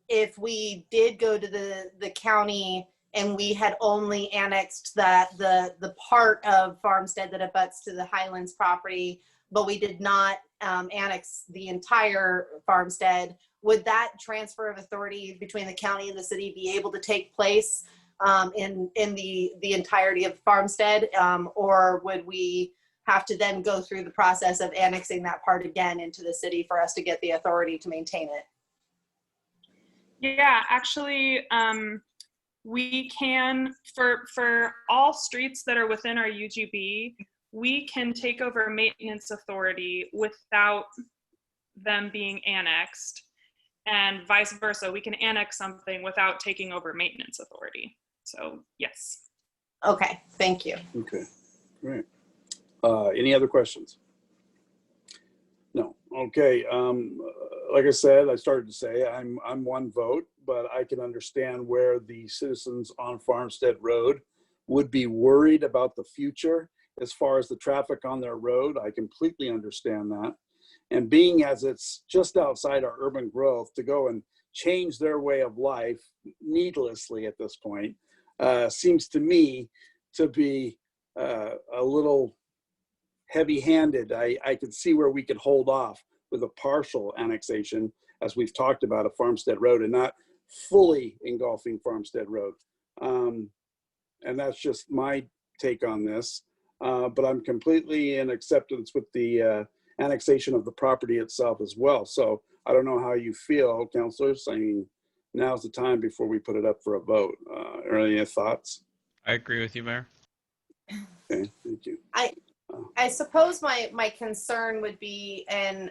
If we did go to the county and we had only annexed the part of Farmstead that abuts to the Highlands property, but we did not annex the entire Farmstead, would that transfer of authority between the county and the city be able to take place in the entirety of Farmstead, or would we have to then go through the process of annexing that part again into the city for us to get the authority to maintain it? Yeah, actually, we can, for all streets that are within our UGB, we can take over maintenance authority without them being annexed, and vice versa. We can annex something without taking over maintenance authority. So yes. Okay, thank you. Okay, great. Any other questions? No. Okay. Like I said, I started to say I'm one vote, but I can understand where the citizens on Farmstead Road would be worried about the future as far as the traffic on their road. I completely understand that. And being as it's just outside our urban growth, to go and change their way of life needlessly at this point seems to me to be a little heavy-handed. I could see where we could hold off with a partial annexation, as we've talked about, of Farmstead Road, and not fully engulfing Farmstead Road. And that's just my take on this. But I'm completely in acceptance with the annexation of the property itself as well. So I don't know how you feel, councilors. I mean, now's the time before we put it up for a vote. Are any thoughts? I agree with you, Mayor. Okay, thank you. I suppose my concern would be, and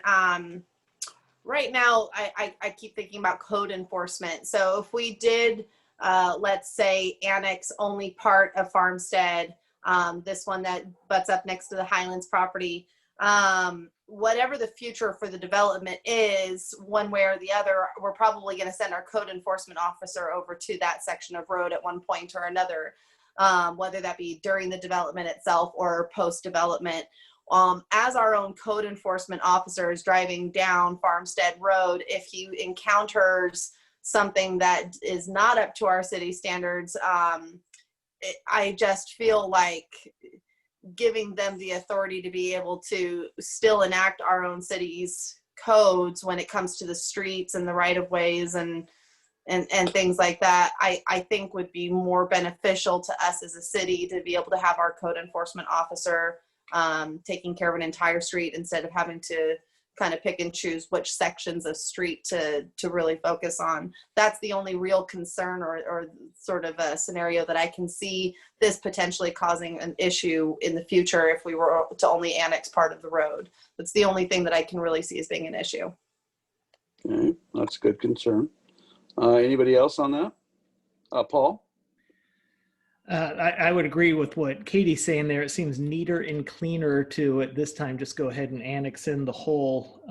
right now I keep thinking about code enforcement. So if we did, let's say, annex only part of Farmstead, this one that butts up next to the Highlands property, whatever the future for the development is, one way or the other, we're probably going to send our code enforcement officer over to that section of road at one point or another, whether that be during the development itself or post-development. As our own code enforcement officer is driving down Farmstead Road, if he encounters something that is not up to our city standards, I just feel like giving them the authority to be able to still enact our own city's codes when it comes to the streets and the right-of-ways and things like that, I think would be more beneficial to us as a city to be able to have our code enforcement officer taking care of an entire street instead of having to kind of pick and choose which sections of street to really focus on. That's the only real concern or sort of a scenario that I can see this potentially causing an issue in the future if we were to only annex part of the road. That's the only thing that I can really see as being an issue. Okay, that's a good concern. Anybody else on that? Paul? I would agree with what Katie's saying there. It seems neater and cleaner to at this time just go ahead and annex in the whole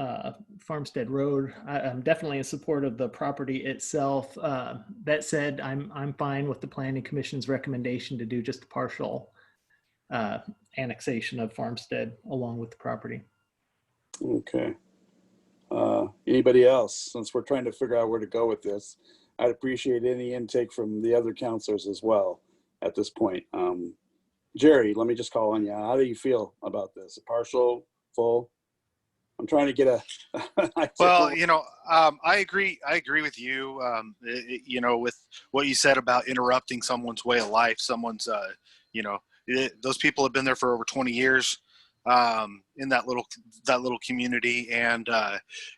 Farmstead Road. I'm definitely in support of the property itself. That said, I'm fine with the Planning Commission's recommendation to do just a partial annexation of Farmstead along with the property. Okay. Anybody else? Since we're trying to figure out where to go with this, I'd appreciate any intake from the other counselors as well at this point. Jerry, let me just call on you. How do you feel about this? Partial, full? I'm trying to get a. Well, I agree with you. With what you said about interrupting someone's way of life, someone's, those people have been there for over 20 years in that little community. And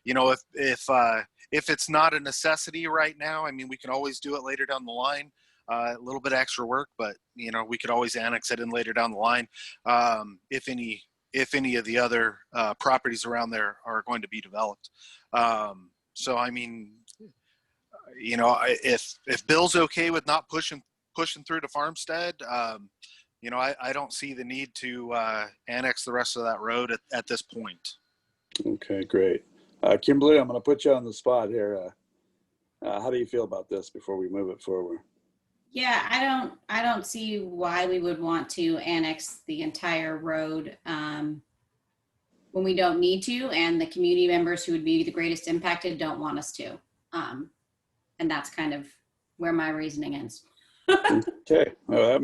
if it's not a necessity right now, I mean, we can always do it later down the line. A little bit extra work, but we could always annex it in later down the line if any of the other properties around there are going to be developed. So I mean, if Bill's okay with not pushing through to Farmstead, I don't see the need to annex the rest of that road at this point. Okay, great. Kimberly, I'm going to put you on the spot here. How do you feel about this before we move it forward? Yeah, I don't see why we would want to annex the entire road when we don't need to, and the community members who would be the greatest impacted don't want us to. And that's kind of where my reasoning ends. Okay, well, that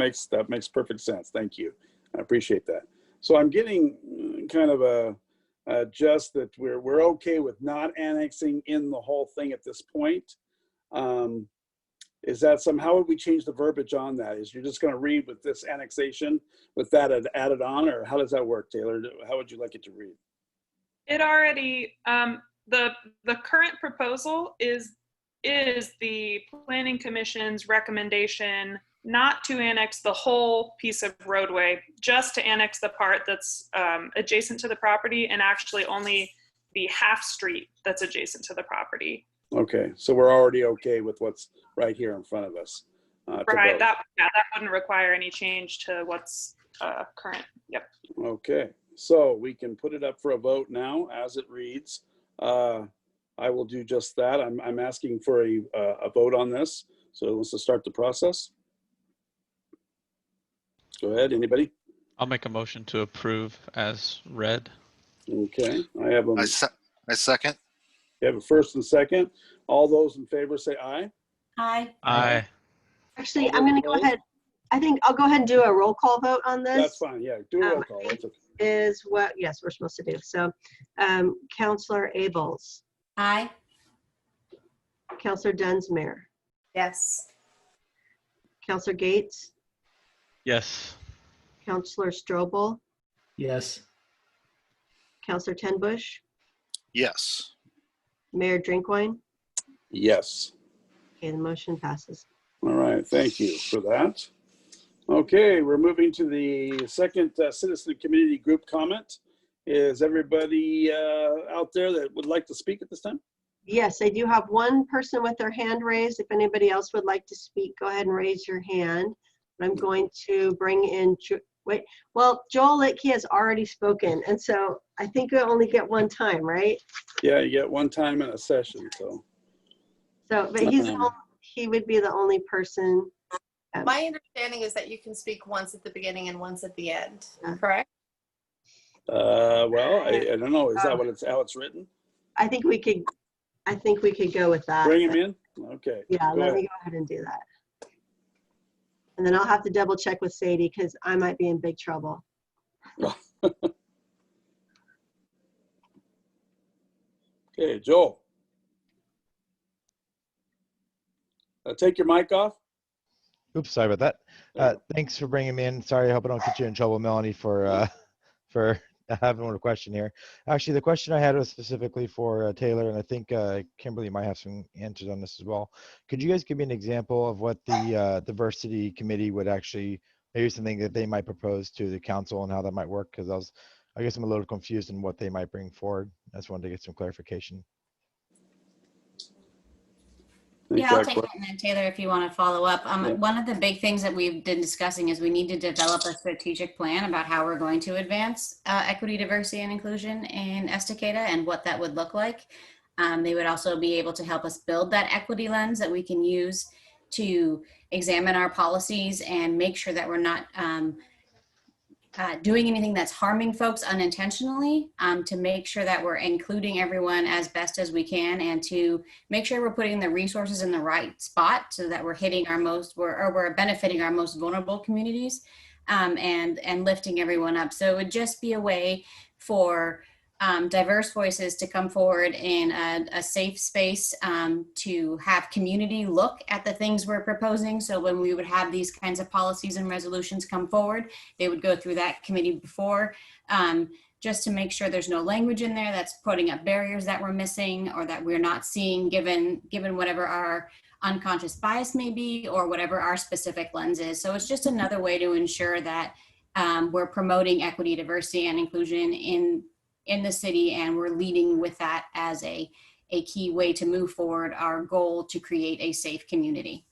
makes perfect sense. Thank you. I appreciate that. So I'm getting kind of a just that we're okay with not annexing in the whole thing at this point. Is that how would we change the verbiage on that? Is you're just going to read with this annexation with that added on, or how does that work, Taylor? How would you like it to read? It already, the current proposal is the Planning Commission's recommendation not to annex the whole piece of roadway, just to annex the part that's adjacent to the property, and actually only the half street that's adjacent to the property. Okay, so we're already okay with what's right here in front of us. Right, that wouldn't require any change to what's current. Yep. Okay, so we can put it up for a vote now as it reads. I will do just that. I'm asking for a vote on this. So let's start the process. Go ahead, anybody? I'll make a motion to approve as read. Okay, I have I second. You have a first and second. All those in favor say aye. Aye. Aye. Actually, I'm going to go ahead. I think I'll go ahead and do a roll call vote on this. That's fine. Yeah, do a roll call. That's okay. Is what, yes, we're supposed to do. So, Counselor Abels. Aye. Counselor Dunsmere. Yes. Counselor Gates. Yes. Counselor Strobel. Yes. Counselor Tenbush. Yes. Mayor Drinkwine. Yes. Okay, the motion passes. All right, thank you for that. Okay, we're moving to the second citizen community group comment. Is everybody out there that would like to speak at this time? Yes, I do have one person with their hand raised. If anybody else would like to speak, go ahead and raise your hand. I'm going to bring in, Joel Litke has already spoken, and so I think we only get one time, right? Yeah, you get one time in a session, so. So, but he would be the only person. My understanding is that you can speak once at the beginning and once at the end, correct? Well, I don't know. Is that how it's written? I think we could go with that. Bring him in? Okay. Yeah, let me go ahead and do that. And then I'll have to double check with Sadie because I might be in big trouble. Okay, Joel. Take your mic off. Oops, sorry about that. Thanks for bringing me in. Sorry, I hope I don't get you in trouble, Melanie, for having a question here. Actually, the question I had was specifically for Taylor, and I think Kimberly might have some answers on this as well. Could you guys give me an example of what the diversity committee would actually, maybe something that they might propose to the council and how that might work? Because I guess I'm a little confused in what they might bring forward. I just wanted to get some clarification. Yeah, I'll take that, and then Taylor, if you want to follow up. One of the big things that we've been discussing is we need to develop a strategic plan about how we're going to advance equity, diversity, and inclusion in Estacada and what that would look like. They would also be able to help us build that equity lens that we can use to examine our policies and make sure that we're not doing anything that's harming folks unintentionally, to make sure that we're including everyone as best as we can, and to make sure we're putting the resources in the right spot so that we're hitting we're benefiting our most vulnerable communities, and lifting everyone up. So it would just be a way for diverse voices to come forward in a safe space to have community look at the things we're proposing. So when we would have these kinds of policies and resolutions come forward, they would go through that committee before, just to make sure there's no language in there that's putting up barriers that we're missing or that we're not seeing given whatever our unconscious bias may be or whatever our specific lens is. So it's just another way to ensure that we're promoting equity, diversity, and inclusion in the city, and we're leading with that as a key way to move forward our goal to create a safe community.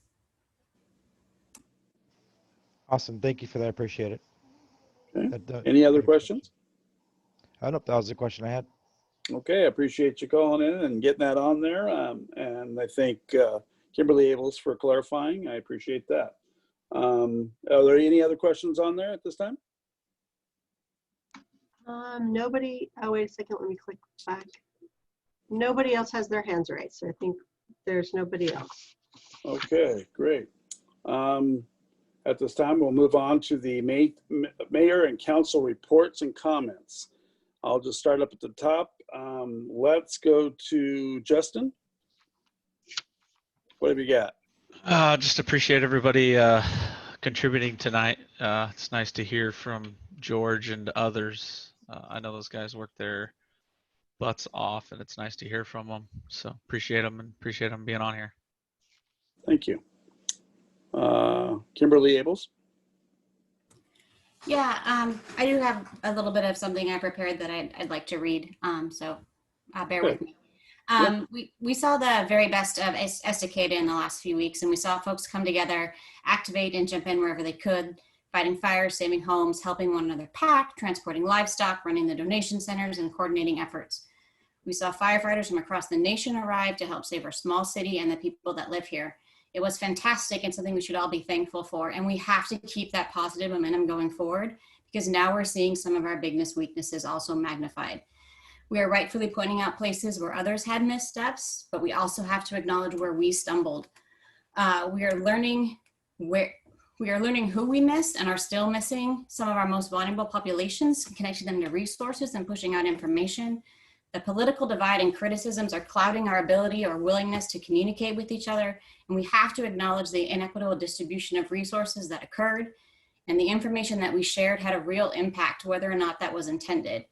Awesome. Thank you for that. Appreciate it. Okay. Any other questions? I don't know if that was the question I had. Okay, I appreciate you calling in and getting that on there. And I thank Kimberly Abels for clarifying. I appreciate that. Are there any other questions on there at this time? Nobody, oh, wait a second, let me click back. Nobody else has their hands raised, so I think there's nobody else. Okay, great. At this time, we'll move on to the mayor and council reports and comments. I'll just start up at the top. Let's go to Justin. What have you got? Just appreciate everybody contributing tonight. It's nice to hear from George and others. I know those guys work their butts off, and it's nice to hear from them. So appreciate them and appreciate them being on here. Thank you. Kimberly Abels. Yeah, I do have a little bit of something I prepared that I'd like to read, so bear with me. We saw the very best of Estacada in the last few weeks, and we saw folks come together, activate and jump in wherever they could, fighting fires, saving homes, helping one another pack, transporting livestock, running the donation centers, and coordinating efforts. We saw firefighters from across the nation arrive to help save our small city and the people that live here. It was fantastic and something we should all be thankful for. And we have to keep that positive momentum going forward because now we're seeing some of our biggest weaknesses also magnified. We are rightfully pointing out places where others had missteps, but we also have to acknowledge where we stumbled. We are learning who we missed and are still missing some of our most vulnerable populations, connecting them to resources and pushing out information. The political divide and criticisms are clouding our ability or willingness to communicate with each other, and we have to acknowledge the inequitable distribution of resources that occurred, and the information that we shared had a real impact, whether or not that was intended.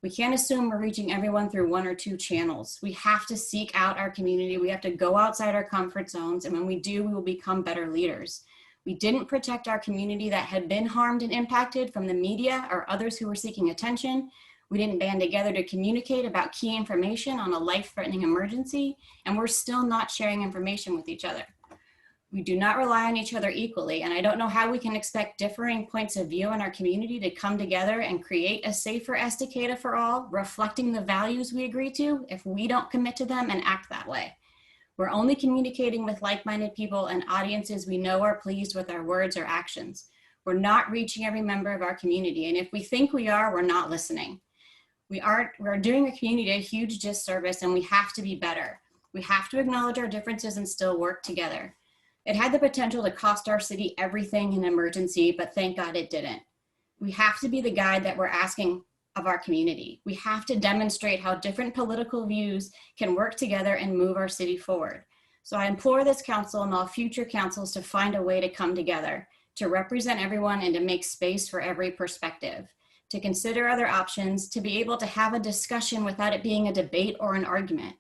We can't assume we're reaching everyone through one or two channels. We have to seek out our community. We have to go outside our comfort zones, and when we do, we will become better leaders. We didn't protect our community that had been harmed and impacted from the media or others who were seeking attention. We didn't band together to communicate about key information on a life-threatening emergency, and we're still not sharing information with each other. We do not rely on each other equally, and I don't know how we can expect differing points of view in our community to come together and create a safer Estacada for all, reflecting the values we agree to if we don't commit to them and act that way. We're only communicating with like-minded people and audiences we know are pleased with our words or actions. We're not reaching every member of our community, and if we think we are, we're not listening. We're doing our community a huge disservice, and we have to be better. We have to acknowledge our differences and still work together. It had the potential to cost our city everything in an emergency, but thank God it didn't. We have to be the guide that we're asking of our community. We have to demonstrate how different political views can work together and move our city forward. So I implore this council and all future councils to find a way to come together, to represent everyone and to make space for every perspective, to consider other options, to be able to have a discussion without it being a debate or an argument,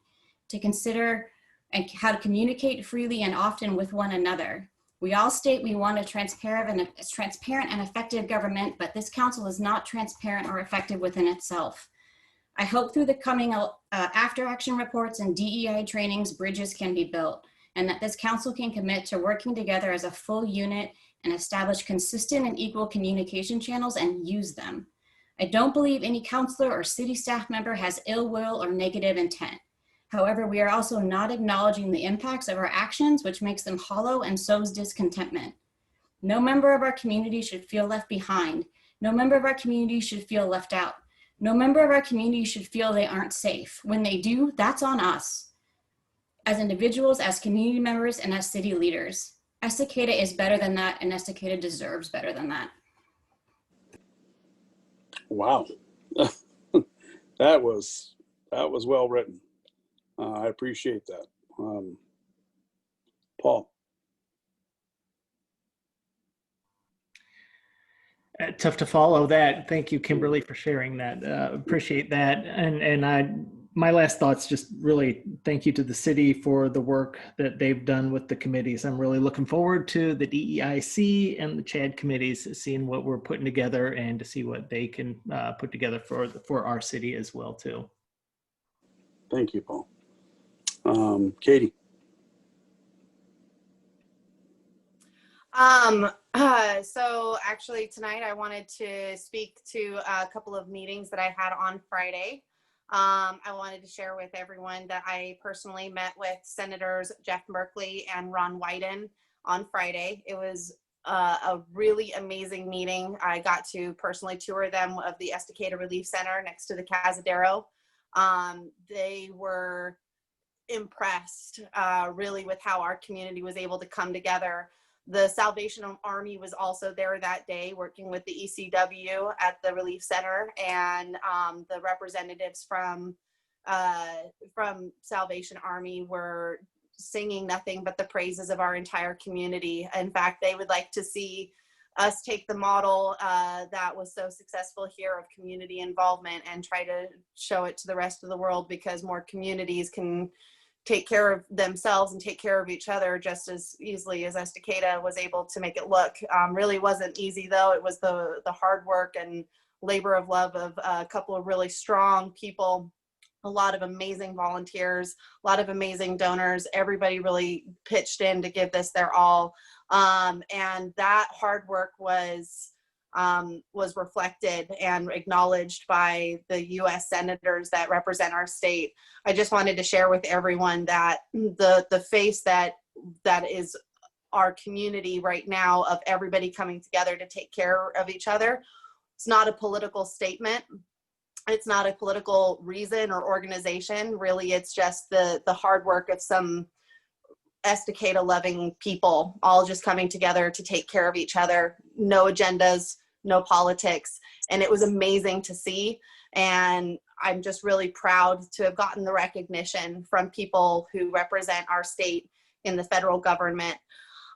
to consider and how to communicate freely and often with one another. We all state we want a transparent and effective government, but this council is not transparent or effective within itself. I hope through the coming after action reports and DEI trainings, bridges can be built, and that this council can commit to working together as a full unit and establish consistent and equal communication channels and use them. I don't believe any councilor or city staff member has ill will or negative intent. However, we are also not acknowledging the impacts of our actions, which makes them hollow and sows discontentment. No member of our community should feel left behind. No member of our community should feel left out. No member of our community should feel they aren't safe. When they do, that's on us. As individuals, as community members, and as city leaders. Estacada is better than that, and Estacada deserves better than that. Wow. That was well written. I appreciate that. Paul. Tough to follow that. Thank you, Kimberly, for sharing that. Appreciate that. My last thoughts, just really thank you to the city for the work that they've done with the committees. I'm really looking forward to the DEIC and the CHAD committees, seeing what we're putting together and to see what they can put together for our city as well too. Thank you, Paul. Katie. So actually tonight I wanted to speak to a couple of meetings that I had on Friday. I wanted to share with everyone that I personally met with Senators Jeff Merkley and Ron Wyden on Friday. It was a really amazing meeting. I got to personally tour them of the Estacada Relief Center next to the Cazadero. They were impressed really with how our community was able to come together. The Salvation Army was also there that day working with the ECW at the Relief Center, and the representatives from Salvation Army were singing nothing but the praises of our entire community. In fact, they would like to see us take the model that was so successful here of community involvement and try to show it to the rest of the world, because more communities can take care of themselves and take care of each other just as easily as Estacada was able to make it look. Really wasn't easy though. It was the hard work and labor of love of a couple of really strong people, a lot of amazing volunteers, a lot of amazing donors. Everybody really pitched in to give this their all. And that hard work was reflected and acknowledged by the U.S. senators that represent our state. I just wanted to share with everyone that the face that is our community right now of everybody coming together to take care of each other. It's not a political statement. It's not a political reason or organization. Really, it's just the hard work of some Estacada loving people all just coming together to take care of each other. No agendas, no politics. And it was amazing to see. And I'm just really proud to have gotten the recognition from people who represent our state in the federal government.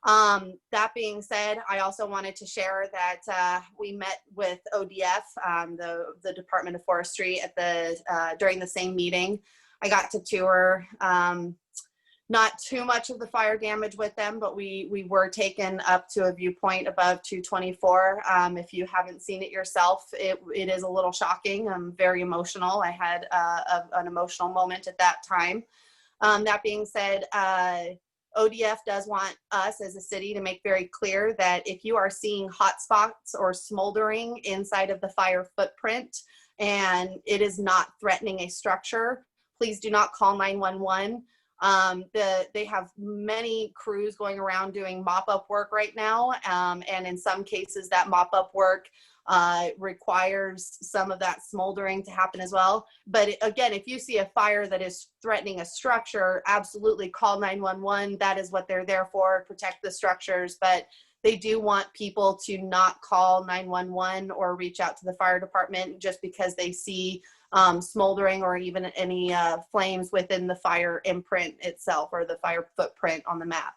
That being said, I also wanted to share that we met with ODF, the Department of Forestry, at during the same meeting. I got to tour not too much of the fire damage with them, but we were taken up to a viewpoint above 224. If you haven't seen it yourself, it is a little shocking. I'm very emotional. I had an emotional moment at that time. That being said, ODF does want us as a city to make very clear that if you are seeing hot spots or smoldering inside of the fire footprint and it is not threatening a structure, please do not call 911. They have many crews going around doing mop-up work right now, and in some cases that mop-up work requires some of that smoldering to happen as well. But again, if you see a fire that is threatening a structure, absolutely call 911. That is what they're there for, protect the structures. But they do want people to not call 911 or reach out to the fire department just because they see smoldering or even any flames within the fire imprint itself or the fire footprint on the map.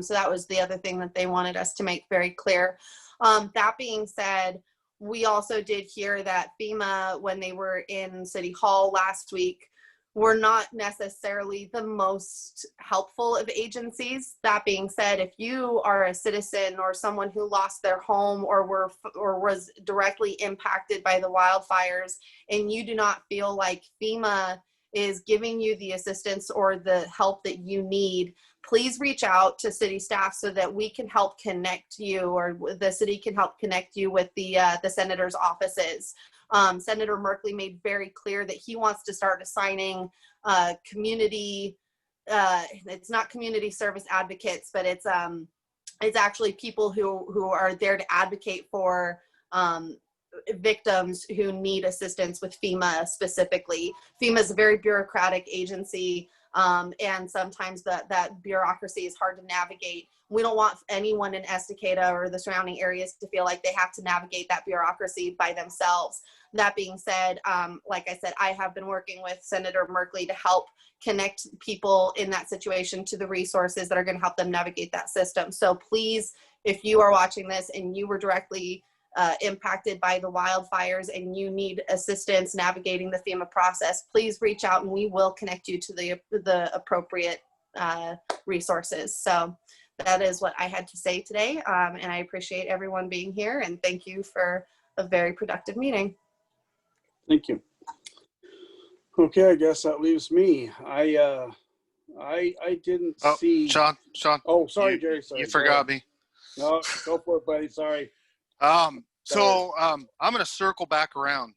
So that was the other thing that they wanted us to make very clear. That being said, we also did hear that FEMA, when they were in City Hall last week, were not necessarily the most helpful of agencies. That being said, if you are a citizen or someone who lost their home or was directly impacted by the wildfires and you do not feel like FEMA is giving you the assistance or the help that you need, please reach out to city staff so that we can help connect you, or the city can help connect you with the senator's offices. Senator Merkley made very clear that he wants to start assigning community, it's not community service advocates, but it's actually people who are there to advocate for victims who need assistance with FEMA specifically. FEMA is a very bureaucratic agency, and sometimes that bureaucracy is hard to navigate. We don't want anyone in Estacada or the surrounding areas to feel like they have to navigate that bureaucracy by themselves. That being said, like I said, I have been working with Senator Merkley to help connect people in that situation to the resources that are going to help them navigate that system. So please, if you are watching this and you were directly impacted by the wildfires and you need assistance navigating the FEMA process, please reach out and we will connect you to the appropriate resources. So that is what I had to say today. And I appreciate everyone being here, and thank you for a very productive meeting. Thank you. Okay, I guess that leaves me. I didn't see. Sean. Oh, sorry, Jerry. Sorry. You forgot me. No, go for it, buddy. Sorry. I'm going to circle back around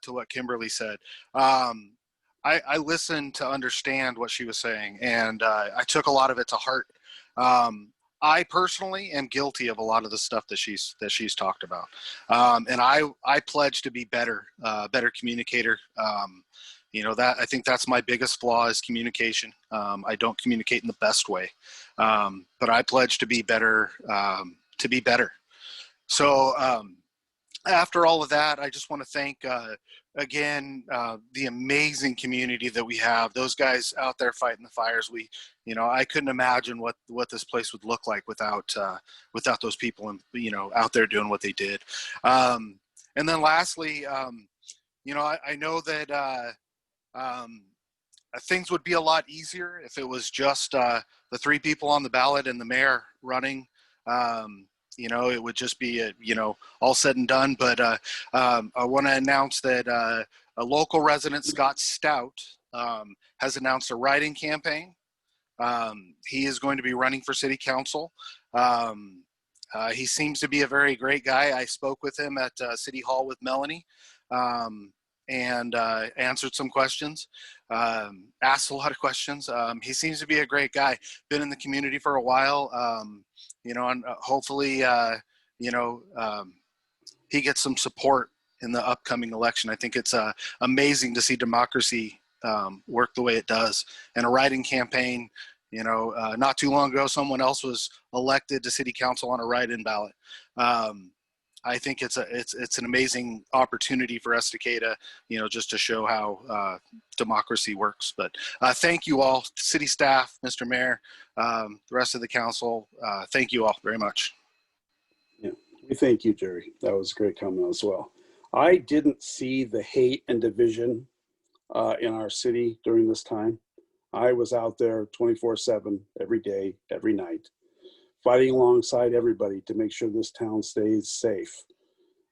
to what Kimberly said. I listened to understand what she was saying, and I took a lot of it to heart. I personally am guilty of a lot of the stuff that she's talked about, and I pledge to be better communicator. That I think that's my biggest flaw is communication. I don't communicate in the best way, but I pledge to be better. So after all of that, I just want to thank again the amazing community that we have. Those guys out there fighting the fires. I couldn't imagine what this place would look like without those people and out there doing what they did. And then lastly, I know that things would be a lot easier if it was just the 3 people on the ballot and the mayor running. It would just be all said and done. But I want to announce that a local resident, Scott Stout, has announced a write-in campaign. He is going to be running for city council. He seems to be a very great guy. I spoke with him at City Hall with Melanie. And answered some questions, asked a lot of questions. He seems to be a great guy, been in the community for a while, and hopefully, he gets some support in the upcoming election. I think it's amazing to see democracy work the way it does. And a write-in campaign, not too long ago, someone else was elected to city council on a write-in ballot. I think it's an amazing opportunity for Estacada, just to show how democracy works. But thank you all, city staff, Mr. Mayor, the rest of the council. Thank you all very much. Yeah, we thank you, Jerry. That was a great comment as well. I didn't see the hate and division in our city during this time. I was out there 24/7, every day, every night, fighting alongside everybody to make sure this town stays safe.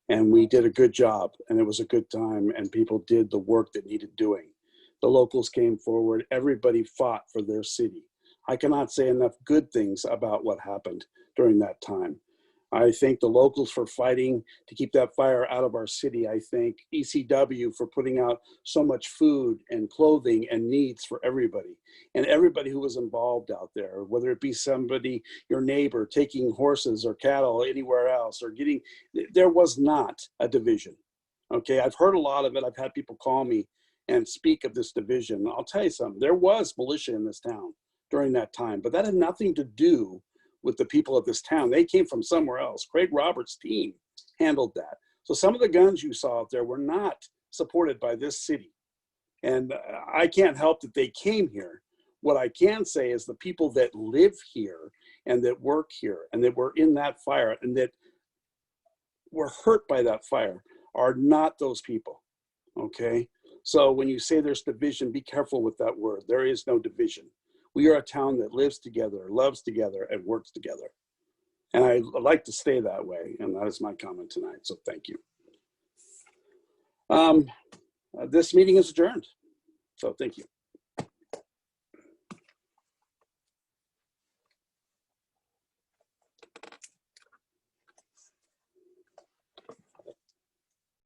And we did a good job, and it was a good time, and people did the work that needed doing. The locals came forward. Everybody fought for their city. I cannot say enough good things about what happened during that time. I thank the locals for fighting to keep that fire out of our city. I thank ECW for putting out so much food and clothing and needs for everybody. And everybody who was involved out there, whether it be somebody, your neighbor, taking horses or cattle anywhere else, or there was not a division. Okay, I've heard a lot of it. I've had people call me and speak of this division. I'll tell you something, there was militia in this town during that time, but that had nothing to do with the people of this town. They came from somewhere else. Craig Roberts' team handled that. So some of the guns you saw out there were not supported by this city. And I can't help that they came here. What I can say is the people that live here and that work here and that were in that fire and that were hurt by that fire are not those people, okay? So when you say there's division, be careful with that word. There is no division. We are a town that lives together, loves together, and works together. And I like to stay that way, and that is my comment tonight, so thank you. This meeting is adjourned, so thank you.